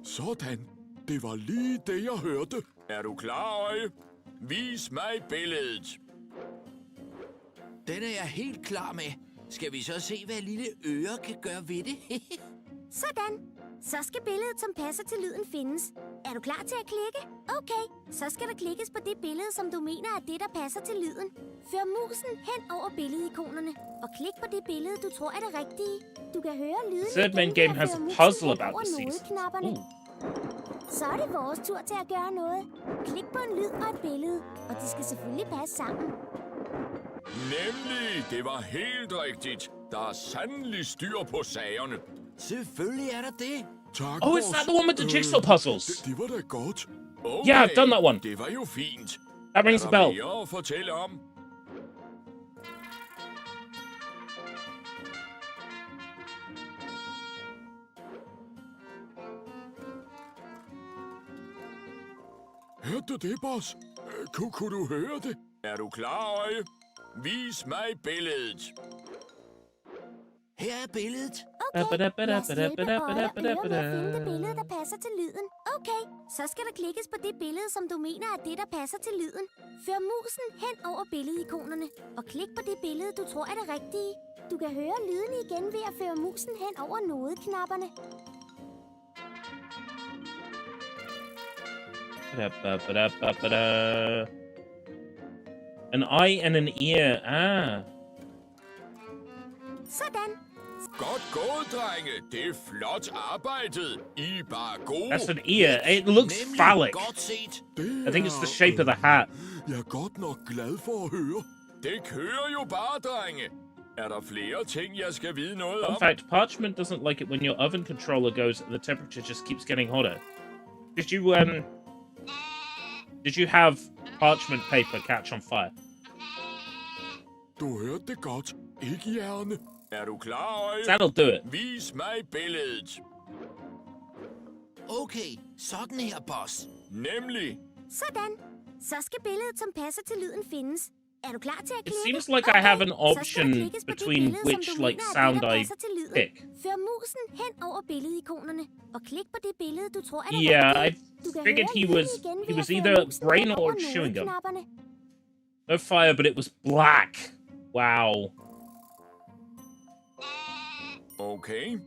Sådan. Det var lige det, jeg hørte. Er du klar, Øje? Vis mig billedet. Den er jeg helt klar med. Skal vi så se, hvad lille øre kan gøre ved det? Sådan. Så skal billedet, som passer til lyden, findes. Er du klar til at klikke? Okay, så skal der klikkes på det billede, som du mener er det, der passer til lyden. Før musen hen over billedikonerne, og klik på det billede, du tror er det rigtige. Du kan høre lyden Third main game has a puzzle about the season. Så er det vores tur til at gøre noget. Klik på en lyd og et billede, og de skal selvfølgelig passe sammen. Nemlig, det var helt rigtigt. Der er sandelig styr på sagerne. Selvfølgelig er der det. Tak, oh, is that the one with the jigsaw puzzles? Det var da godt. Okay, yeah, I've done that one. Det var jo fint. That rings a bell. Er der mere at fortælle om? Hørte du det, boss? Kunne du høre det? Er du klar, Øje? Vis mig billedet. Her er billedet. Okay, lad os hjælpe Øje og Øre med at finde det billede, der passer til lyden. Okay, så skal der klikkes på det billede, som du mener er det, der passer til lyden. Før musen hen over billedikonerne, og klik på det billede, du tror er det rigtige. Du kan høre lyden igen ved at føre musen hen over nodeknapperne. An eye and an ear. Ah. Sådan. Godt gået, drenge. Det er flot arbejdet. I er bare gode. That's an ear. It looks phallic. I think it's the shape of the hat. Jeg er godt nok glad for at høre. Det kører jo bare, drenge. Er der flere ting, jeg skal vide noget om? In fact, Parchment doesn't like it when your oven controller goes and the temperature just keeps getting hotter. Did you have parchment paper catch on fire? Du hørte det godt. Ikke hjerne. Er du klar, Øje? That'll do it. Vis mig billedet. Okay, sådan her, boss. Nemlig. Sådan. Så skal billedet, som passer til lyden, findes. Er du klar til at klikke? It seems like I have an option between which sound I pick. Før musen hen over billedikonerne, og klik på det billede, du tror er det Yeah, I figured he was either brain or chewing gum. No fire, but it was black. Wow. Okay,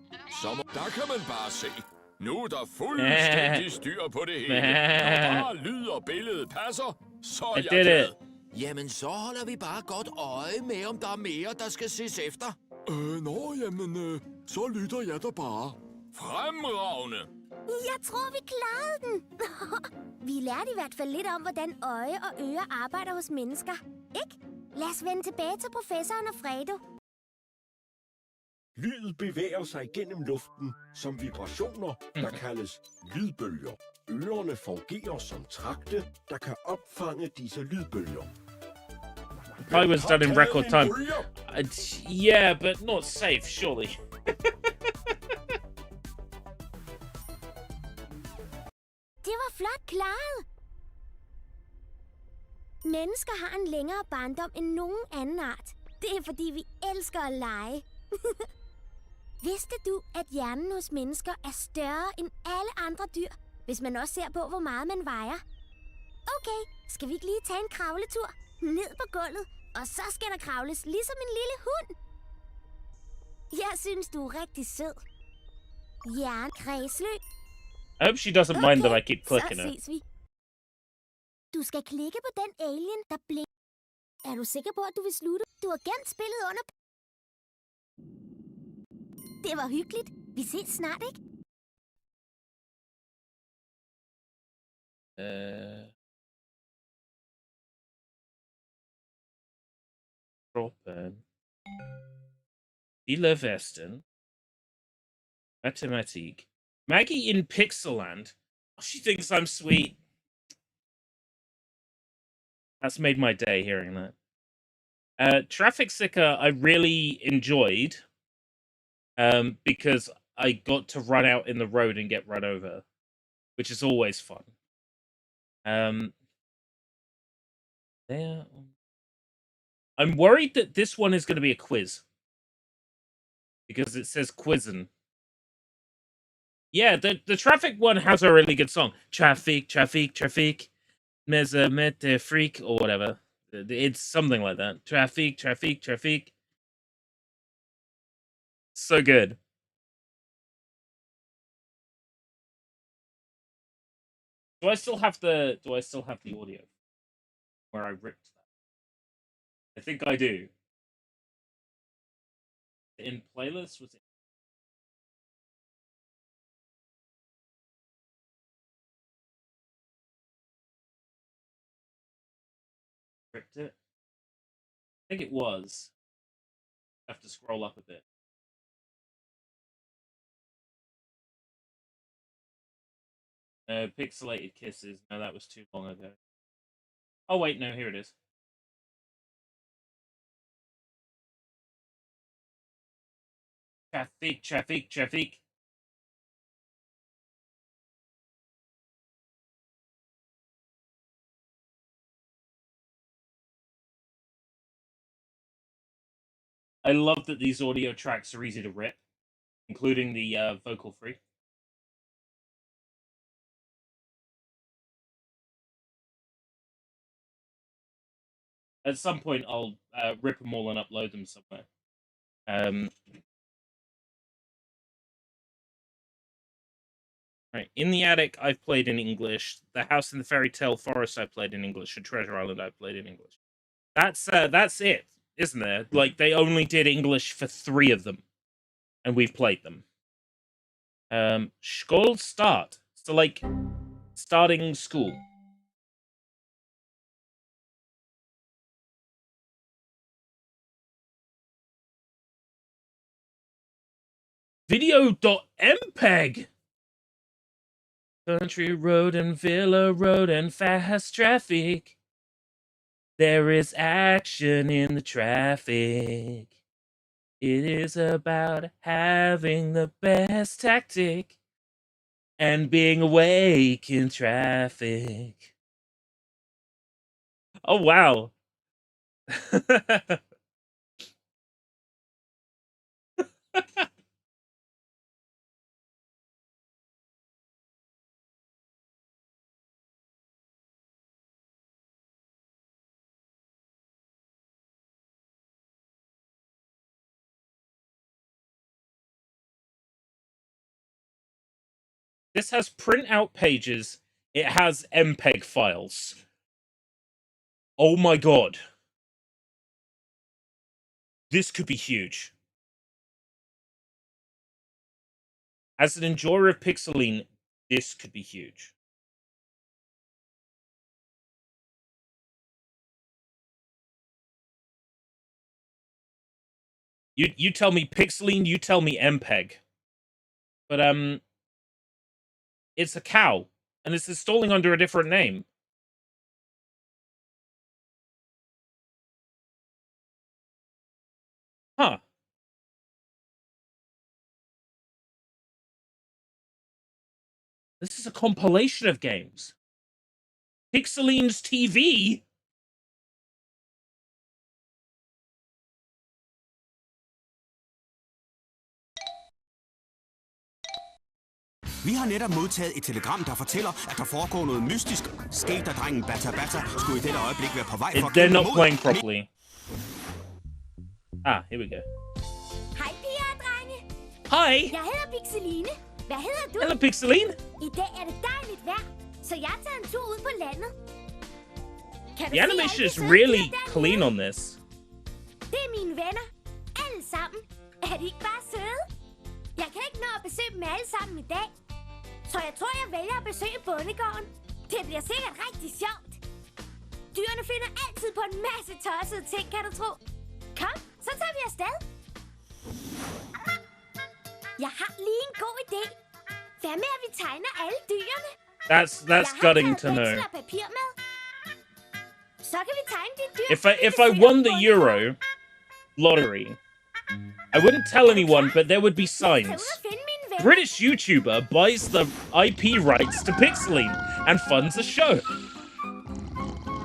så der kan man bare se. Nu er der fuldstændig styr på det hele. Når bare lyd og billede passer, så er jeg glad. Jamen, så holder vi bare godt øje med, om der er mere, der skal ses efter. Så lytter jeg da bare. Fremragende. Jeg tror, vi klarede den. Vi lærte i hvert fald lidt om, hvordan øje og øre arbejder hos mennesker. Ikke? Lad os vende tilbage til professoren og Fredo. Lyd bevæger sig gennem luften som vibrationer, der kaldes lydbølger. Ørerne fungerer som trakte, der kan opfange disse lydbølger. Probably was done in record time. Yeah, but not safe, surely. Det var flot klaret. Mennesker har en længere barndom end nogen anden art. Det er fordi vi elsker at lege. Vidste du, at hjernen hos mennesker er større end alle andre dyr, hvis man også ser på, hvor meget man vejer? Okay, skal vi ikke lige tage en kravletur? Ned på gulvet, og så skal der kravles ligesom en lille hund. Jeg synes, du er rigtig sød. Kredsløb. I hope she doesn't mind that I keep clicking så her. ses vi. Du skal klikke på den alien, der blinker. Er du sikker på, at du vil slutte? Du har gemt spillet under... Det var hyggeligt. Vi ses snart, ikke? Proppen. Lille Vesten. Matematik. Maggie in Pixelland. Oh, she thinks I'm sweet. That's made my day hearing that. Traffic Sicker I really enjoyed. Because I got to run out in the road and get run over, which is always fun. There. I'm worried that this one is going to be a quiz. Because it says quizzin'. Yeah, the traffic one has a really good song. Traffic, traffic, traffic. Mete freak, or whatever. It's something like that. Traffic, traffic, traffic. So good. Do I still have the audio where I ripped that? I think I do. In playlist was it? Ripped it? I think it was. I have to scroll up a bit. Pixelated Kisses. No, that was too long ago. Oh, wait, no, here it is. Traffic, traffic, traffic. I love that these audio tracks are easy to rip, including the vocal free. At some point, I'll rip them all and upload them somewhere. Right. In the Attic, I've played in English. The House in the Fairy Tale Forest, I played in English. And Treasure Island, I played in English. That's it, isn't there? Like, they only did English for 3 of them. And we've played them. Skol start. So, like, starting school. Video.mpeg. Country road and villa road and fast traffic. There is action in the traffic. It is about having the best tactic and being awake in traffic. Oh, wow. This has printout pages. It has MPEG files. Oh my god. This could be huge. As an enjoyer of Pixeline, this could be huge. You tell me Pixeline, you tell me MPEG. But, it's a cow, and it's installing under a different name. Huh. This is a compilation of games. Pixeline's TV? Vi har netop modtaget et telegram, der fortæller, at der foregår noget mystisk. Skate, drengen Bata Bata skulle i dette øjeblik være på vej for at They're not playing properly. Ah, here we go. Hej, piger og drenge. Hej. Jeg hedder Pixeline. Hvad hedder du? Hello, Pixeline. I dag er det dejligt vejr, så jeg tager en tur ud på landet. The animation is really clean on this. Det er mine venner. Alle sammen. Er de ikke bare søde? Jeg kan ikke nå at besøge dem alle sammen i dag. Så jeg tror, jeg vælger at besøge bondegården. Det bliver sikkert rigtig sjovt. Dyrene finder altid på en masse tossede ting, kan du tro. Kom, så tager vi afsted. Jeg har lige en god idé. Hvad med, at vi tegner alle dyrene? That's gutting to know. Jeg har papir med. Så kan vi tegne de dyr. If I won the Euro lottery, I wouldn't tell anyone, but there would be signs. British YouTuber buys the IP rights to Pixeline and funds a show.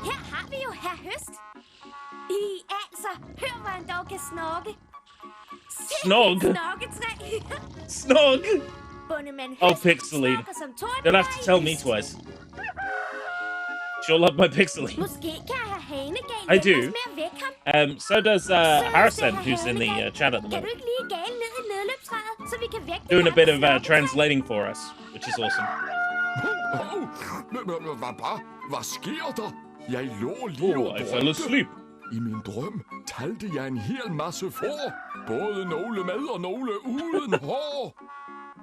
Her har vi jo Herr Høst. Altså, hør hvor han dog kan snorke. Snog? Snorketræ. Snog? Bondemand Oh, Høst Pixeline. snorker som torden. You'll have to tell me twice. You'll love my Pixeline. Måske kan jeg have hanegal I do. med at vække ham. So does Harrison, who's in the chat at the Kan du moment. ikke lige gale ned i nedløbstræet, så vi kan vække Doing a den bit her of translating for us, which is awesome. Hvad sker der? Jeg lå lige og I fell asleep. I min drøm talte jeg en hel masse får. Både nogle med og nogle uden hår.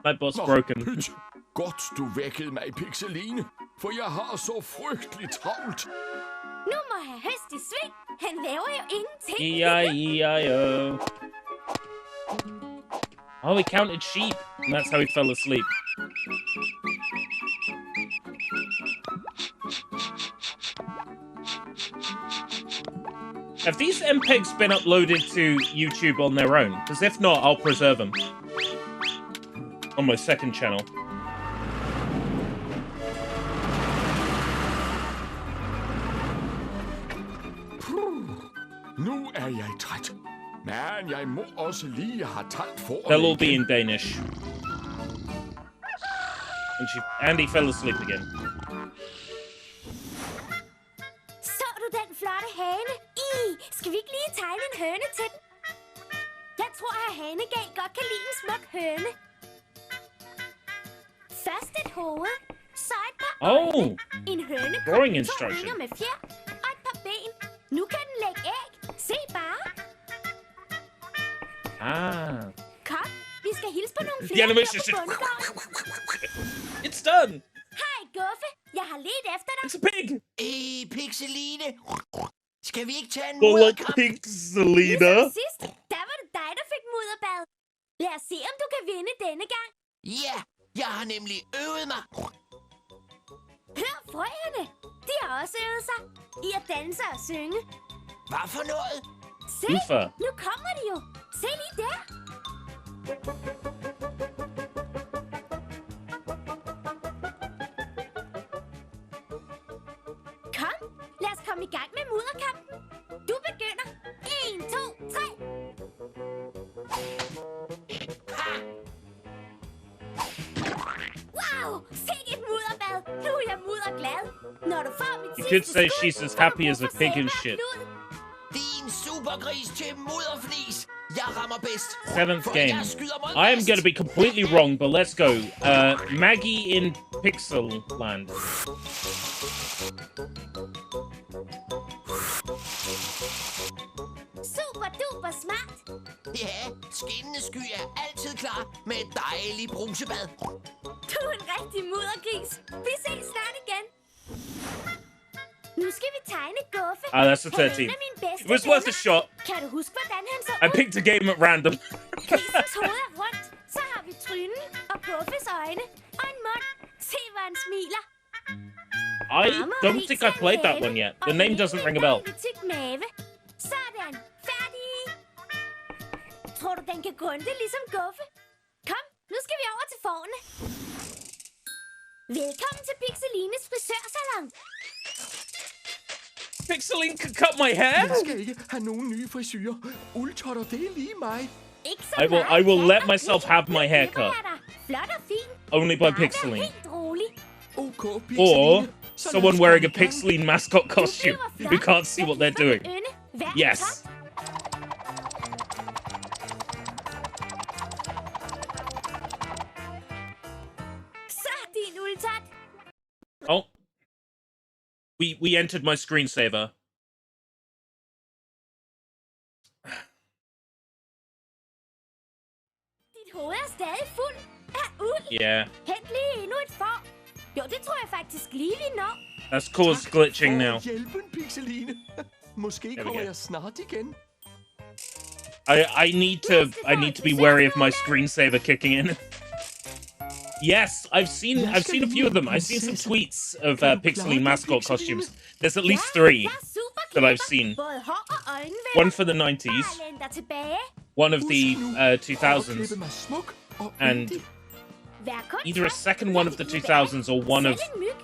My boss broken. Pyt. Godt du vækkede mig, Pixeline, for jeg har så frygteligt travlt. Nu må Herr Høst i sving. Han laver jo ingenting. E-I-E-I-O. Oh, he counted sheep, and that's how he fell asleep. Have these MPEGs been uploaded to YouTube on their own? Because if not, I'll preserve them. On my second channel. Nu er jeg træt. Men jeg må også lige have talt for. They'll all be in Danish. And he fell asleep again. Så du den flotte hane? Skal vi ikke lige tegne en høne til den? Jeg tror, at Hanegal godt kan lide en smuk høne. Først et hoved, så et par øjne. En høne drawing to instruction. vinger med fjer og et par ben. Nu kan den lægge æg. Se bare. Ah. Kom, vi skal hilse på nogle The flere animation dyr på is just- bundgården. It's done! Hej, Guffe. Jeg har ledt efter dig. It's a pig! Pixeline. Skal vi ikke tage en Go like mudderkamp? Pixelina. Ligesom sidst, der var det dig, der fik mudderbad. Lad os se, om du kan vinde denne gang. Ja, jeg har nemlig øvet mig. Hør frøerne. De har også øvet sig i at danse og synge. Hvad for noget? Se, Uffa. nu kommer de jo. Se lige der. Kom, lad os komme i gang med mudderkampen. Du begynder. 1, 2, 3. Wow, sikke et mudderbad. Nu er jeg mudderglad. Når du får mit You could sidste say skud, she's as får du happy brug as a for pig sæbe and og shit. klud. Din supergris til mudderflis. Jeg rammer bedst. Seventh For game. jeg skyder mod I am vest. going to be completely wrong, but let's go. Maggie in Pixel Land. Super duper smart. Ja, skinnende sky er altid klar med et dejligt brusebad. Du er en rigtig muddergris. Vi ses snart igen. Nu skal vi tegne Guffe. Ah, that's a 13. Han er en af mine bedste It was worth a venner. shot. Kan du huske, hvordan han så I ud? picked a game at random. Grisens hoved er rundt. Så har vi trynen og Guffes øjne og en mund. Se, hvor han smiler. I don't think I played that one yet. The name doesn't ring a bell. Tyk mave. Sådan. Færdig. Tror du, den kan grønte ligesom Guffe? Kom, nu skal vi over til fårene. Velkommen til Pixelines frisørsalon. Pixeline can cut my hair? Jeg skal ikke have nogen nye frisyrer. Uldtotter, det er lige mig. Ikke så I will meget let plat og myself pyt. have my Nu haircut. klipper jeg dig. Flot og fin. only by Pixeline. Helt rolig. Okay, Or Pixeline. Så lad someone os wearing a komme i gang. Pixeline mascot costume who can't see what they're doing. Yes. Så, din ultat. Oh. We entered my screensaver. Dit hoved er stadig fuld af uld. Yeah. Hent lige endnu et får. Jo, det tror jeg faktisk lige, vi når. That's caused glitching now. Hjælpen, Pixeline. Måske we kommer go. jeg snart igen. I need to be wary of my screensaver kicking in. Yes, I've seen a few of them. I've seen some tweets of Pixeline mascot costumes. There's at least 3 that I've seen. Både hår og øjne One for the 90s, Læn dig tilbage. one of the 2000s, Klippe mig smuk og and Vær kun either a træt, second one of the 2000s or one of selv en myg.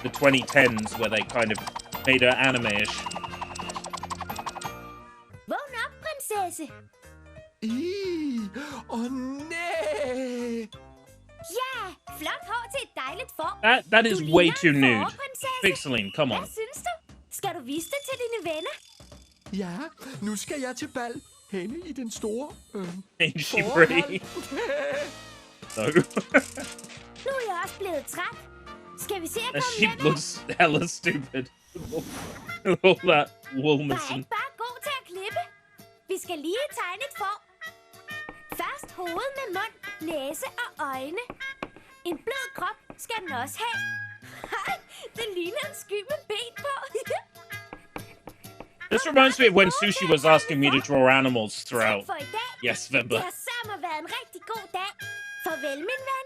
the 2010s where they kind of made her anime-ish. Vågn op, prinsesse. nej. Ja, flot hår til et dejligt får. That is Du way ligner too en nude. fåreprinsesse. Pixeline, come on. Hvad synes du? Skal du vise det til dine venner? Ja, nu skal jeg til bal. Henne i den store... Ain't she pretty? No. Nu er jeg også blevet træt. Skal vi se at That komme sheep med mig? looks hella stupid. All that wool Var jeg missing. ikke bare god til at klippe? Vi skal lige tegne et får. Først hoved med mund, næse og øjne. En blød krop skal den også have. Hej, det ligner en sky med ben på. This reminds me of when Sushi was asking me to draw animals throughout For i dag. Yes Vember. Det har sammen været en rigtig god dag. Farvel, min ven.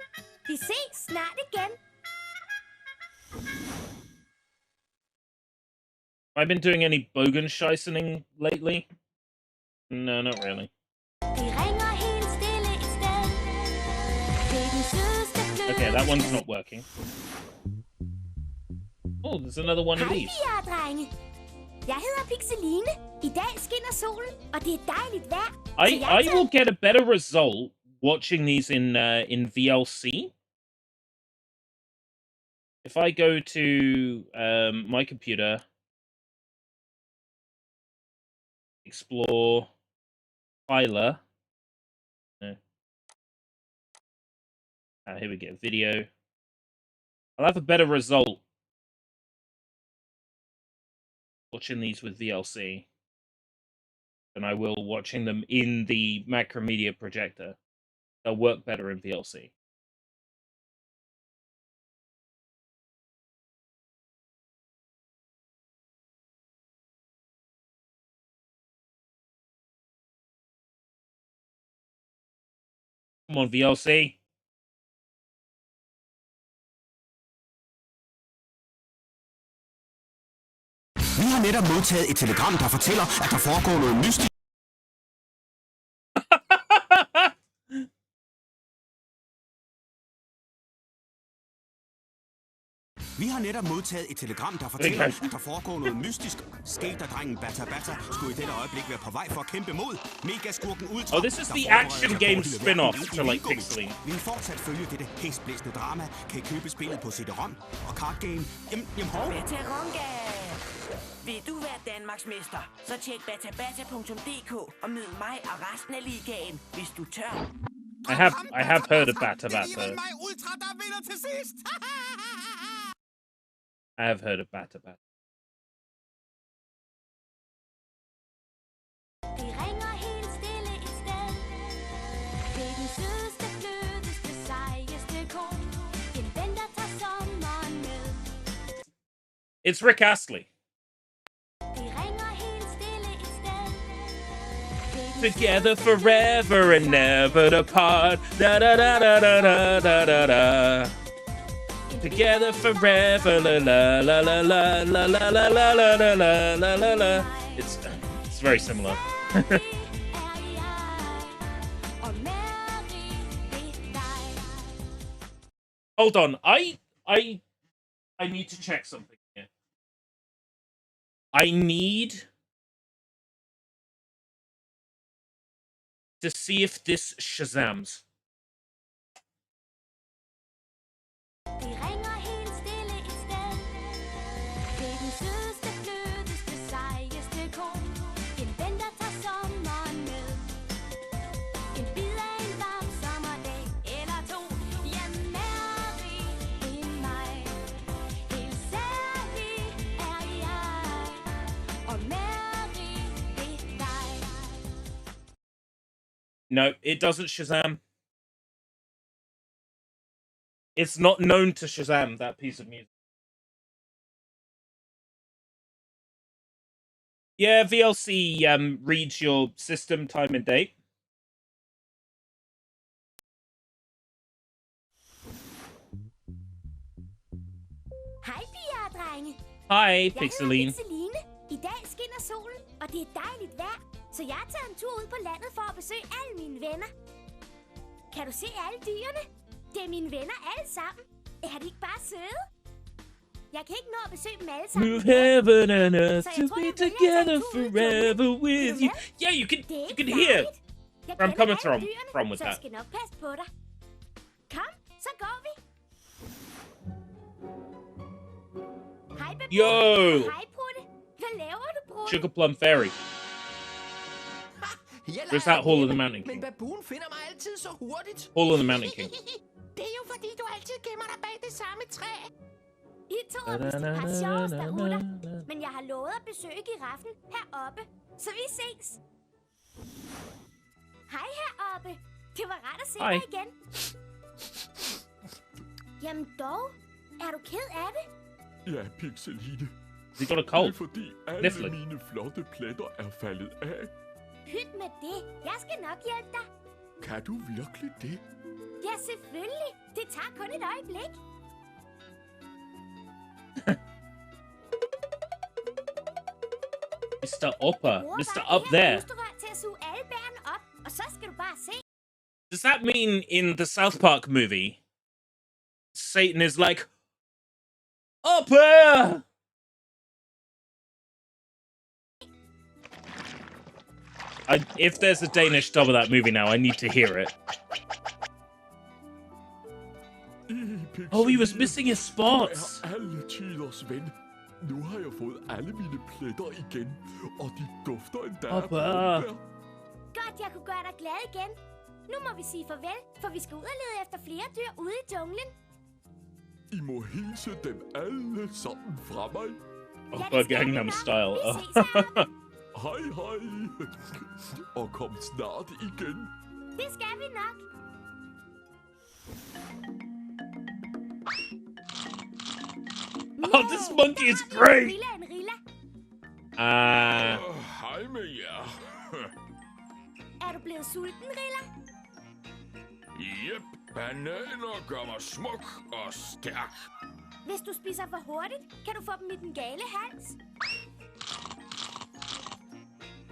Vi ses snart igen. Have I been doing any Bogenscheisening lately? No, not really. Det ringer helt stille et sted. Det er den sødeste fløde. Okay, that one's not working. Oh, there's another one of Hej, these. piger og drenge. Jeg hedder Pixeline. I dag skinner solen, og det er dejligt vejr. Så jeg I will get a better result watching these in VLC. If I go to my computer, explore Tyler. No. Here we get video. I'll have a better result watching these with VLC than I will watching them in the Macromedia projector. They'll work better in VLC. Come on, VLC. Vi har netop modtaget et telegram, der fortæller, at der foregår noget mystisk. Vi har netop modtaget et telegram, der fortæller, at der foregår noget mystisk. Skater-drengen Bata Bata skulle i dette øjeblik være på vej for at kæmpe mod megaskurken Ultra. Oh, this is the action game spin-off to like Pixeline. Vi vil fortsat følge dette hæsblæsende drama. Kan I købe spillet på CD-ROM og card game? Veteronga! Vil du være Danmarksmester? Så tjek batabata.dk og mød mig og resten af ligaen, hvis du tør. I have heard of Bata Bata. Ultra, der vinder til sidst! I have heard of Bata Bata. Det ringer helt stille et sted. Det er den sødeste, blødeste, sejeste ko. En ven, der tager sommeren med. It's Rick Astley. Det ringer helt stille et sted. Together forever and never apart. Da da da da da da da da da. Together forever, la la la la la la la la la la la la la la la. It's very similar. Hold on, I need to check something here. I need to see if this Shazams. No, it doesn't Shazam. It's not known to Shazam, that piece of music. Yeah, VLC reads your system time and date. Hej, piger og drenge. Hej, Pixeline. Pixeline. I dag skinner solen, og det er dejligt vejr. Så jeg har taget en tur ud på landet for at besøge alle mine venner. Kan du se alle dyrene? Det er mine venner alle sammen. Er de ikke bare søde? Jeg kan ikke nå at besøge dem alle sammen. Move heaven and earth to be together forever with you. Yeah, you can hear where I'm coming from with that. Så that. jeg skal nok passe på dig. Kom, så går vi. Hej, Bebo. Yo! Hej, Prutte. Hvad laver du, Prutte? Sugar Plum Fairy. There's that Hall of the Mountain King. Men Baboon finder mig altid så hurtigt. Hall of the Mountain King. Det er jo fordi, du altid gemmer dig bag det samme træ. I to er vist et par sjove starutter, men jeg har lovet at besøge giraffen heroppe, så vi ses. Hej heroppe. Det var rart at se dig igen. Jamen dog, er du ked af det? Ja, Pixeline. Det got a cold. Det er fordi alle mine flotte pletter er faldet af. Pyt med det. Jeg skal nok hjælpe dig. Kan du virkelig det? Ja, selvfølgelig. Det tager kun et øjeblik. Mr. Upper. Mr. Up there. Til at suge alle bærene op, og så skal du bare se. Does that mean in the South Park movie, Satan is like, Upper! If there's a Danish dub of that movie now, I need to hear it. Oh, he was missing his spots. Jeg er alle tiders ven. Nu har jeg fået alle mine pletter igen, og de dufter endda af Papa. Godt, jeg kunne gøre dig glad igen. Nu må vi sige farvel, for vi skal ud og lede efter flere dyr ude i junglen. I må hilse dem alle sammen fra mig. Oh, Gangnam Style. Hej, hej. Og kom snart igen. Det skal vi nok. Oh, this monkey is great. Hej med jer. Er du blevet sulten, Rilla? Jep, bananer gør mig smuk og stærk. Hvis du spiser for hurtigt, kan du få dem i den gale hals.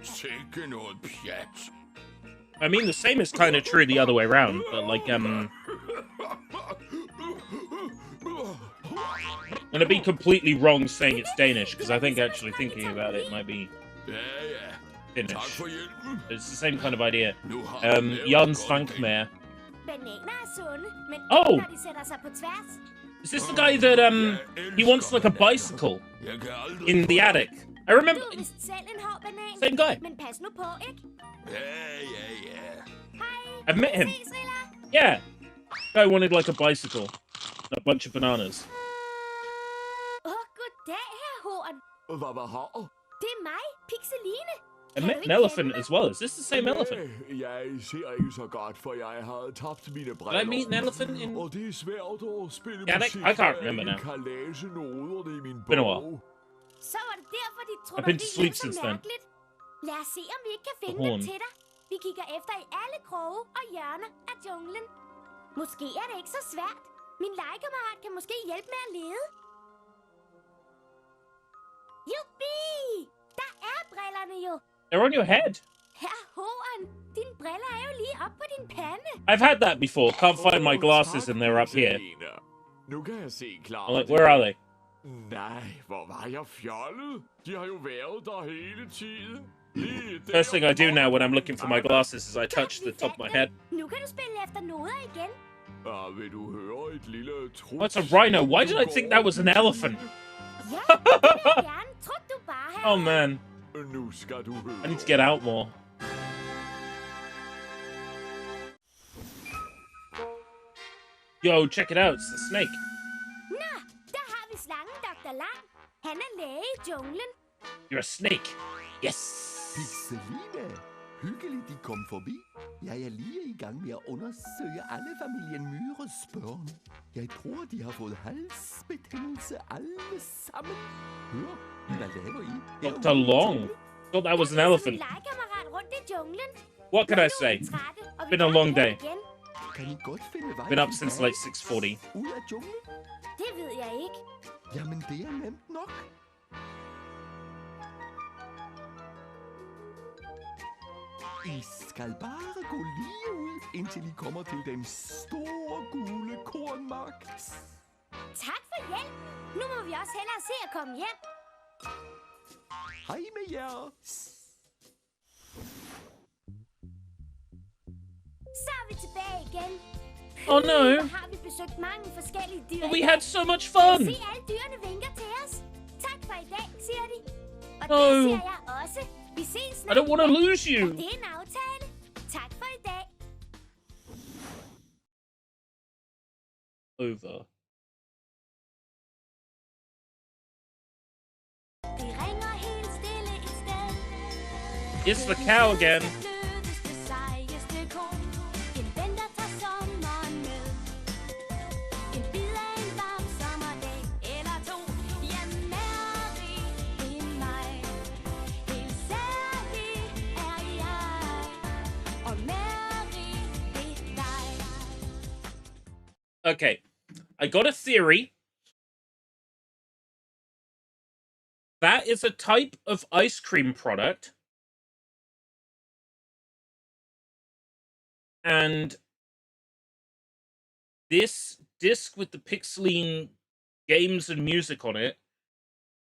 Sikke noget pjat. I mean, the same is kind of true the other way around, but like, and it'd be completely wrong saying it's Danish, because I think actually thinking about it might be Finnish. It's the same kind of idea. Jan Svankmaer. Oh! Is this the guy that, he wants like a bicycle in the attic? I remember. Same guy. I've met him. Yeah. Guy wanted like a bicycle. And a bunch of bananas. Goddag, herr Horn. Hvad var her? Det er mig, Pixeline. I met an elephant as well. Is this the same elephant? Jeg ser ikke så godt, for jeg havde tabt mine briller. Did I meat an elephant in... Og det er svært at spille musik. I can't remember now. kan læse noderne i min bog. Been a while. Så var det derfor, de I've been to sleep så since then. mærkeligt. Lad os se, om vi ikke kan finde Horn. dem til dig. Vi kigger efter i alle kroge og hjørner af junglen. Måske er det ikke så svært. Min legekammerat kan måske hjælpe med at lede. Jubi! Der er brillerne jo. They're on your head. Herr Horn, dine briller er jo lige op på din pande. I've had that before. Can't find my glasses and they're up here. Nu kan jeg se klart. I'm like, where are they? Nej, hvor var jeg fjollet? De har jo været der hele tiden. First thing I do now when I'm looking for my glasses is I touch the top of my head. Nu kan du spille efter noder igen. Vil du høre et lille trus? What's a rhino? Why did I think that was an elephant? Ja, det vil jeg gerne. Tryk du bare her. Oh man. Nu skal du høre. I need to get out more. Yo, check it out. It's the snake. Nå, der har vi slangen Dr. Lang. Han er læge i junglen. You're a snake. Yes. Pixeline. Hyggeligt, de kom forbi. Jeg er lige i gang med at undersøge alle familien Myhres børn. Jeg tror, de har fået halsbetændelse alle sammen. Hør, hvad laver I? Dr. Long. Thought that was an elephant. What can I say? Been a long day. Kan I godt finde vej Been up since like 6:40. ud af junglen? Det ved jeg ikke. Jamen, det er nemt nok. I skal bare gå lige ud, indtil I kommer til den store gule kornmark. Tak for hjælp. Nu må vi også hellere se at komme hjem. Hej med jer. Så er vi tilbage igen. Oh no. Har vi besøgt mange forskellige dyr. But we had so much fun. Se, alle dyrene vinker til os. Tak for i dag, siger de. Og No. det siger jeg også. Vi ses snart. I don't want to lose you. Og det er en aftale. Tak for i dag. Over. Det ringer helt stille et sted. It's the cow again. Okay, I got a theory. That is a type of ice cream product. And this disc with the Pixeline games and music on it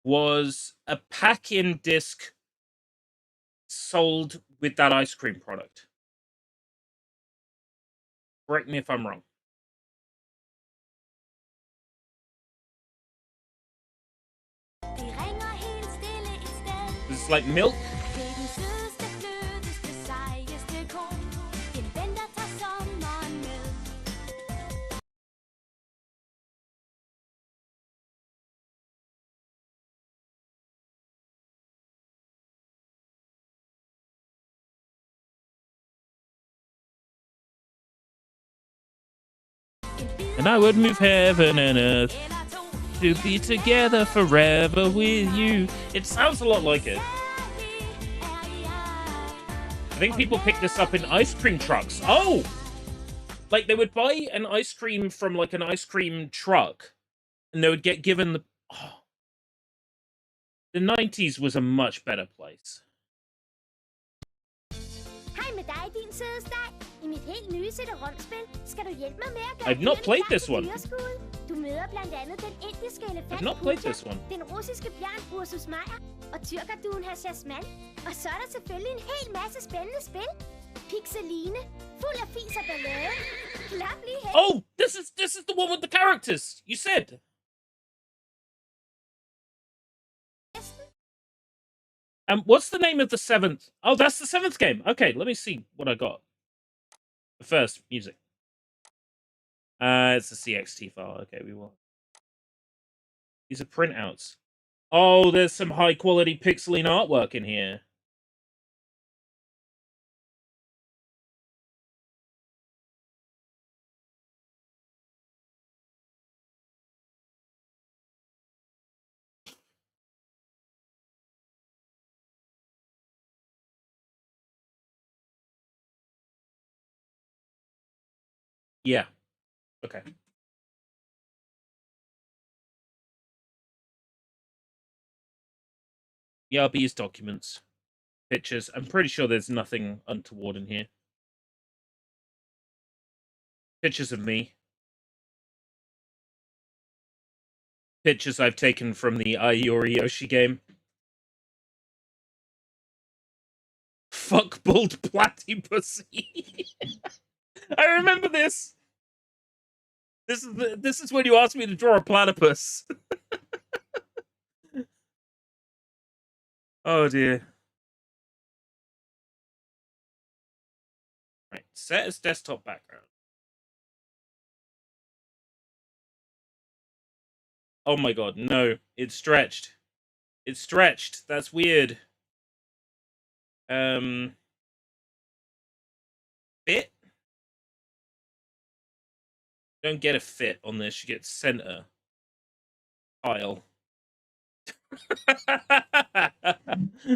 was a pack-in disc sold with that ice cream product. Correct me if I'm wrong. It's like milk. And I would move heaven and earth to be together forever with you. It sounds a lot like it. I think people pick this up in ice cream trucks. Oh! Like, they would buy an ice cream from, like, an ice cream truck, and they would get given the... Oh. The 90s was a much better place. Hej med dig, din søde steg. I mit helt nye CD-ROM-spil skal du hjælpe mig med at gøre I've not played this one. Du møder blandt andet den indiske elefant I've not played this one. den russiske bjørn Ursus Meyer og tyrkerduen her Jasmine. Og så er der selvfølgelig en hel masse spændende spil. Pixeline, fuld af fis og ballade. Klap lige hen. Oh, this is the one with the characters. You said. What's the name of the 7th? Oh, that's the 7th game. Okay, let me see what I got. The first music. It's a CXT file. Okay, we will. These are printouts. Oh, there's some high quality Pixeline artwork in here. Yeah. Okay. ERB's documents. Pictures. I'm pretty sure there's nothing untoward in here. Pictures of me. Pictures I've taken from the Ayori Yoshi game. Fuck bald platypussy. I remember this. This is when you asked me to draw a platypus. Oh dear. Right, set as desktop background. Oh my god, no, it's stretched. It's stretched. That's weird. fit? You don't get a fit on this. You get center tile.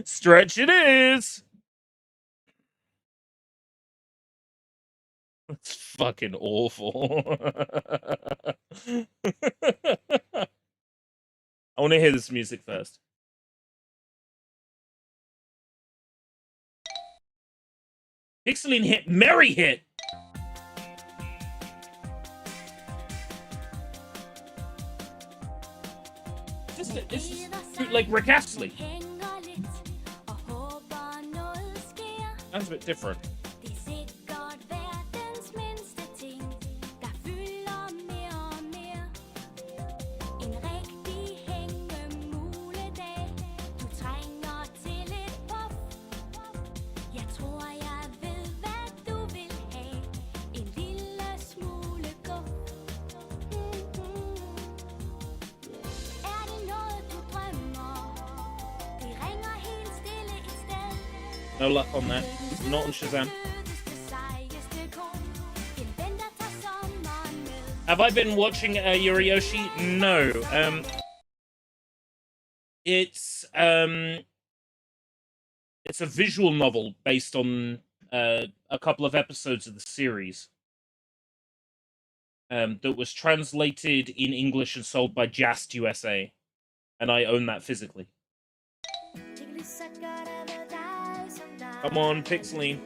Stretch it is. That's fucking awful. I want to hear this music first. Pixeline hit, Merry hit. It's just like Rick Astley. That's a bit different. No luck on that. Not on Shazam. Have I been watching Yoriyoshi? No. It's a visual novel based on a couple of episodes of the series that was translated in English and sold by Just USA, and I own that physically. Come on, Pixeline.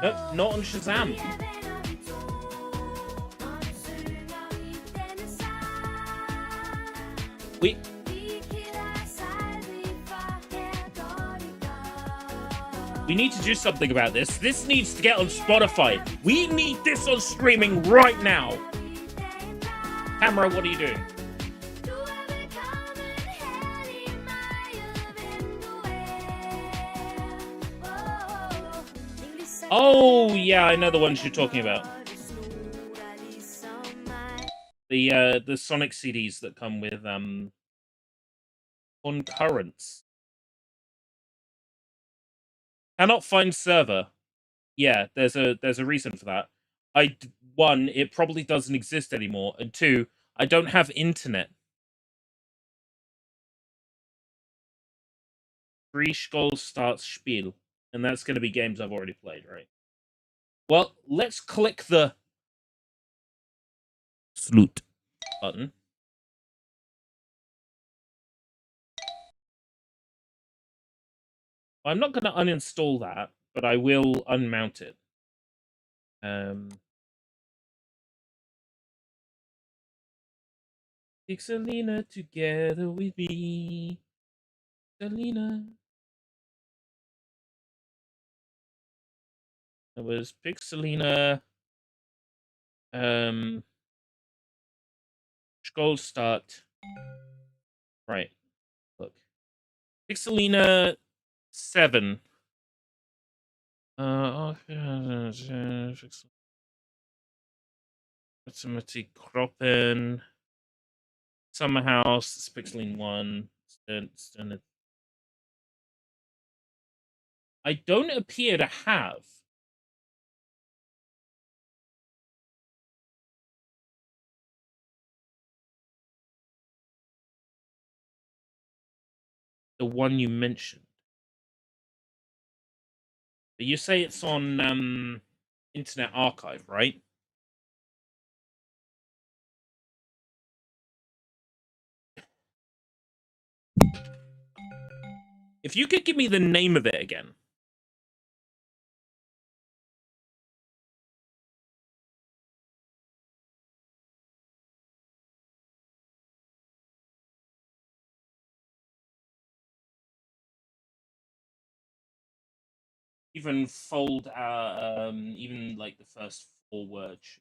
Nope, not on Shazam. We need to do something about this. This needs to get on Spotify. We need this on streaming right now. Camera, what are you doing? Oh, yeah, I know the ones you're talking about. The Sonic CDs that come with concurrence. Cannot find server. Yeah, there's a reason for that. One, it probably doesn't exist anymore, and two, I don't have internet. Freeskoll starts Spiel, and that's going to be games I've already played, right? Well, let's click the Slut button. I'm not going to uninstall that, but I will unmount it. Pixelina together with me. Pixelina. It was Pixelina. Scroll start. Right. Look. Pixelina 7. Proximity Kroppen. Summer House. Pixeline 1. I don't appear to have the one you mentioned. But you say it's on Internet Archive, right? If you could give me the name of it again. Even fold even like the first 4 words.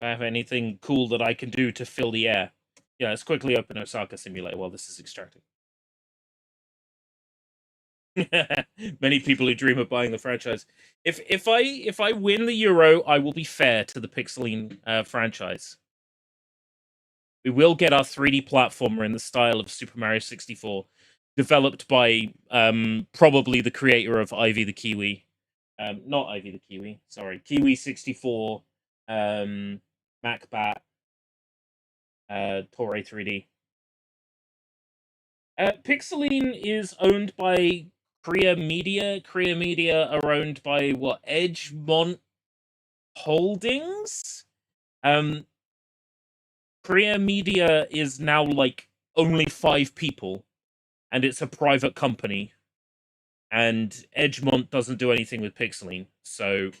I have anything cool that I can do to fill the air. Yeah, let's quickly open Osaka Simulator while this is extracting. Many people who dream of buying the franchise. If I win the Euro, I will be fair to the Pixeline franchise. We will get our 3D platformer in the style of Super Mario 64, developed by probably the creator of Ivy the Kiwi. Not Ivy the Kiwi, sorry. Kiwi 64, MacBat, Toray 3D. Pixeline is owned by Korea Media. Korea Media are owned by, what, Edgemont Holdings? Korea Media is now, like, only 5 people, and it's a private company. And Edgemont doesn't do anything with Pixeline, so...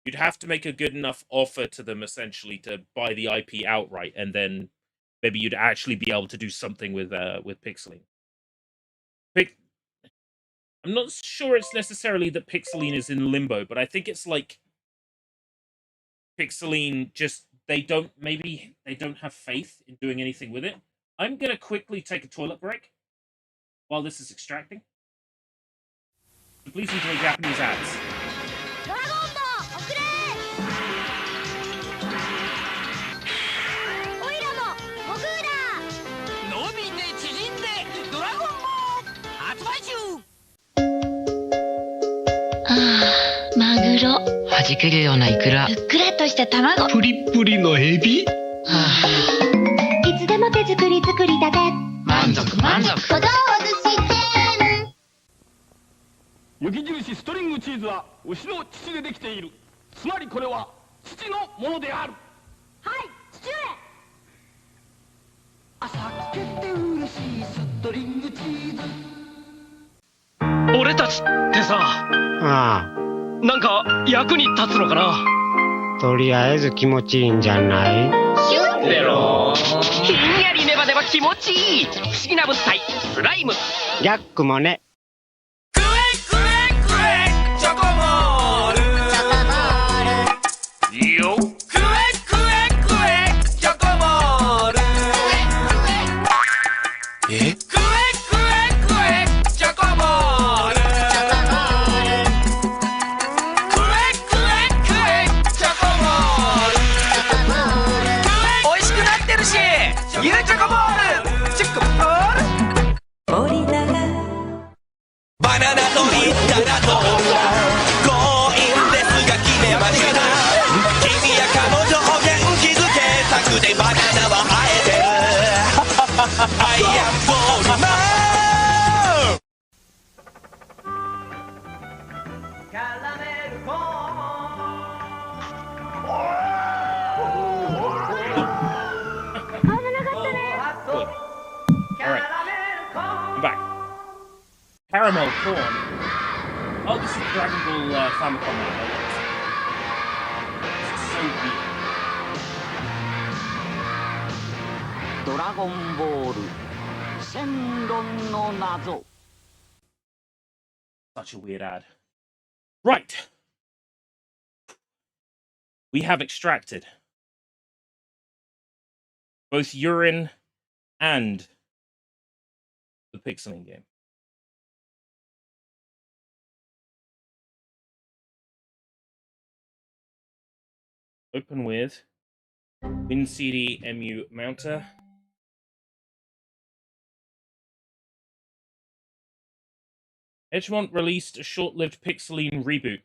You'd have to make a good enough offer to them, essentially, to buy the IP outright, and then maybe you'd actually be able to do something with Pixeline. I'm not sure it's necessarily that Pixeline is in limbo, but I think it's like Pixeline just, maybe they don't have faith in doing anything with it. I'm going to quickly take a toilet break while this is extracting. So please enjoy Japanese ads. Maguro. 弾けるようなイクラ。ふっくらとした卵。プリップリのエビ。いつでも手作り作りたて。満足満足。ごどう寿司店。雪印ストリングチーズは牛の乳でできている。つまりこれは父のものである。はい、父上。朝けて嬉しいストリングチーズ。俺たちってさ、ああ、なんか役に立つのかな。とりあえず気持ちいいんじゃない？シュッてろー。ひんやりネバネバ気持ちいい。不思議な物体、スライム。ジャックもね。チョコモール。チョコモール。いいよ。チョコモール。え？ゆうチョコボールチョコボール降りたらバナナと言ったらどうだ強引ですが決めました君や彼女を元気づけたくてバナナは生えてるI am for the man キャラメルコーンCaramel corn. Oh, this is Dragon Ball Famicom. This is so weird. Dragon Ball. Shenron no Nazo. Such a weird ad. Right. We have extracted both urine and the Pixeling game. Open with WinCD MU mounter. Edgemont released a short-lived Pixeline reboot.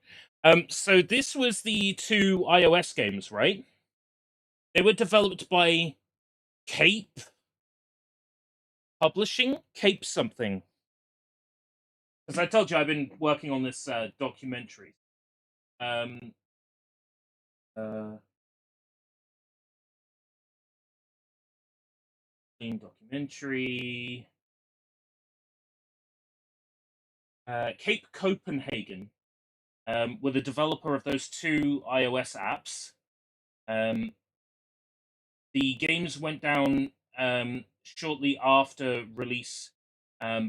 So this was the 2 iOS games, right? They were developed by Cape Publishing? Cape something. Because I told you I've been working on this documentary. Documentary. Cape Copenhagen were the developer of those 2 iOS apps. The games went down shortly after release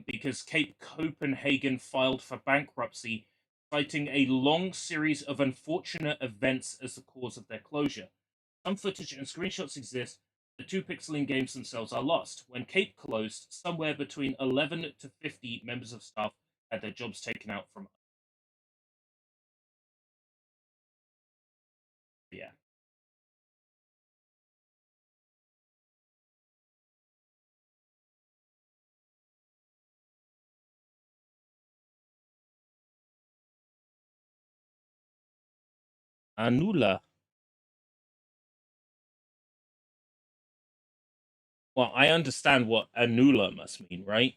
because Cape Copenhagen filed for bankruptcy citing a long series of unfortunate events as the cause of their closure. Some footage and screenshots exist. The two Pixeline games themselves are lost. When Cape closed, somewhere between 11 to 50 members of staff had their jobs taken out from. Yeah. Anula. Well, I understand what anula must mean, right?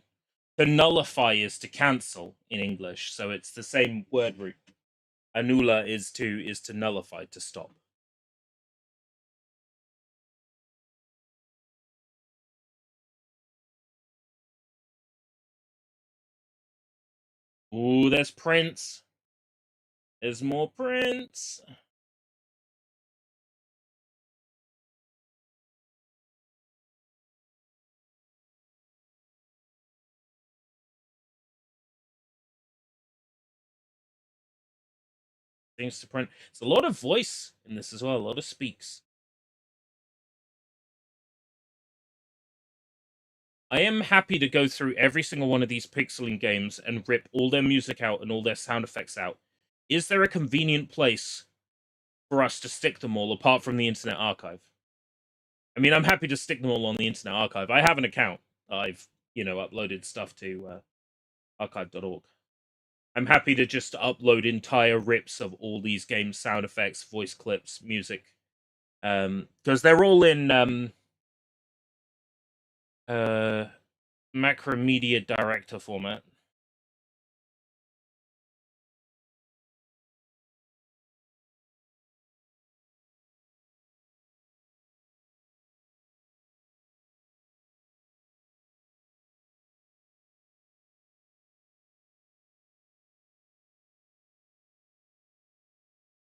To nullify is to cancel in English, so it's the same word root. Anula is to nullify, to stop. Ooh, there's Prince. There's more Prince. Things to print. It's a lot of voice in this as well, a lot of speaks. I am happy to go through every single one of these Pixeline games and rip all their music out and all their sound effects out. Is there a convenient place for us to stick them all apart from the Internet Archive? I mean, I'm happy to stick them all on the Internet Archive. I have an account. I've, uploaded stuff to archive.org. I'm happy to just upload entire rips of all these games, sound effects, voice clips, music. Because they're all in Macromedia Director format.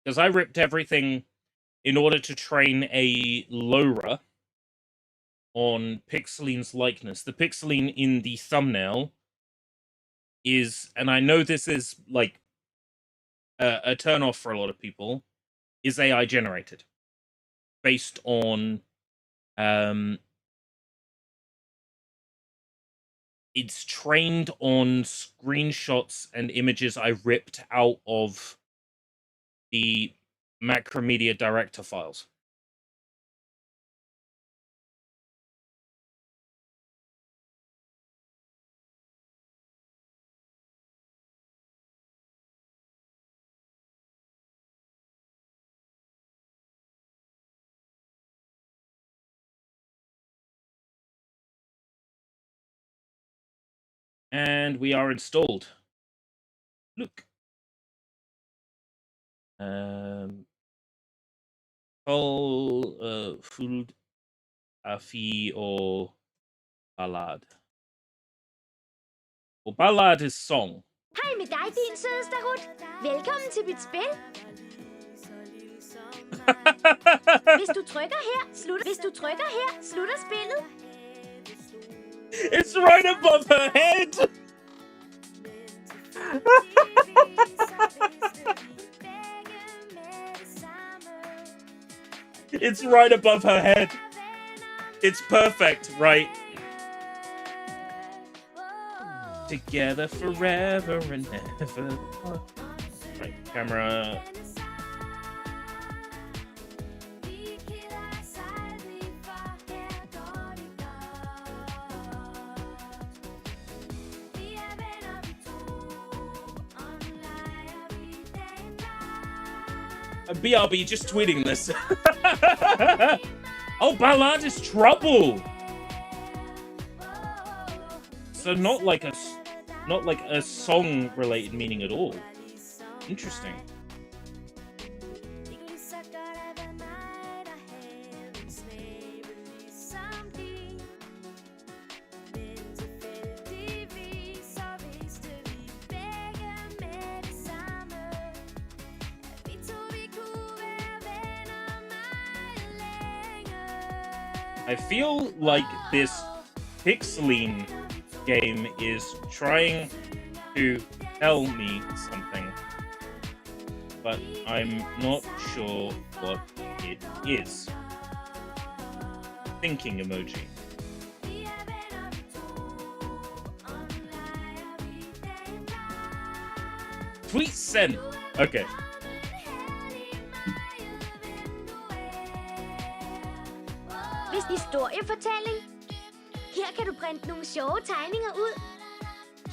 Because I ripped everything in order to train a LoRa on Pixeline's likeness. The Pixeline in the thumbnail is, and I know this is like a turn-off for a lot of people, is AI generated. Based on it's trained on screenshots and images I ripped out of the Macromedia Director files. And we are installed. Look. Food Afi or Ballad. Og Ballad is song. Hej med dig, din sødeste Ruth. Velkommen til mit spil. Hvis du trykker her, slutter spillet. It's right above her head. It's right above her head. It's perfect, right? Together forever and ever. Right, camera. BRB just tweeting this. Oh, Ballad is trouble. So not like a song related meaning at all. Interesting. I feel like this Pixeline game is trying to tell me something. but I'm not sure what it is. Thinking emoji. Tweet sent. Okay. Hvis historiefortælling. Her kan du printe nogle sjove tegninger ud.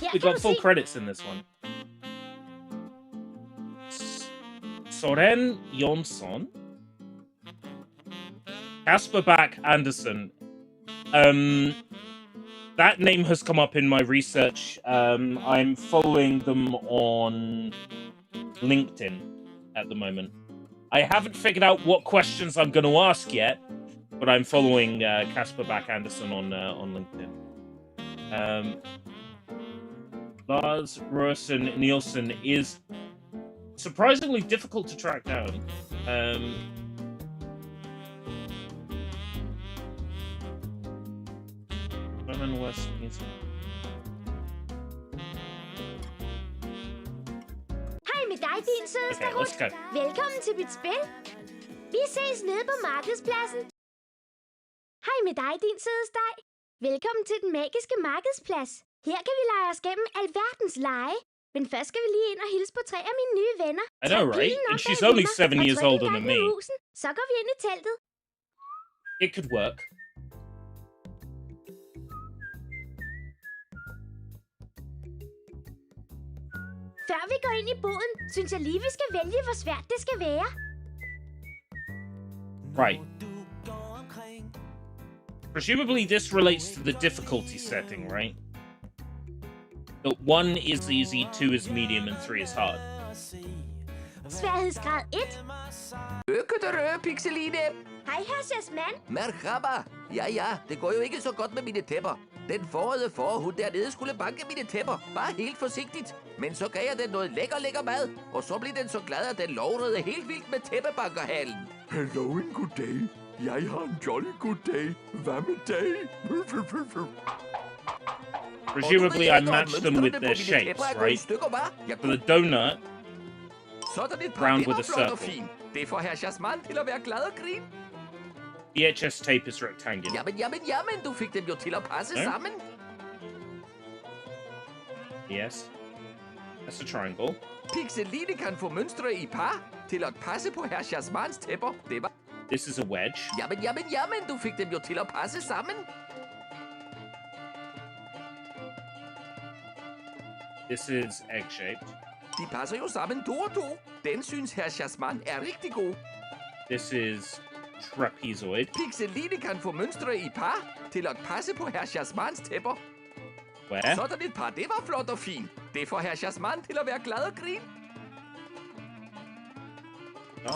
Her We kan got du full se... credits in this one. Soren Jonsson. Kasper Bach Andersen. That name has come up in my research. I'm following them on LinkedIn at the moment. I haven't figured out what questions I'm going to ask yet, but I'm following Kasper Bach Andersen on LinkedIn. Lars Rosen Nielsen is surprisingly difficult to track down. West Music. Hej med dig, din søde Okay, let's go. Velkommen til mit spil. Vi ses nede på markedspladsen. Hej med dig, din søde steg. Velkommen til den magiske markedsplads. Her kan vi lege os gennem alverdens lege. Men først skal vi lige ind og hilse på 3 af mine nye venner. I know, right? And she's only 7 years older than me. Så går vi ind i teltet. It could work. Før vi går ind i boden, synes jeg lige, vi skal vælge, hvor svært det skal være. Right. Presumably this relates to the difficulty setting, right? That 1 is easy, 2 is medium, and 3 is hard. Sværhedsgrad 1. Økkedere, Pixeline. Hej, herr Jasman. Merhaba. Ja, det går jo ikke så godt med mine tæpper. Den forrige forhud dernede skulle banke mine tæpper. Bare helt forsigtigt. Men så gav jeg den noget lækker mad. Og så blev den så glad, at den lovrede helt vildt med tæppebankerhalen. Hello, en god dag. Jeg har en jolly god dag. Hvad med dig? Presumably I matched them with their shapes, right? For the donut, Sådan et round with a flot og circle. fint. Det får herr Jasman til at være glad og grin. VHS tape is rectangular. Jamen, du fik dem jo til at passe Ja. sammen. Yes. That's a triangle. Pixeline kan få mønstre i par til at passe på herr Jasmans tæpper. Det var... This is a wedge. Jamen, du fik dem jo til at passe sammen. This is egg-shaped. De passer jo sammen 2 og 2. Den synes herr Jasman er rigtig god. This is trapezoid. Pixeline kan få mønstre i par til at passe på herr Jasmans tæpper. Where? Sådan et par, det var flot og fint. Det får herr Jasman til at være glad og grin.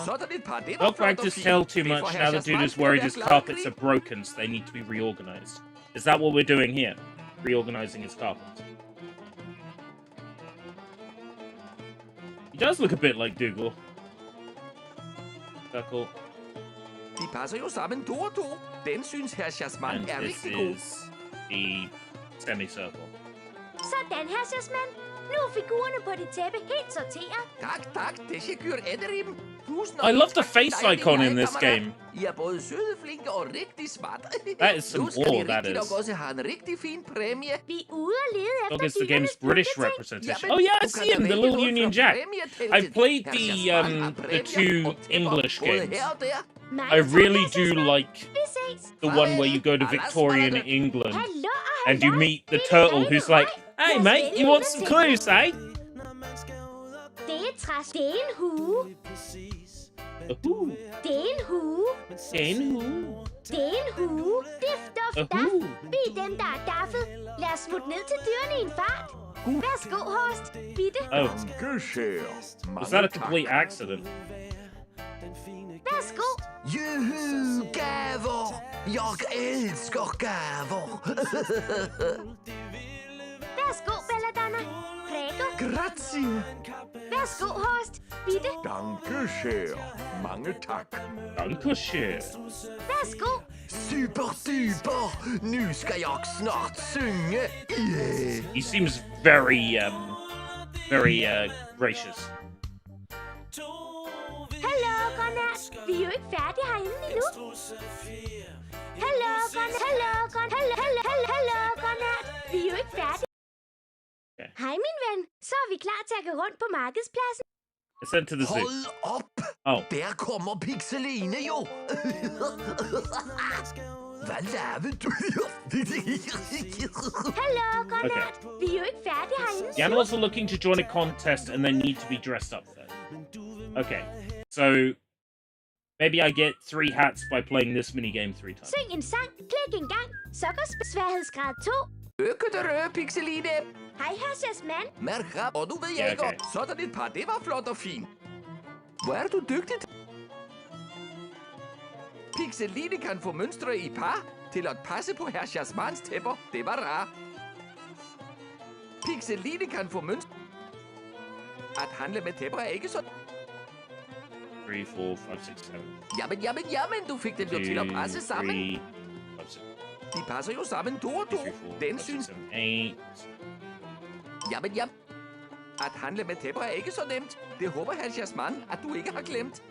Sådan et par, det var Don't flot wag og this fint. tail too Det får much herr now the Jasman dude is til at worried være his glad og carpets grin. are broken, so they need to be reorganized. Is that what we're doing here? Reorganizing his carpets. He does look a bit like Dougal. Circle. De passer jo sammen 2 og 2. Den synes herr Jasman And er this rigtig god. is the semicircle. Sådan, herr Jasman. Nu er figurerne på dit tæppe helt sorteret. Tak. Teşekkür ederim. I love the face icon in this game. I er både søde, flinke og rigtig smarte. That is some Nu skal ore, I that rigtig is. nok også have en rigtig fin præmie. Vi er ude og lede efter Look, it's the game's British representation. Jamen, Oh yeah, I du see kan him, da the vælge little noget Union fra Jack. præmieteltet. I've played Herr the Jasman har the præmier 2 og tæpper, English både games. her og der. I really do like the one where you go to Victorian England and you meet the turtle who's like, "Hey mate, you want some clues, eh?" Det er et træs. Det er en hue. Det er en hue. Det er en hue. Det er en hue. Dift, duft, daft. Vi er dem, der er daffet. Lad os smutte ned til dyrene i en fart. Værsgo, Horst. Bitte. Oh, was that a complete accident? Værsgo. Juhu, gaver! Jeg elsker gaver! Værsgo, Belladonna. Prego. Grazie. Værsgo, Horst. Bitte. Danke schön. Mange tak. Danke schön. Værsgo. Super duper! Nu skal jeg snart synge! Yeah. He seems very, very gracious. Vi er jo ikke færdige herinde endnu. Hallo, godnat. Vi er jo ikke færdige. Okay. Hej, min ven. Så er vi klar til at gå rundt på markedspladsen. I sent to the zoo. Hold op! Oh. Der kommer Pixeline jo! Hvad lavede du? Hallo, godnat. Vi er jo ikke færdige herinde. The animals are looking to join a contest and they need to be dressed up then. Okay, so maybe I get 3 hats by playing this minigame 3 times. Syng en sang, klik en gang, så går sværhedsgrad 2. Økkedere, Pixeline! Hej, her Jasmine. Merhab, og nu ved jeg Ja, ikke, okay. sådan et par, det var flot og fint. Hvor er du dygtig? Pixeline kan få mønstre i par til at passe på herr Jasmans tæpper. Det var rart. Pixeline kan få mønstre. At handle med tæpper er ikke så... 3, 4, 5, 6, 7. Jamen, du fik dem jo til at passe 2, sammen. 3, 5, 6, De passer jo sammen, to og to. 3, 4, Den 5, 6, synes... 7, 8. Jamen. At handle med tæpper er ikke så nemt. Det håber herr Jasman, at du ikke har glemt.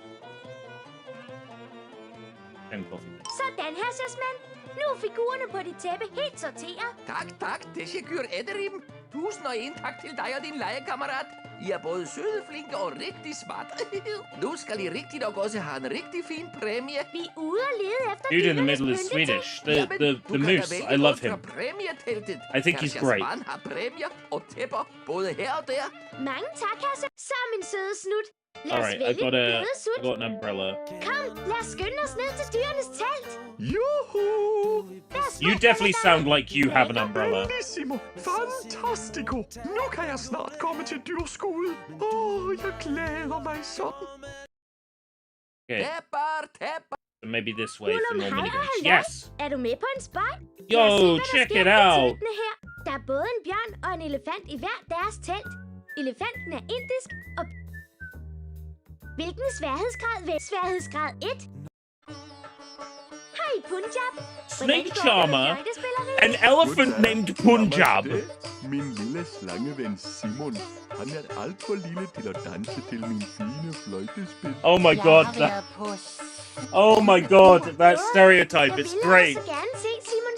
10 coffee. Sådan her, Jasmine. Nu er figurerne på dit tæppe helt sorteret. Tak. Teşekkür ederim. 1001 tak til dig og din legekammerat. I er både søde, flinke og rigtig smart. Nu skal I rigtig nok også have en rigtig fin præmie. Vi er ude og lede efter Dude in the middle is Swedish. The moose, I love him. I think he's great. Jasman har præmier og tæpper både her og der. Mange tak, Hasse. Så min søde snut. Lad os Alright, I vælge got glædesut. an umbrella. Kom, lad os skynde os ned til dyrenes telt. Juhu! You definitely sound like you have an umbrella. Bellissimo! Fantastico! Nu kan jeg snart komme til dyrskue. Jeg glæder mig sådan. Okay, Tæpper! so maybe this way for more Hej og minigames. halløj. Yes! Er du med på en spot? Yo, Lad os se, hvad der check sker it med out. teltene her. Der er både en bjørn og en elefant i hver deres telt. Elefanten er indisk og... Hvilken sværhedsgrad vil sværhedsgrad 1? Hej Punjab. Snake Charmer, an elephant named Punjab. Min lille slangeven Simon. Han er alt for lille til at danse til min fine fløjtespil. Oh my god, that stereotype, it's great.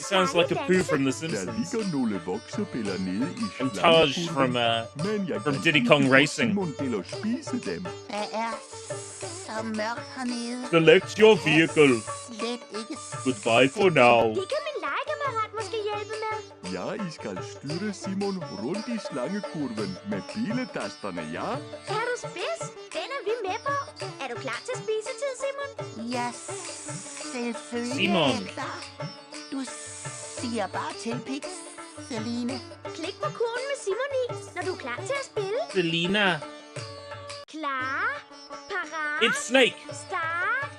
Sounds like a Pooh from The Simpsons. Der ligger nogle voksepiller nede i And Taj from Diddy Kong Racing. Simon til at spise dem. Der er så mørkt hernede. Select your vehicle. Slet ikke. Goodbye for now. Det kan min legekammerat måske hjælpe med. Ja, I skal styre Simon rundt i slangekurven med piletasterne, ja? Er du spids? Den er vi med på. Er du klar til spisetid, Simon? Ja, selvfølgelig Simon. er jeg klar. Du siger bare til, Pixeline. Klik på kurven med Simon i, når du er klar til at spille. Selina. Klar. Parat. It's Snake. Start.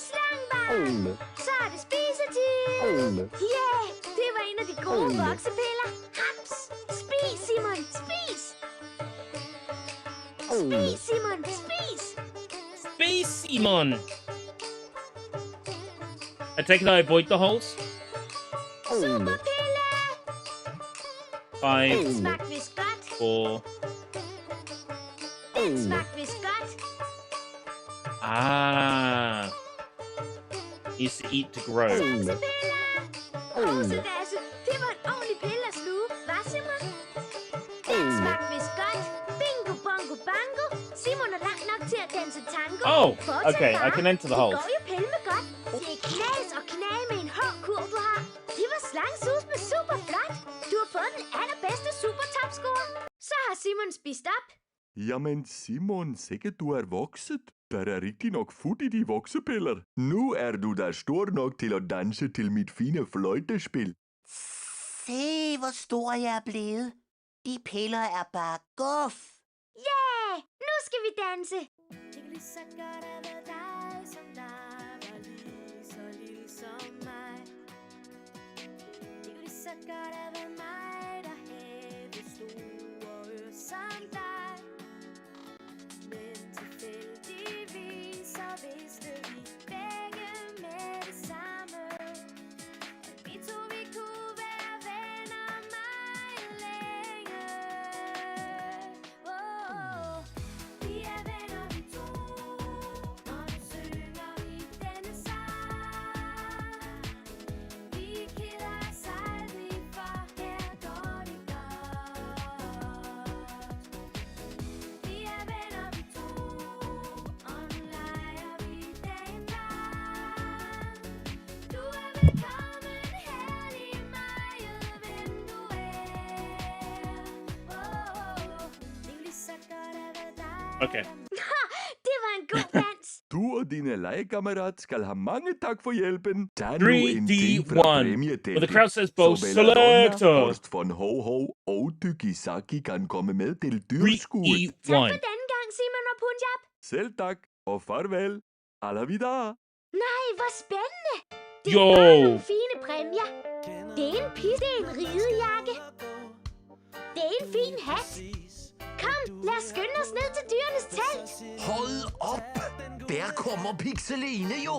Slangbart. Så er det spisetid. Yeah, det var en af de gode voksepiller. Haps. Spis, Simon. Spis. Spis, Simon. Spis. Space Simon. I take it I avoid the holes. Superpille. 5, Den smagte vist godt. 4. Den smagte vist godt. Ah. Needs to eat to grow. Dansepiller. Dasse. Det var en ordentlig pille at sluge. Hvad, Simon? Den smagte vist godt. Bingo, bongo, bango. Simon er langt nok til at danse tango. Oh, Fortsæt okay, bare. I can enter the Det holes. går jo pælme godt. Det er knas og knage med en hård kurv, du har. Det var slangsus med super flot. Du har fået den allerbedste supertopscore. Så har Simon spist op. Jamen Simon, sikkert du er vokset. Der er rigtig nok fod i de voksepiller. Nu er du da stor nok til at danse til mit fine fløjtespil. Se, hvor stor jeg er blevet. De piller er bare guf. Yeah! Nu skal vi danse. Det kan lige så godt have været dig, som dig var lige så lille som mig. Det kan lige så godt have været mig, der havde store ører som dig. Men tilfældigvis så vidste vi begge med det samme, at vi to vi kunne være venner meget længe. Vi er venner vi to, når du synger vi Okay. Det var en god dans. Du og dine legekammerat skal have mange tak for hjælpen. Tag nu 3, en ting fra 2, 1. præmietæppet. Well, the crowd says both Så Belladonna, selector. Horst von Ho-Ho og Tykisaki kan komme med til 3, dyrskue. 2, 1. Denne gang, Simon og Punjab. Selv tak, og farvel. Alavida. Nej, hvor spændende. Det Jo. er nogle fine præmier. Det er en pis, det er en ridejakke. Det er en fin hat. Kom, lad os skynde os ned til dyrenes telt. Hold op! Der kommer Pixeline jo!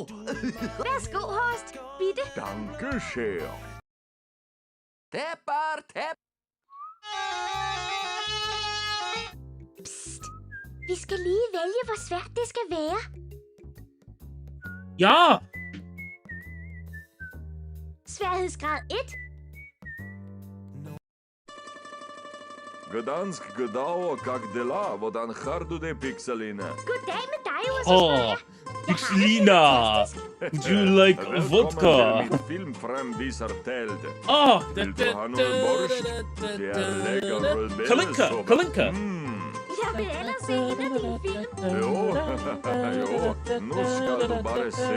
Værsgo, Horst. Bitte. Danke sehr. Tæpper, tæp! Psst. Vi skal lige vælge, hvor svært det skal være. Ja! Sværhedsgrad 1. Gdansk, Gdao, kak dela, hvordan har du det, Pixeline? Goddag med dig, Ursus. Pixelina! Would you like vodka? Velkommen til mit filmfremvisertelt. Vil du have noget borst? Det er lækker rødbedesuppe. Kalinka! Jeg vil ellers se en af dine film. Jo, nu skal du bare se.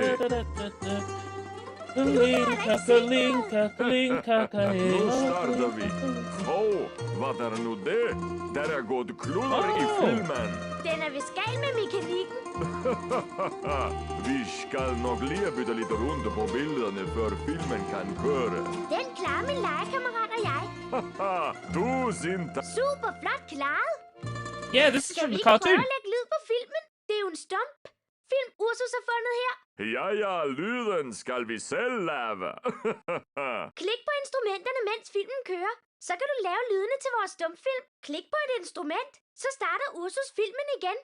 Kalinka, kalinka, kalinka, Nu starter vi. Hvad er nu det? Der er gået kludder i filmen. Den er vist gal med mekanikken. Vi skal nok lige bytte lidt rundt på billederne, før filmen kan køre. Den klarer min legekammerat og jeg. Tusind tak. Super flot klaret. Yeah, this is Skal from vi the ikke prøve cartoon. at lægge lyd på filmen? Det er jo en stump film, Ursus har fundet her. Ja, lyden skal vi selv lave. Klik på instrumenterne, mens filmen kører. Så kan du lave lydene til vores stumfilm. Klik på et instrument, så starter Ursus filmen igen.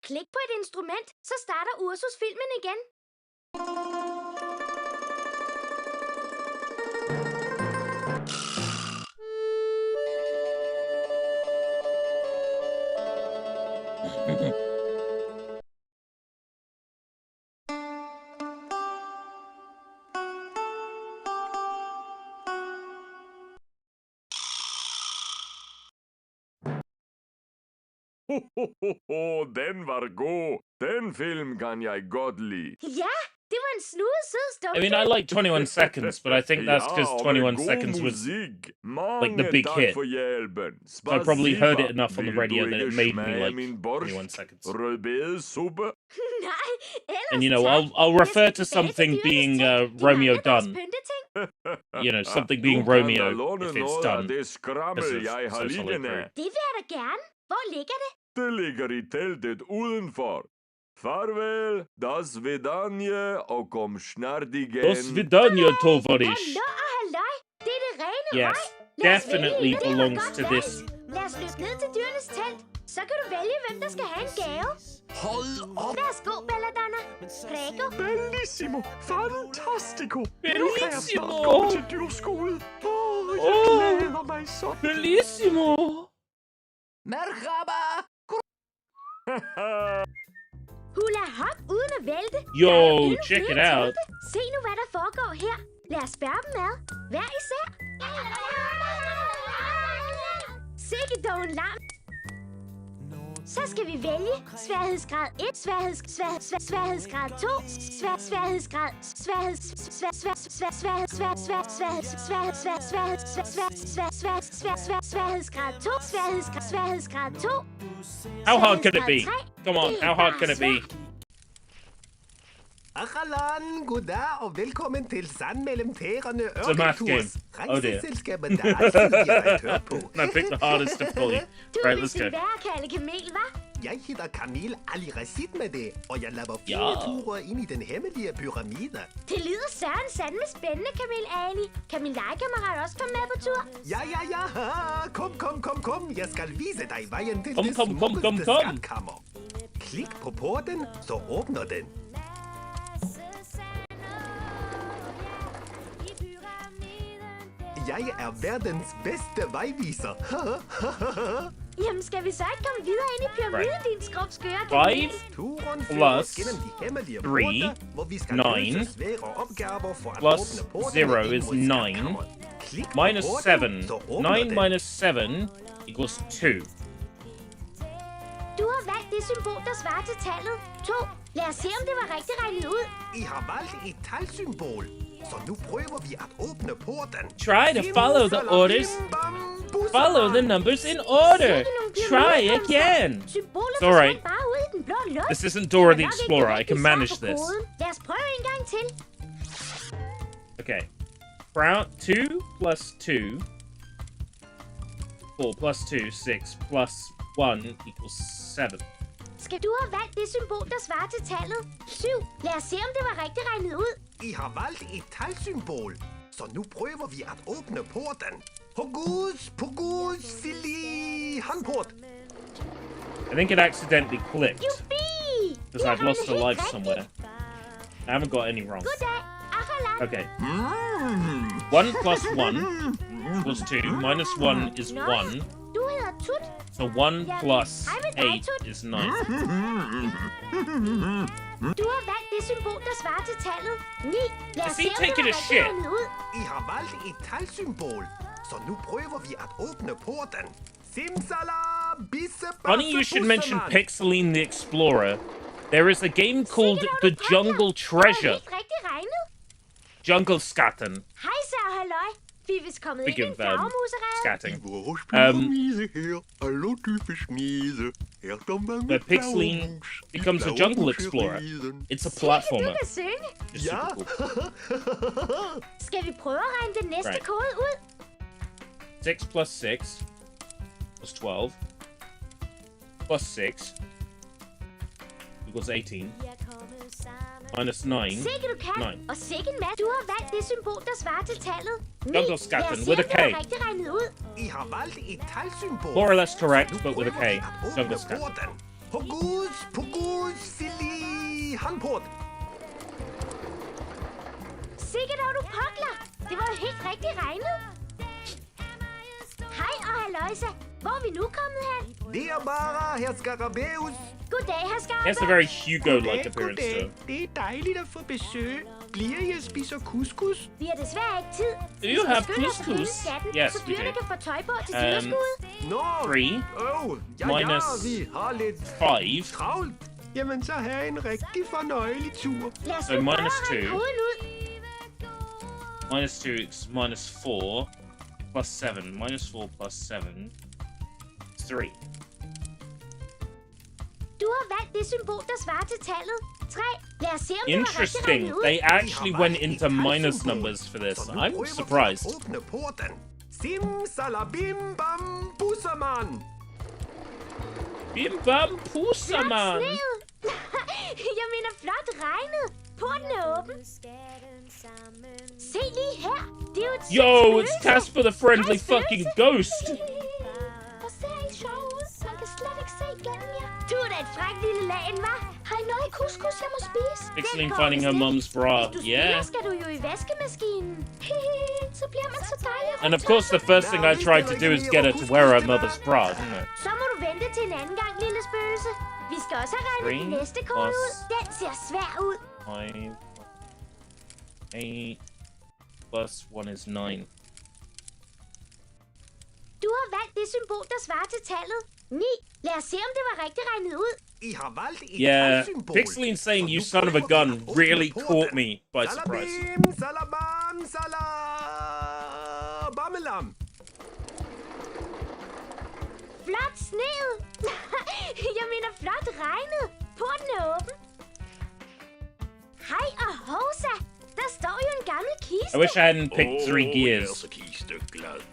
Klik på et instrument, så starter Ursus filmen igen. Den var god. Den film kan jeg godt lide. Ja, det var en snudet sød stumfilm. I mean, I like 21 Seconds, but I think that's because 21 Seconds was like the big hit. So I probably heard it enough on the radio that it made me like 21 Seconds. Rødbedesuppe. Nej, ellers And you know, I'll refer to something being Romeo done. You know, something being Romeo if it's done. Det skrammel, jeg har liggende. Det vil jeg da gerne. Hvor ligger det? Det ligger i teltet udenfor. Farvel, das vidanje, og kom snart igen. До свидания, товарищ. Hallo og halløj. Det er det rene Yes, røg. Lad os definitely vælge en, der belongs godt to valg. this. Lad os løbe ned til dyrenes telt. Så kan du vælge, hvem der skal have en gave. Hold op! Værsgo, Belladonna. Prego. Bellissimo, fantastico. Bellissimo. Nu kan jeg snart gå til dyrskole. Jeg glæder mig så. Bellissimo. Merhaba! Hula hop uden at vælte. Yo, Der er endnu check flere it out. telte. Se nu, hvad der foregår her. Lad os spørge dem ad. Hver især. Sikke dog en larm. Så skal vi vælge sværhedsgrad 1, sværhedsgrad 2, sværhedsgrad sværhedsgrad 2, sværhedsgrad 2. How hard can it be? Come on, how hard can it be? Achalan, goddag og velkommen til Sand mellem tæerne It's a math game. Ørkenturs. Oh dear. Rejseselskabet, der altid giver dig tør på. I picked the hardest difficulty. Du Right, vil let's sin go. værre kalde kamel, hva'? Jeg hedder Kamil Ali Rashid med det, og jeg laver Ja. fine ture ind i den hemmelige pyramide. Det lyder søren sandme spændende, Kamil Ali. Kan min legekammerat også komme med på tur? Ja. Kom. Jeg skal vise dig vejen til Kom. det smukkeste skatkammer. Klik på porten, så åbner den. Jeg er verdens bedste vejviser. Jamen, skal vi så ikke komme videre ind i pyramiden, din skrubskøre 5 Turen plus fører os gennem de hemmelige 3, porte, hvor vi skal 9 løse svære opgaver for at plus åbne portene 0 ind is mod 9. skatkammeret. Klik på Minus porten, 7. så åbner 9 den. minus 7 equals 2. Du har valgt det symbol, der svarer til tallet 2. Lad os se, om det var rigtigt regnet ud. I har valgt et talsymbol, så nu prøver vi at åbne porten. Try to follow the orders. Follow the numbers in order. Try again. It's alright. This isn't Dora the Explorer. I can manage this. Lad os prøve en gang til. Okay. 2 plus 2. 4 plus 2, 6 plus 1 equals 7. Skal du have valgt det symbol, der svarer til tallet 7? Lad os se, om det var rigtigt regnet ud. I har valgt et talsymbol, så nu prøver vi at åbne porten. Hokus pokus fili handport. I think it accidentally clicked. Because I've lost a life somewhere. I haven't got any wrong. Okay. 1 plus 1 equals 2. Minus 1 is 1. Du hedder Tut. So 1 plus 8 is 9. Du har valgt det symbol, der svarer til tallet 9. Lad os Is se, he om det taking var a rigtigt shit? regnet ud. I har valgt et talsymbol, så nu prøver vi at åbne porten. Simsalam, bisse, Funny you should mention Pixeline the Explorer. There is a game called The Jungle Treasure. Helt rigtigt regnet. Jungle Skatten. Hej så, halløj. Vi er vist kommet ind i en flagermuseræde. Scatting. Where Pixeline becomes a jungle explorer. It's a platformer. Du kan synge. It's super cool. Skal vi prøve at regne den næste Right. kode ud? 6 plus 6 plus 12 plus 6 equals 18. Minus 9. Sikke du kan, 9. og sikke en masse. Du har valgt det symbol, der svarer til tallet 9. Jungle Skatten Lad os se, with om a det var K. rigtigt regnet ud. I har valgt et talsymbol. More or less correct, but with a K. Jungle Skatten. Porten. Hokus pokus fili handport. Sikke dog, du pokler. Det var jo helt rigtigt regnet. Hej og halløjsa. Hvor er vi nu kommet hen? Det er bare herr Skarabæus. Goddag, herr He has a Skarabæus. very Hugo-like appearance to him. Det er dejligt at få besøg. Bliver jeg spiser couscous? Vi har desværre ikke tid. Do you have couscous? Yes, så we dyrene do. kan få tøj på til dyreskud. 3 minus vi har lidt 5. travlt. Jamen, så have en rigtig fornøjelig tur. Lad os So nu prøve minus at regne 2. koden ud. Minus 2 is minus 4 plus 7. Minus 4 plus 7 is 3. Du har valgt det symbol, der svarer til tallet 3. Lad os se, om det var rigtigt Interesting. regnet ud. They actually went into minus numbers for this. I'm surprised. Åbne porten. Simsalabim bam bussermann. Bim bam pusserman. Jeg mener flot regnet. Porten er åben. Se lige her. Det er jo et Yo, spøgelse. it's Casper the Friendly fucking Ghost. Hvor ser I sjov ud? Man kan slet ikke se igennem jer. Du er da et frækt lille lagen, hva'? Har I noget couscous, jeg må spise? Pixeline Den går finding her vist mom's ikke. bra. Hvis du spiller, Yeah. skal du jo i vaskemaskinen. Så bliver man så dejlig. And of course, the first thing I tried to do is get her to wear her mother's bra, didn't it? Så må du vente til en anden gang, lille spøgelse. Vi skal også have regnet den 3 næste kode plus ud. Den ser svær ud. 5 8 plus 1 is 9. Du har valgt det symbol, der svarer til tallet 9. Lad os se, om det var rigtigt regnet ud. I har valgt et Yeah, talsymbol. Pixeline saying "you son of a gun" really caught me by surprise. Salabim, salabam, salabamelam. Flot sneet. Jeg mener flot regnet. Porten er åben. Hej og hovsa. Der står jo en gammel kiste. I wish I hadn't picked 3 gears.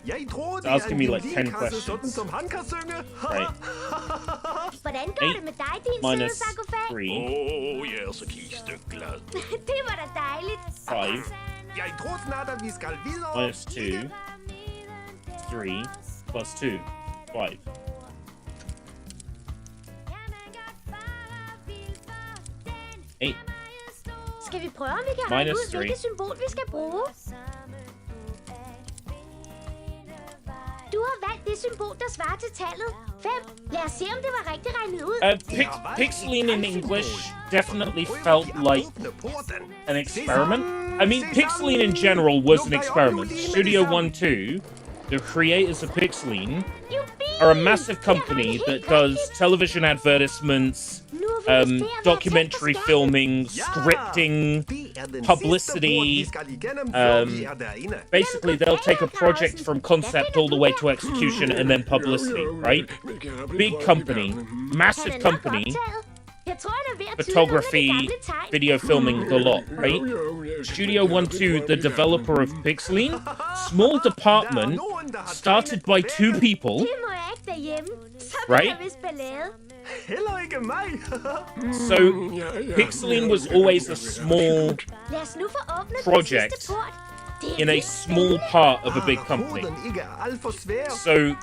Jeg tror, It's asking me like 10 sådan questions. som han kan synge. Right. Hvordan går det med dig, din søde Minus sarkofag? 3 jeg er så kisteglad. Det var da dejligt. 5 Jeg tror snart, at vi skal videre. minus 2 3 plus 2 5. Eight. Skal vi prøve, om vi kan regne Minus ud, hvilket 3. symbol vi skal bruge? Du har valgt det symbol, der svarer til tallet 5. Lad os se, om det var rigtigt regnet ud. Pixeline in English definitely felt like an experiment. I mean, Pixeline in general was an experiment. Studio 1-2, the creators of Pixeline, are a massive company that does television advertisements, documentary filming, scripting, publicity. Basically, they'll take a project from concept all the way to execution and then publicity, right? Big company, massive company. Photography, video filming, the lot, right? Studio 1-2, the developer of Pixeline, small department, started by 2 people, right? So, Pixeline was always a small project in a small part of a big company. So,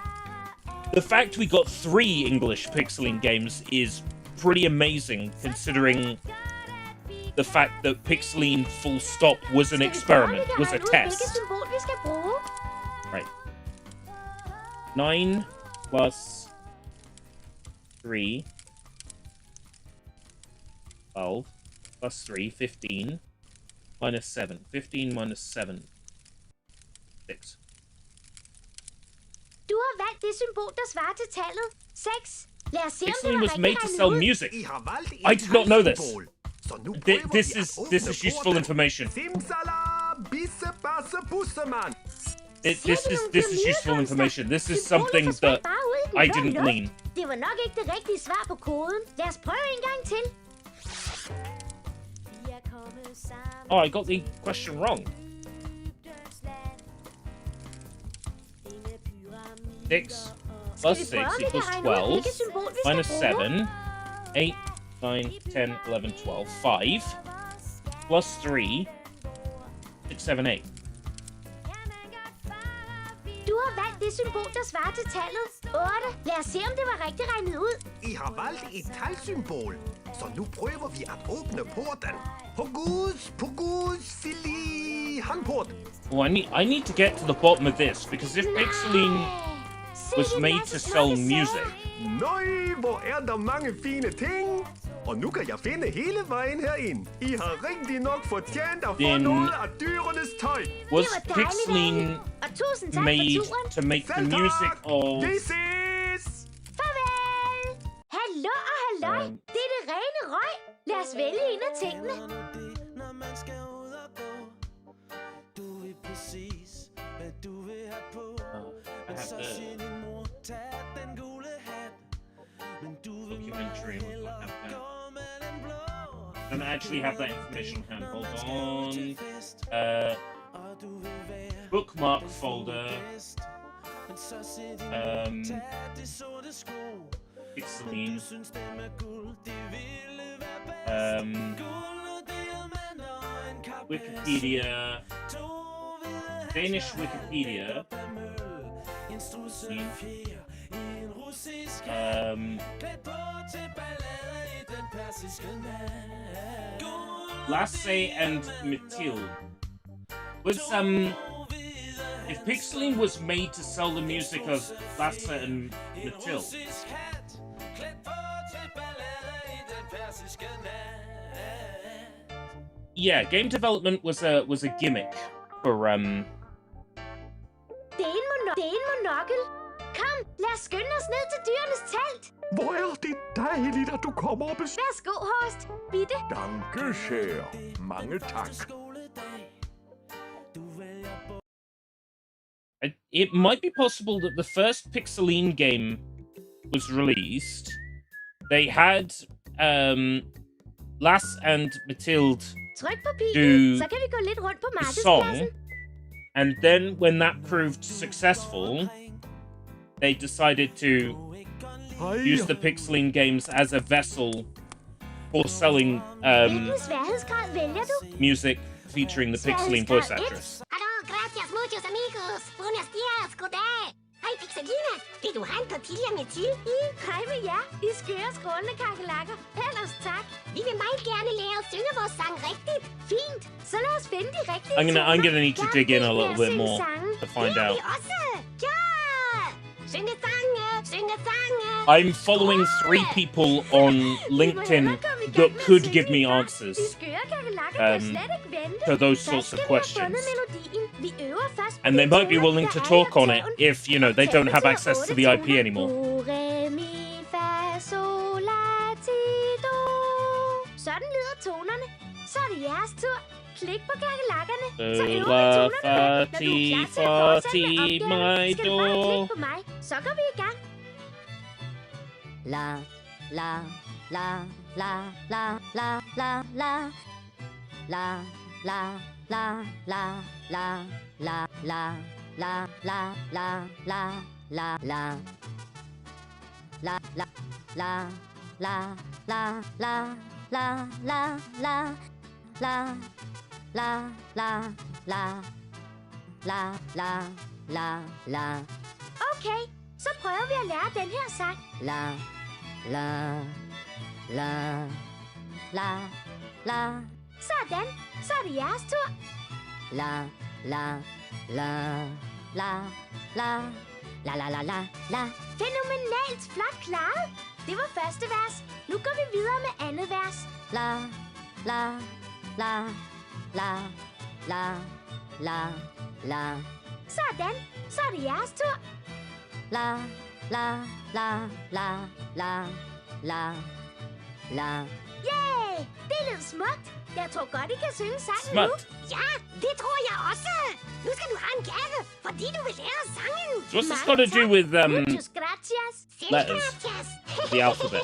the fact we got 3 English Pixeline games is pretty amazing, considering the fact that Pixeline full stop was an experiment, was a test. Right. 9 plus 3. 12 plus 3, 15. Minus 7. 15 minus 7. 6. Du har valgt det symbol, der svarer til tallet 6. Lad os se, om det Pixeline var was made to rigtig sell regnet ud. music. I did not know this. This is useful information. This is useful information. This is something that I didn't glean. Det var nok ikke det rigtige svar på koden. Lad os prøve en gang til. Oh, I got the question wrong. 6 plus 6 equals 12, minus 7, 8, 9, 10, 11, 12, 5, plus 3, 6, 7, 8. Du har valgt det symbol, der svarer til tallet 8. Lad os se, om det var rigtig regnet ud. I har valgt et talsymbol, så nu prøver vi at åbne porten. Hokus pokus fili handport. Oh, I need to get to the bottom of this, because if Pixeline was made to sell music. Nøj, hvor er der mange fine ting. Og nu kan jeg finde hele vejen herind. I har rigtig nok fortjent at få noget af dyrenes tøj. Was Pixeline made to make the music of... Vi ses! Farvel! Hallo og halløj! Det er det rene røg. Lad os vælge en af tingene. Når man skal ud og gå. Du ved præcis, hvad du vil have på. Men så siger din mor, tag den gule hat. Men du vil hellere gå med den blå. I don't actually have that information on hand. Hold on. Bookmark folder. Pixeline. Wikipedia. Danish Wikipedia. Lasse and Mathilde. Was if Pixeline was made to sell the music of Lasse and Mathilde? Yeah, game development was a gimmick for Det er en monokkel. Kom, lad os skynde os ned til dyrenes telt. Hvor er det dejligt, at du kommer og besøger. Værsgo, Horst. Bitte. Danke, kære. Mange tak. It might be possible that the first Pixeline game was released. They had Lasse and Mathilde Tryk på pilen, så kan vi gå lidt rundt på markedspladsen. And then when that proved successful, they decided to use the Pixeline games as a vessel for selling music featuring the Pixeline voice actress. Hallo, gracias, muchos amigos. Buenos dias, goddag. Hej, Pixelina. Vil du have en tortilla med til? Hej med jer, I skøre skrålende kakelakker. Ellers tak. Vi vil meget gerne lære at synge vores sang rigtigt. Fint. Så lad os finde de rigtige I'm gonna need to dig in a little bit more to find out. I'm following 3 people on LinkedIn that could give me answers to those sorts of questions. And they might be willing to talk on it if, you know, they don't have access to the IP anymore. Do, re, mi, fa, sol, la, ti, do. Sådan lyder tonerne. Så er det jeres tur. Klik på kakelakkerne. Så øver vi tonerne. Når du er klar til at fortsætte med opgaven, skal du bare klikke på mig. Så går vi i gang. La, la, la, la, la, la, la, la. La, la, la, la, la, la, la, la, la, la, la, la, la. La, la, la, la, la, la, la, la, la, la, la, la, la, la, la, la, la. Okay, så prøver vi at lære den her sang. La, la, la, la, la. Sådan, så er det jeres tur. La, la, la, la, la, la, la, la, la, la. Fænomenalt flot klaret. Det var første vers. Nu går vi videre med andet vers. La, la, la, la, la, la, la. Sådan, så er det jeres tur. La, la, la, la, la, la, la. Yay! Det lød smukt. Jeg tror godt, I kan synge sangen nu. Ja, det tror jeg også. Nu skal du have en gave, fordi du vil lære sangen. So what's this got to do with Muchas gracias. letters? The alphabet.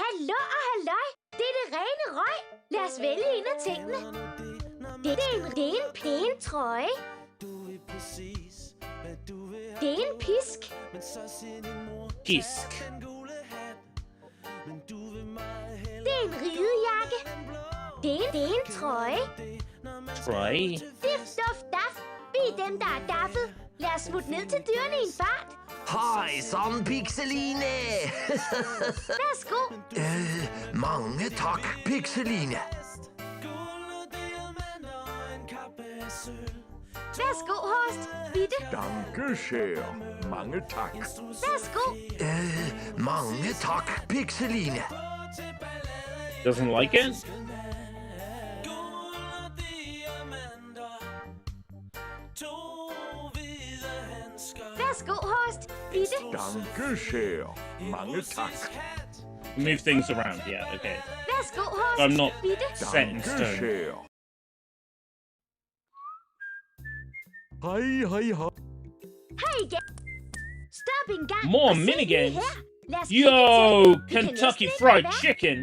Hallo og halløj. Det er det rene røg. Lad os vælge en af tingene. Det er en pæn trøje. Det er en pisk. Pisk. Det er en ridejakke. Det er en trøje. Trøje. Dif, duf, daf. Vi er dem, der er daffet. Lad os smutte ned til dyrene i en fart. Hej, som Pixeline. Værsgo. Mange tak, Pixeline. Værsgo, Horst. Bitte. Danke schön. Mange tak. Værsgo. Mange tak, Pixeline. Doesn't like it? Værsgo, Horst. Bitte. Danke schön. Mange tak. Move things around, yeah, okay. Værsgo, Horst. So I'm not Bitte. set in stone. Hej, hej, hej. Hej igen. Stop en gang. More og se minigames. lige her. Lad os Yo, klikke til. Vi kan Kentucky næsten ikke Fried lade være. Chicken.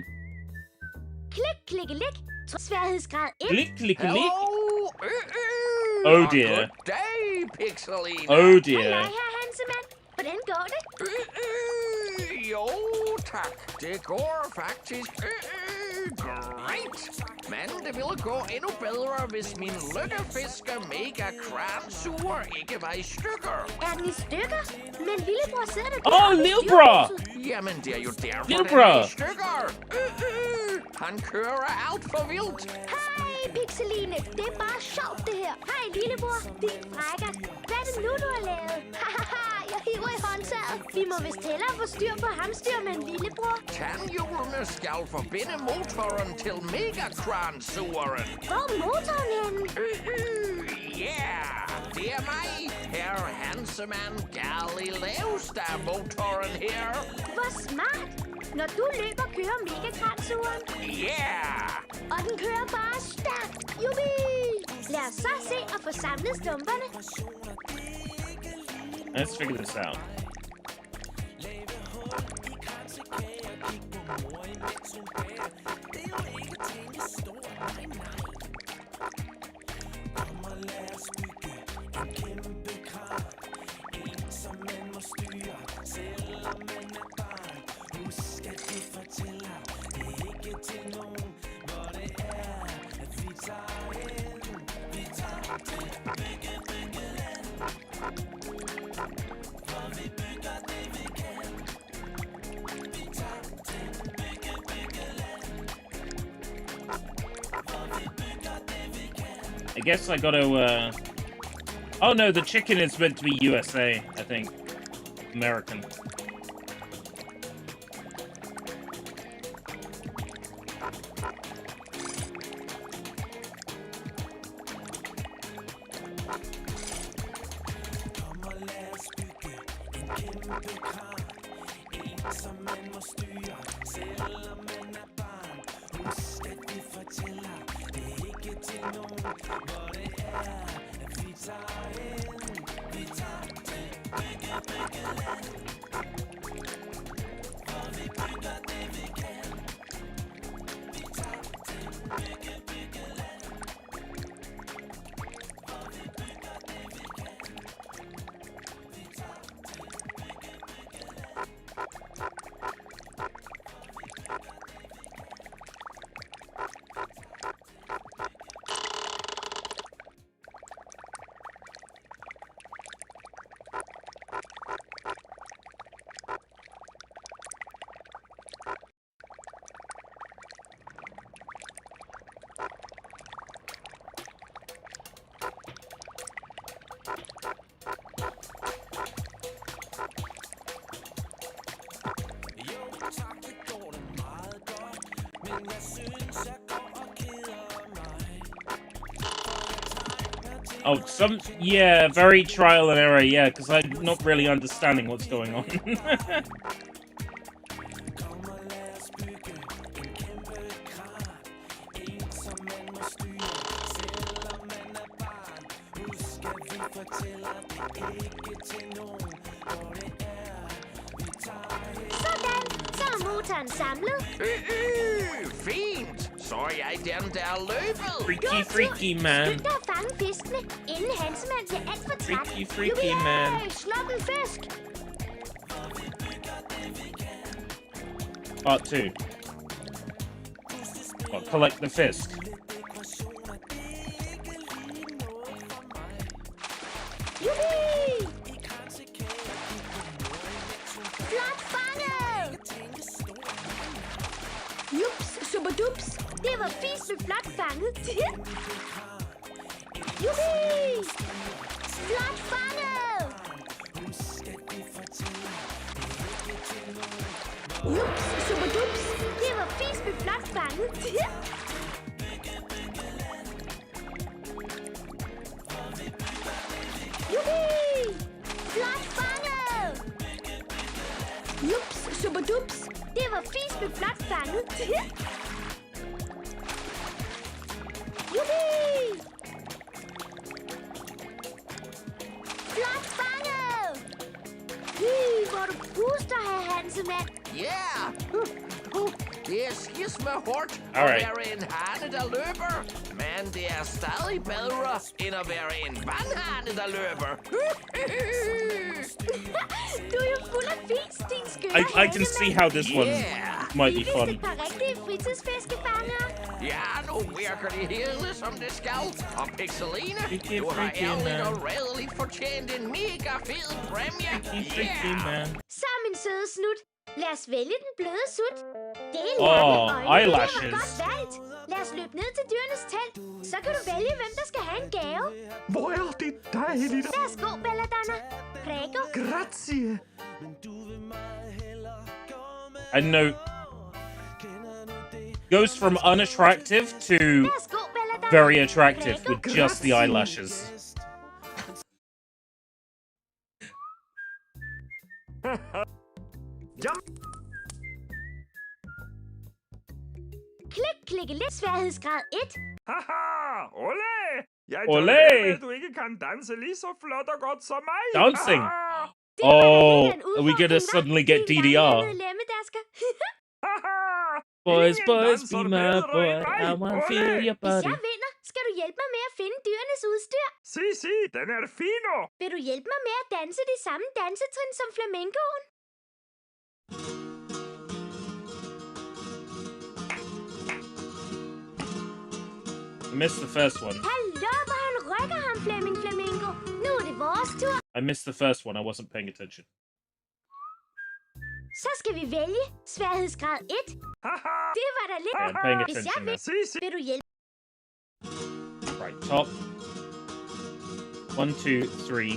Klik, klikke, lik. Sværhedsgrad 1. Klik, klik, klik. Hello. Oh dear. Goddag, Pixeline. Oh dear. Hej, herr Hansemann. Hvordan går det? Jo, tak. Det går faktisk great. Men det ville gå endnu bedre, hvis min lykkefisker Mega Kransur ikke var i stykker. Er den i stykker? Men lillebror sidder der. Oh, lillebror! Jamen, det er jo derfor, Lillebror! den er i stykker. Han kører alt for vildt. Hej, Pixeline. Det er bare sjovt, det her. Hej, lillebror. Din frækker. Hvad er det nu, du har lavet? Hahaha, jeg hiver i håndtaget. Vi må vist hellere få styr på hamstyrmand, lillebror. Tandhjulene skal forbinde motoren til Mega Kransuren. Hvor er motoren henne? Yeah, det er mig, herr Hansemann Galileus, der er motoren her. Hvor smart. Når du løber, kører Megakransuren. Yeah! Og den kører bare stærkt. Jubi! Lad os så se og få samlet stumperne. Let's figure this out. I guess I gotta, Oh no, the chicken is meant to be USA, I think. American. Oh, yeah, very trial and error, yeah, because I'm not really understanding what's going on. Sådan, så er motoren samlet. Fint! Så er jeg den, der er løbet. Freaky man. Skynd dig at fange fiskene, inden Hansemand bliver alt for træt. Freaky man. Sluk en fisk! Part 2. Oh, collect the fisk. Jubi! Flot fanget! Jups, superdups. Det var fisk med flot fanget. Jubi! Flot fanget! Jups, superdups. Det var fisk med flot fanget. Jubi! Flot fanget! Jups, superdups. Det var fisk med flot fanget. Jubi! Flot fanget! Hvor du puster, herr Hansemand. Ja! Det er skisme hårdt at Alright. være en hane, der løber. Men det er stadig bedre, end at være en vandhane, der løber. Du er jo fuld af fis, din skøre I can see how this one might be Vi fun. vist et par rigtige fritidsfiskefangere. Ja, nu virker det hele, som det skal. Og Pixeline, Freaky, du har freaky ærligt man. og redeligt fortjent en mega fed præmie. Freaky man. Så, min søde snut. Lad os vælge den bløde sut. Det er Åh, lange øjne, eyelashes. det var godt valgt. Lad os løbe ned til dyrenes telt. Så kan du vælge, hvem der skal have en gave. Hvor er det dejligt. Værsgo, Belladonna. Prego. Grazie. I know. Goes from unattractive to Værsgo, Belladonna. very attractive with just the eyelashes. Klik, klikke lidt. Sværhedsgrad 1. Haha, ole! Jeg Ole! ved, at du ikke kan danse lige så flot og godt som mig. Dancing. Haha. Oh, are we gonna suddenly get DDR? Lemmedasker. Boys, boys, be my boy. I wanna feel your Hvis body. jeg vinder, skal du hjælpe mig med at finde dyrenes udstyr. Si, den er fino. Vil du hjælpe mig med at danse de samme dansetrin som flamencoen? I missed the first one. Hallo, hvor han rykker ham, Flamingo. Nu er det vores tur. I missed the first one. I wasn't paying attention. Så skal vi vælge sværhedsgrad 1. Det var da lidt. Yeah, I'm paying Hvis jeg attention vil, vil du hjælpe? Right, top. 1, 2, 3,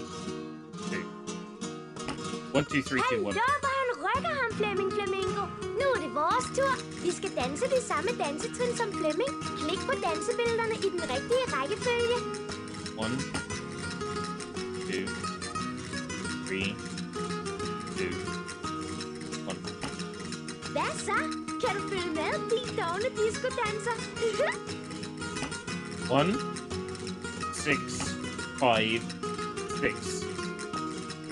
2. 1, 2, 3, 2, 1. Hallo, hvor han rykker ham, Flamingo. Nu er det vores tur. Vi skal danse de samme dansetrin som Flemming. Klik på dansebillederne i den rigtige rækkefølge. 1, 2, 3, Så kan du følge med, din dovne disco-danser. 1, 6, 5, 6,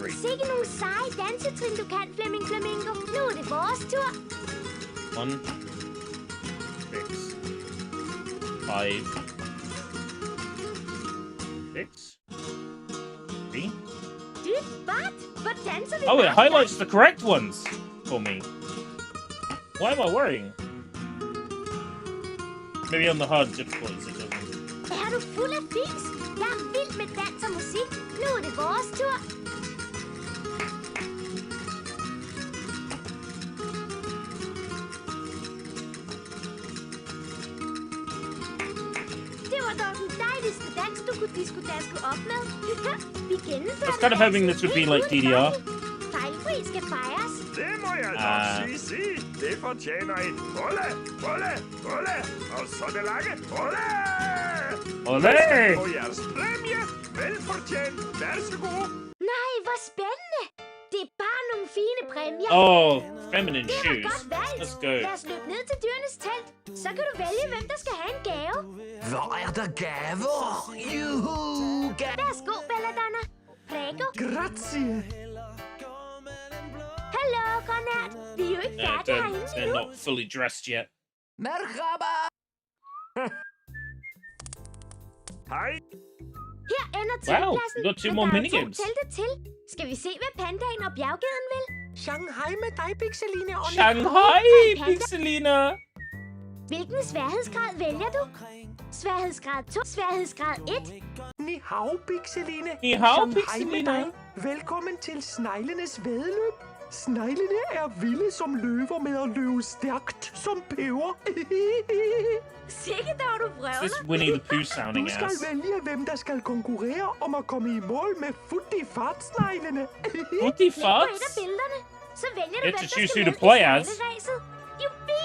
3. Sikke nogle seje dansetrin, du kan, Flemming Flamingo. Nu er det vores tur. 1, 6, 5, 6, 3. Dyt bot, hvor danser vi? Oh, it highlights the correct ones for me. Why am I worrying? Maybe on the hard difficulties it doesn't. Er du fuld af fis? Jeg er vild med dans og musik. Nu er det vores tur. Det var dog den dejligste dans, du kunne disco-daske op med. Vi gennemførte I was kind of hoping this would be like DDR. Fejlfri skal fejres. Det må jeg nok sige. Det fortjener et bolle, bolle, bolle. Og så det lange bolle. Olé! På jeres præmie. Velfortjent. Værsgo. Nej, hvor spændende. Det er bare nogle fine præmier. Oh, feminine Det var shoes. godt valgt. Let's go. Lad os løbe ned til dyrenes telt. Så kan du vælge, hvem der skal have en gave. Hvor er der gaver? Juhu! Værsgo, Belladonna. Prego. Grazie. Hallo, Grønært. Vi er jo ikke færdige herinde They're endnu. not fully dressed yet. Merhaba! Hej. Her ender Wow, teltpladsen. we got two men more der er jo minigames. 2 telte til. Skal vi se, hvad pandaen og bjerggeden vil? Shanghai med dig, Pixeline. Og Shanghai, Panda. Pixelina. Hvilken sværhedsgrad vælger du? Sværhedsgrad 2, sværhedsgrad 1. Ni hao, Pixeline. Ni hao, Shanghai med Pixelina. dig. Velkommen til sneglenes væddeløb. Sneglene er vilde som løver med at løbe stærkt som peber. Sikke dog, du Is this vrøvler. Winnie the Pooh sounding Du skal ass? vælge, hvem der skal konkurrere om at komme i mål med futti fartsneglene. What the Klik på et af fuck? billederne. Så vælger du, Get hvem to der choose skal who med to play i as. snegleræset. Jubi!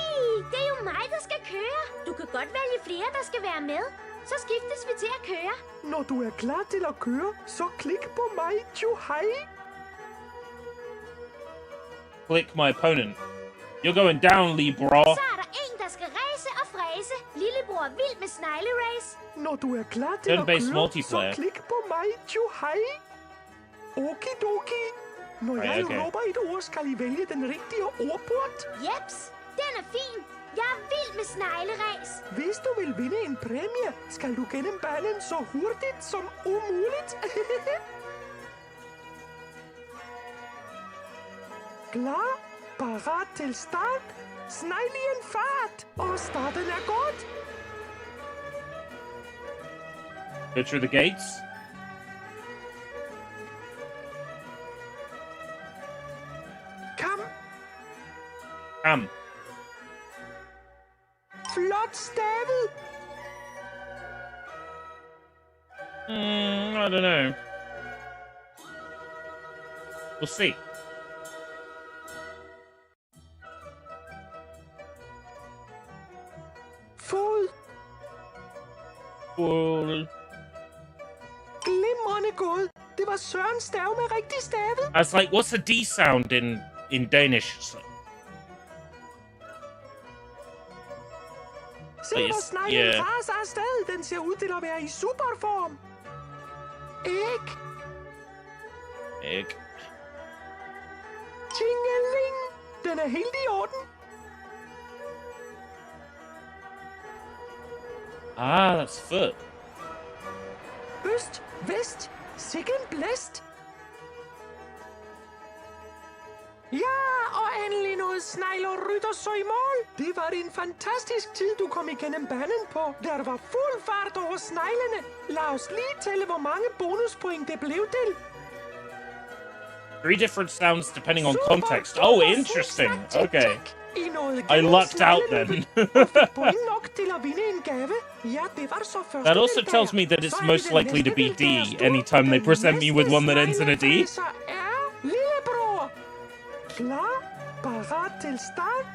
Det er jo mig, der skal køre. Du kan godt vælge flere, der skal være med. Så skiftes vi til at køre. Når du er klar til at køre, så klik på mig, Juhai. Click my opponent. You're going down, Lee Bra. Så er der en, der skal ræse og fræse. Lillebror vild med sneglerace. Når du er klar til at Turn-based køre, multiplayer. så klik på mig, Juhai. Okidoki. Når Right, jeg okay. råber et ord, skal I vælge den rigtige ordport. Jeps, den er fin. Jeg er vild med sneglerace. Hvis du vil vinde en præmie, skal du gennem banen så hurtigt som umuligt. Klar, parat til start. Snegle i en fart. Og starten er godt. Go through the gates. Kom, Flot stavet. I don't know. We'll see. Fod. Well, Glimrende gået. Det var Sørens stav med rigtig stavet. I was like, what's a D sound in Danish? It's like, Se, hvor sneglen raser afsted. Den ser ud til at være i superform. Æg. egg. Tingeling. Den er helt i orden. Ah, that's foot. Øst, vest, sikken blæst. Ja, og endelig noget snegl og rytter så i mål. Det var en fantastisk tid, du kom igennem banen på. Der var fuld fart over sneglene. Lad os lige tælle, hvor mange bonuspoint det blev til. 3 different sounds depending on context. Oh, interesting. Okay. I noget I lucked out then. point nok til at vinde en gave. Ja, det var så første That also del tells der. me that Så it's er most det den likely to be næste del, der D står. anytime they Den present me with one that ends in a D. næste Lillebror. Klar, parat til start.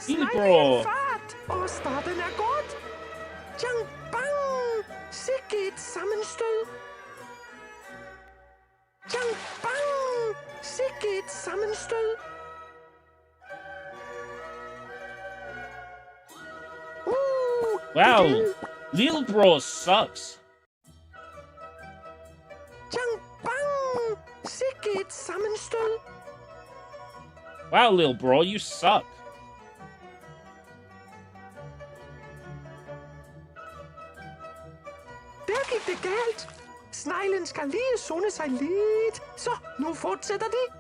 Lillebror. Snegl i fart, og starten er godt. Tjang bang, sikke et sammenstød. Tjang bang, sikke et sammenstød. Wow, Lil Bro sucks. Chang bang! Sikke et sammenstød. Wow, Lil Bro, you suck. Der gik det galt. Sneglen skal lige sunde sig lidt. Så, nu fortsætter de.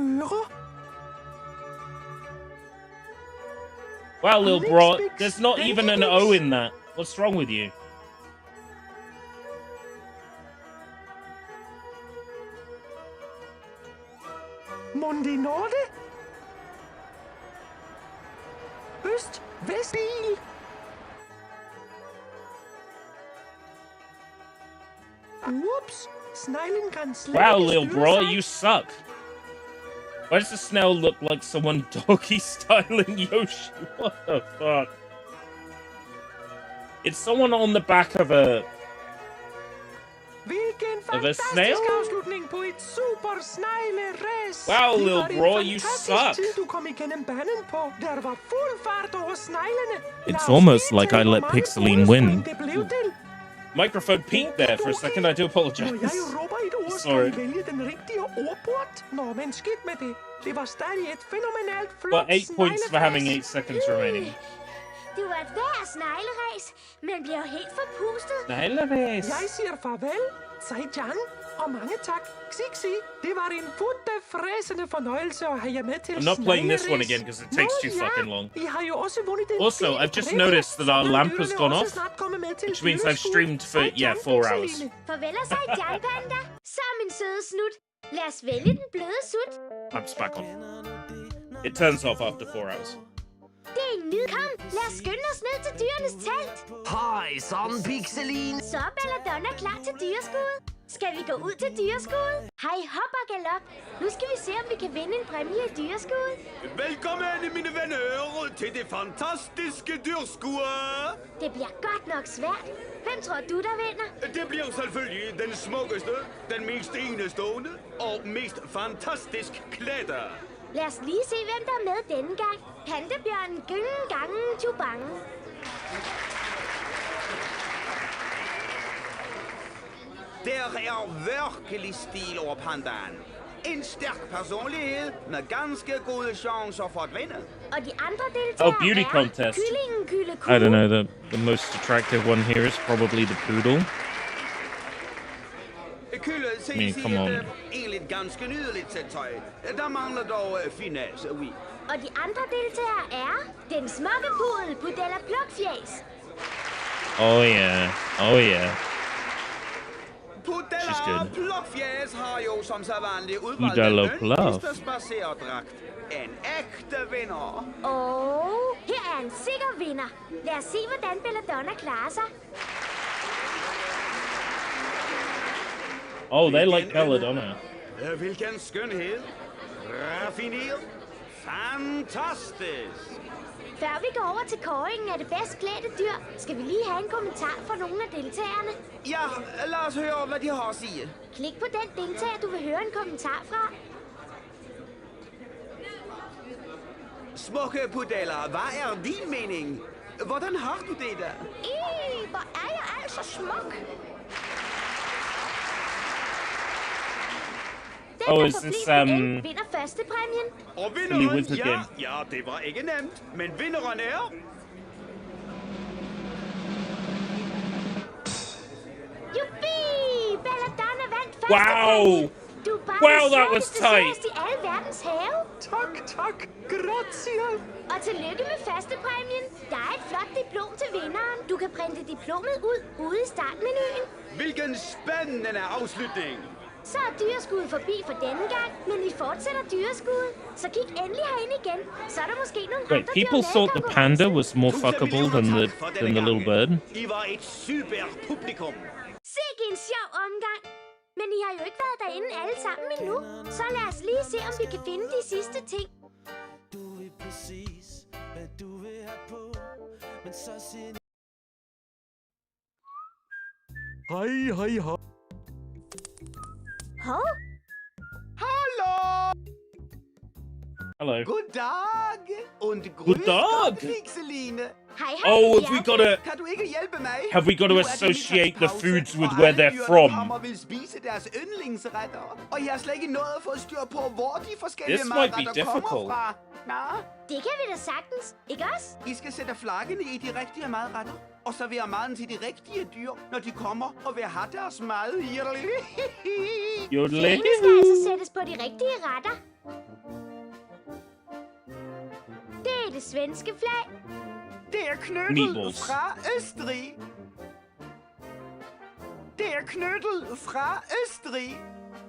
Ører. Wow, Lil Bro, there's not even an O in that. What's wrong with you? Mundi Norte. Øst, vest, bil. Whoops. Sneglen kan slet Wow, ikke Lil styre Bro, sig. you suck. Why does the snail look like someone doggy styling Yoshi? What the fuck? It's someone on the back of a snail? Afslutning på et super snegle-ræs. Wow, Det Lil var en Bro, you fantastisk suck. tid, du kom igennem banen på. Der var fuld fart over sneglene. It's almost like I let Pixeline win. Det blev til. Microphone peaked there for a second. I do Når apologize. jeg råber et ord, skal Sorry. I vælge den rigtige ordport. Nå, men skidt med det. Det var stadig et fænomenalt flot But 8 points for having snegleræs. 8 seconds remaining. Det var et værd snegleræs, men bliver helt forpustet. Snegleræs. Jeg siger farvel, Sai-chan, og mange tak, Xixi. Det var en fræsende fornøjelse at have jer med til I'm not playing this one snegleræs. again because it takes too fucking long. I har jo også vundet en Also, del I've just præmier. noticed that our Den lamp dyrene has vil gone også off, snart komme med til which means I've dyreskue. streamed for, yeah, 4 hours. Farvel og Sai-chan, panda. Så min søde snut. Lad os vælge den bløde sut. I'm back on. It turns off after 4 hours. Det er en nyd. Kom, lad os skynde os ned til dyrenes telt. Hej, sådan Pixeline. Så er Belladonna klar til dyreskuddet. Skal vi gå ud til dyreskuddet? Hej, hop og galop. Nu skal vi se, om vi kan vinde en præmie i dyreskuddet. Velkommen, mine venner, til det fantastiske dyrskue. Det bliver godt nok svært. Hvem tror du, der vinder? Det bliver selvfølgelig den smukkeste, den mest enestående og mest fantastisk klædte. Lad os lige se, hvem der er med denne gang. Pandabjørnen gyngen gangen tubangen. Der er virkelig stil over pandaen. En stærk personlighed med ganske gode chancer for at vinde. Og de andre deltagere beauty er contest. kyllingen Kylle I don't know, the most attractive one here is probably the poodle. Kylle I mean, ses i come on. egentlig ganske nydeligt til tøj. Der mangler dog finesse, oui. Og de andre deltagere er den smukke pudel Pudella Plukfjæs. Oh yeah, oh yeah. She's Pudella good. Plukfjæs har jo som sædvanligt udvalgt Pudella den Pluk. yndigste spacerdragt. En ægte vinder. Og her er en sikker vinder. Lad os se, hvordan Belladonna klarer sig. Oh, they like Belladonna. Hvilken skønhed. Raffineret. Fantastisk. Før vi går over til kåringen af det bedst klædte dyr, skal vi lige have en kommentar fra nogle af deltagerne. Ja, lad os høre, hvad de har at sige. Klik på den deltager, du vil høre en kommentar fra. Smukke Pudella, hvad er din mening? Hvordan har du det der? Hvor er jeg altså smuk. Den, Oh, der is får this, flest point, vinder første præmien. Og Silly vinderen, Wizard Game. ja, det var ikke nemt, men vinderen er... Jubi! Belladonna vandt første Wow! præmien. Du er bare Wow, den that was sjoveste tight. sødeste i alle verdens have. Tak, grazie. Og tillykke med første præmien. Der er et flot diplom til vinderen. Du kan printe diplomet ud ude i startmenuen. Hvilken spændende afslutning. Så er dyreskuddet forbi for denne gang, men vi fortsætter dyreskuddet. Så kig endelig herind igen. Så er der måske nogle Wait, andre people dyr thought the panda was more Tusind fuckable millioner than tak for the denne little gang. bird. I var et super publikum. Sikke en sjov omgang. Men I har jo ikke været derinde alle sammen endnu. Så lad os lige se, om vi kan finde de sidste ting. Hej, hej, hej. Hov? Hallo! Hello. Good dog. Und Good dog. Pixeline. Oh, have we got to... Kan du ikke hjælpe mig? Have we got to Nu er det associate the middagspause, foods with og where alle they're dyrene from? kommer vil spise deres yndlingsretter. Og jeg har slet ikke nået at få styr på, hvor de forskellige This might be madretter kommer difficult. fra. Nå? Det kan vi da sagtens, ikke også? I skal sætte flaggene i de rigtige madretter. Og servere maden til de rigtige dyr, når de kommer og vil have deres mad. Jodle. Flagene skal altså sættes på de rigtige retter. Det er det svenske flag. Det er knyttet Meatballs. fra Østrig. Det er knyttet fra Østrig.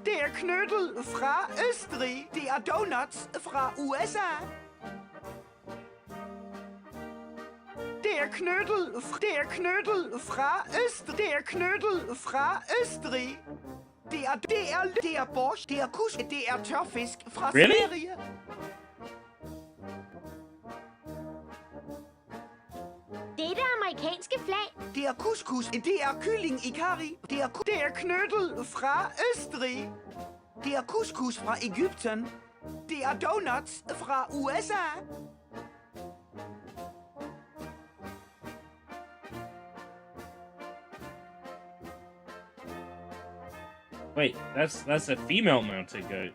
Det er knyttet fra Østrig. Det er donuts fra USA. Det er knyttet fra Østrig. Det er knyttet fra Østrig. Det er borsch. Det er kus. Det er tørfisk fra Really? Sverige. Det er det amerikanske flag. Det er couscous. Det er kylling i curry. Det er knyttet fra Østrig. Det er couscous fra Egypten. Det er donuts fra USA. Wait, that's a female mounted goat.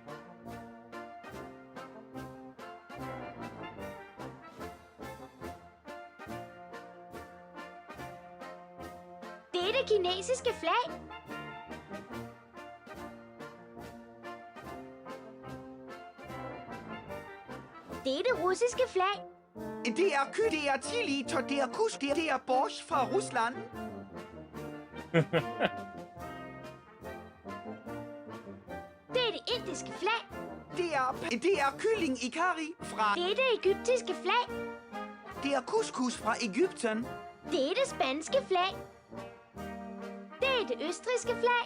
Det er det kinesiske flag. Det er det russiske flag. Det er det er chili, det er kus, det er borsch fra Rusland. Det er det indiske flag. Det er kylling i curry fra... Det er det egyptiske flag. Det er couscous fra Egypten. Det er det spanske flag. Det er det østrigske flag.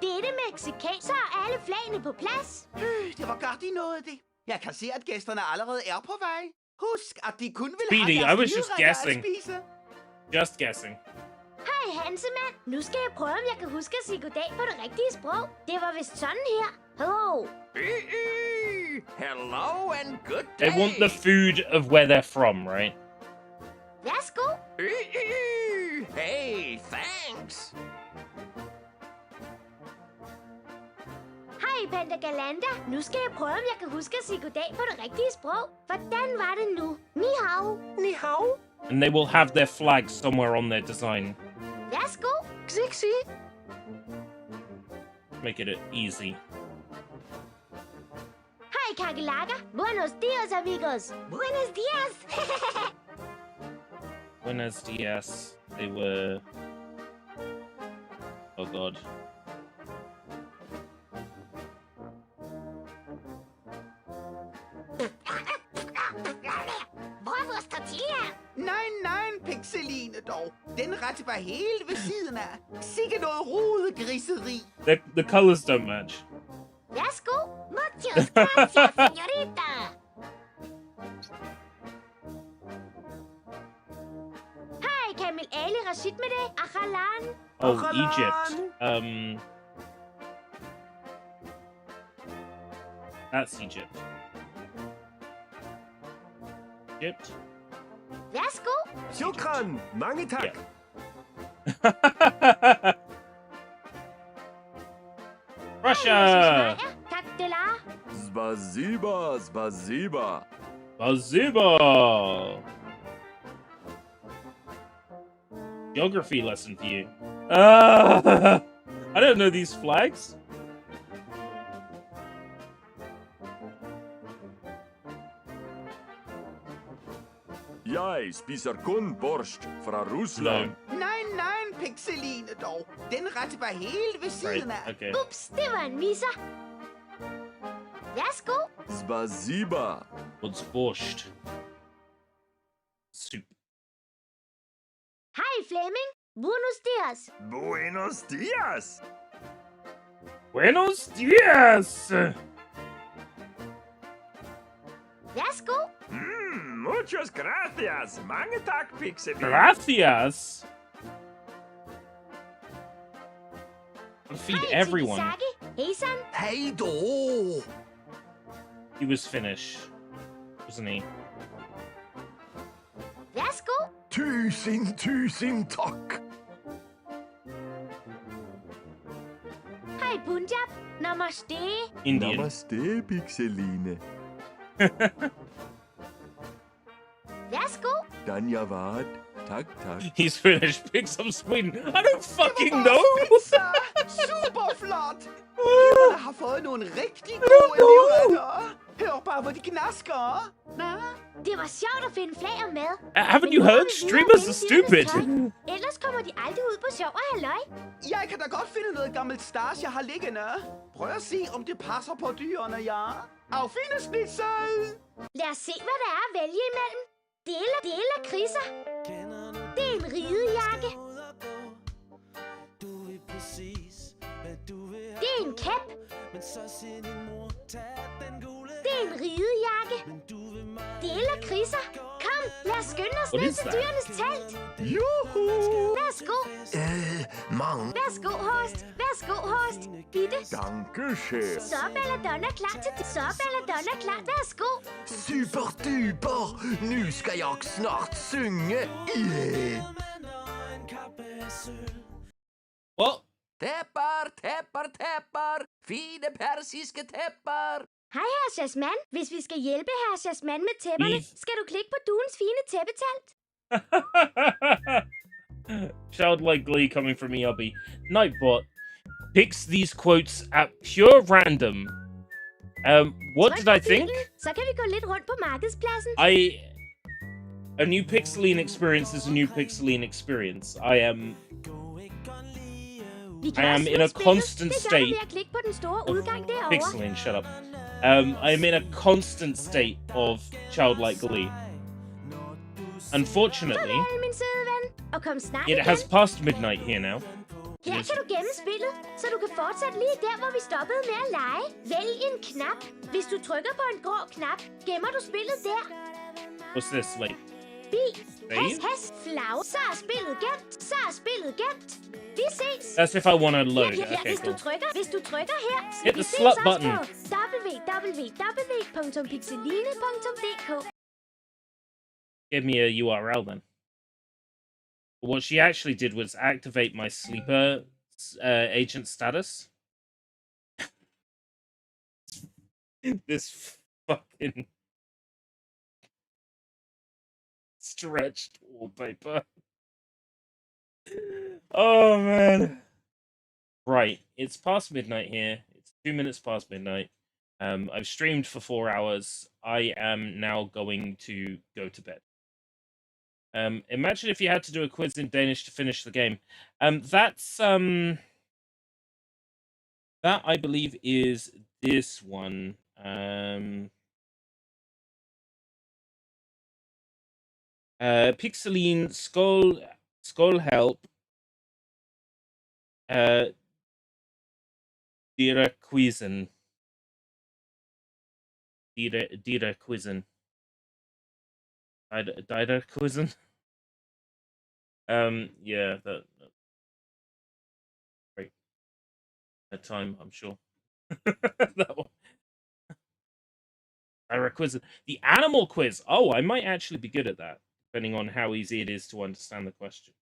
Det er det mexikanske. Så er alle flagene på plads. Det var godt, I nåede det. Jeg kan se, at gæsterne allerede er på vej. Husk, at de kun vil Speedy, have I was deres just livretter at guessing. spise. Just guessing. Hej Hansemand. Nu skal jeg prøve, om jeg kan huske at sige goddag på det rigtige sprog. Det var vist sådan her. Hello. Hello and good They day. want the food of where they're from, right? Værsgo. Hey, thanks. Hej Panda Galanda. Nu skal jeg prøve, om jeg kan huske at sige goddag på det rigtige sprog. Hvordan var det nu? Ni hao. Ni hao. And they will have their flag somewhere on their design. Værsgo. Xixi. Make it easy. Hej Kakelaka. Buenos dias, amigos. Buenos dias. Buenos dias. They were... Oh god. Hvor er vores tortilla? Nej, Pixeline dog. Den ret var helt ved siden af. Sikke noget rodegriseri. The colors don't match. Værsgo. Muchos gracias, señorita. Hej Kamil Ali Rashid med det. Akhalan. Oh, Egypt. That's Egypt. Egypt. Værsgo. Shukran. Mange tak. Russia. Tak de la. Spasiba, spasiba. Spasiba. Geography lesson for you. I don't know these flags. Jeg spiser kun borscht fra Rusland. Nej, Pixeline dog. Den ret var helt ved siden af. Okay. Ups, det var en misser. Værsgo. Spasiba. What's borscht? Soup. Hej Flemming. Buenos dias. Buenos dias. Buenos dias. Værsgo. Muchas gracias. Mange tak, Pixeline. Gracias. I'll feed Hej everyone. Tikisaki. Hejsan. Hej då. He was Finnish. Isn't he? Værsgo. Tusind tak. Hej Punjab. Namaste. Indian. Namaste, Pixeline. Værsgo. Danyavad. Tak. He's Finnish. Picks up Sweden. I don't fucking know. Super flot! Dyrene har fået nogle rigtig gode livretter. Hør bare, hvor de knasker. Nå? Det var sjovt at finde flag og mad. Haven't you heard? Streamers are stupid. Ellers kommer de aldrig ud på sjov og halløj. Jeg kan da godt finde noget gammelt stars, jeg har liggende. Prøv at se, om det passer på dyrene, ja. Auf Wiedersehen! Lad os se, hvad der er at vælge imellem. Dele af kriser. Det er en ridejakke. Det er en kæp. Det er en ridejakke. Dele af kriser. Kom, lad os skynde os ned til dyrenes telt. Juhu! Værsgo. Mange. Værsgo, Horst. Værsgo, Horst. Bitte. Danke, chef. Så er Belladonna klar til det. Så er Belladonna klar. Værsgo. Super duper. Nu skal jeg snart synge. Yeah. What? Tæpper. Fine persiske tæpper. Hej, herr Jasman. Hvis vi skal hjælpe herr Jasman med tæpperne, skal du klikke på duens fine tæppetalt. Childlike glee coming from ERB. Nightbot picks these quotes at pure random. What did I think? Så kan vi gå lidt rundt på markedspladsen. A new Pixeline experience is a new Pixeline experience. I am in a constant state. Pixeline, shut up. I am in a constant state of childlike glee. Unfortunately, it has passed midnight here now. Her kan du gemme spillet, så du kan fortsætte lige der, hvor vi stoppede med at lege. Vælg en knap. Hvis du trykker på en grå knap, gemmer du spillet der. What's this, like? Has, flag. Så er spillet gemt. Vi ses. That's if I want to load. Ja, Okay, hvis cool. du trykker her, så Hit vi the ses slut også button. på www.pixeline.dk. Give me a URL then. What she actually did was activate my sleeper agent status. This fucking stretched wallpaper. Oh man. Right, it's past midnight here. It's 2 minutes past midnight. I've streamed for 4 hours. I am now going to go to bed. Imagine if you had to do a quiz in Danish to finish the game. That I believe is this one. Pixeline Skålhelp. Dira Quizzen. Dira Quizzen. Dida Quizzen. Yeah, that great. That time, I'm sure. That one. Dida Quizzen. The animal quiz. Oh, I might actually be good at that, depending on how easy it is to understand the question.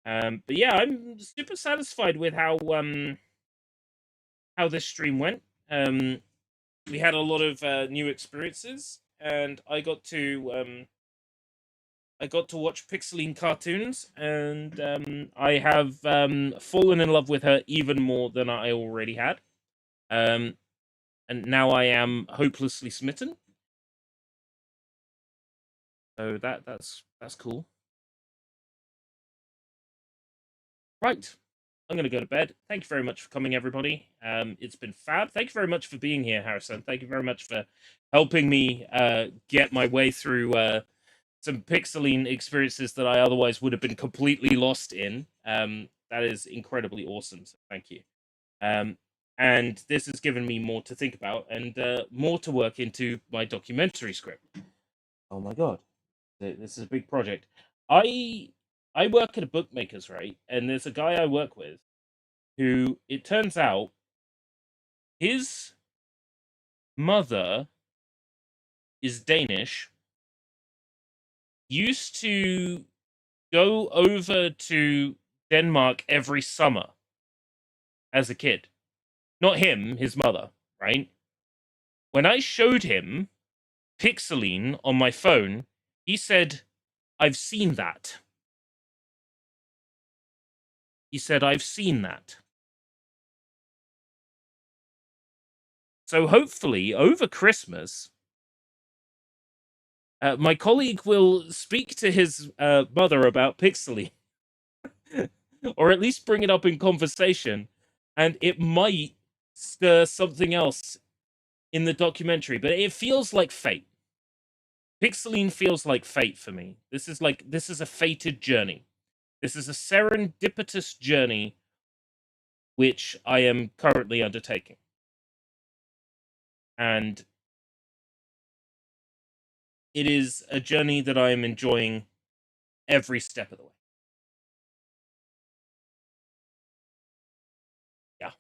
But yeah, I'm super satisfied with how this stream went. We had a lot of new experiences, and I got to watch Pixeline cartoons, and I have fallen in love with her even more than I already had. And now I am hopelessly smitten. So that's cool. Right. I'm going to go to bed. Thank you very much for coming, everybody. It's been fab. Thank you very much for being here, Harrison. Thank you very much for helping me get my way through some Pixeline experiences that I otherwise would have been completely lost in. That is incredibly awesome. So thank you. And this has given me more to think about and more to work into my documentary script. Oh my god. This is a big project. I work at a bookmaker's, right? And there's a guy I work with who, it turns out, his mother is Danish, used to go over to Denmark every summer as a kid. Not him, his mother, right? When I showed him Pixeline on my phone, he said, I've seen that. He said, I've seen that. So hopefully, over Christmas, my colleague will speak to his mother about Pixeline. Or at least bring it up in conversation. And it might stir something else in the documentary. But it feels like fate. Pixeline feels like fate for me. This is a fated journey. This is a serendipitous journey which I am currently undertaking. And it is a journey that I am enjoying every step of the way. Yeah.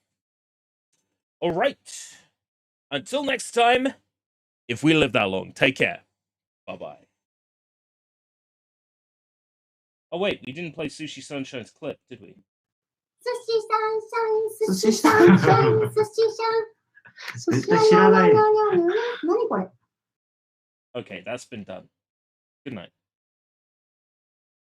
All right. Until next time, if we live that long, take care. Bye-bye. Oh, wait, we didn't play Sushi Sunshine's clip, did we? Sushi Sunshine, Sushi Sunshine, Sushi Sunshine. Okay, that's been done. Good night.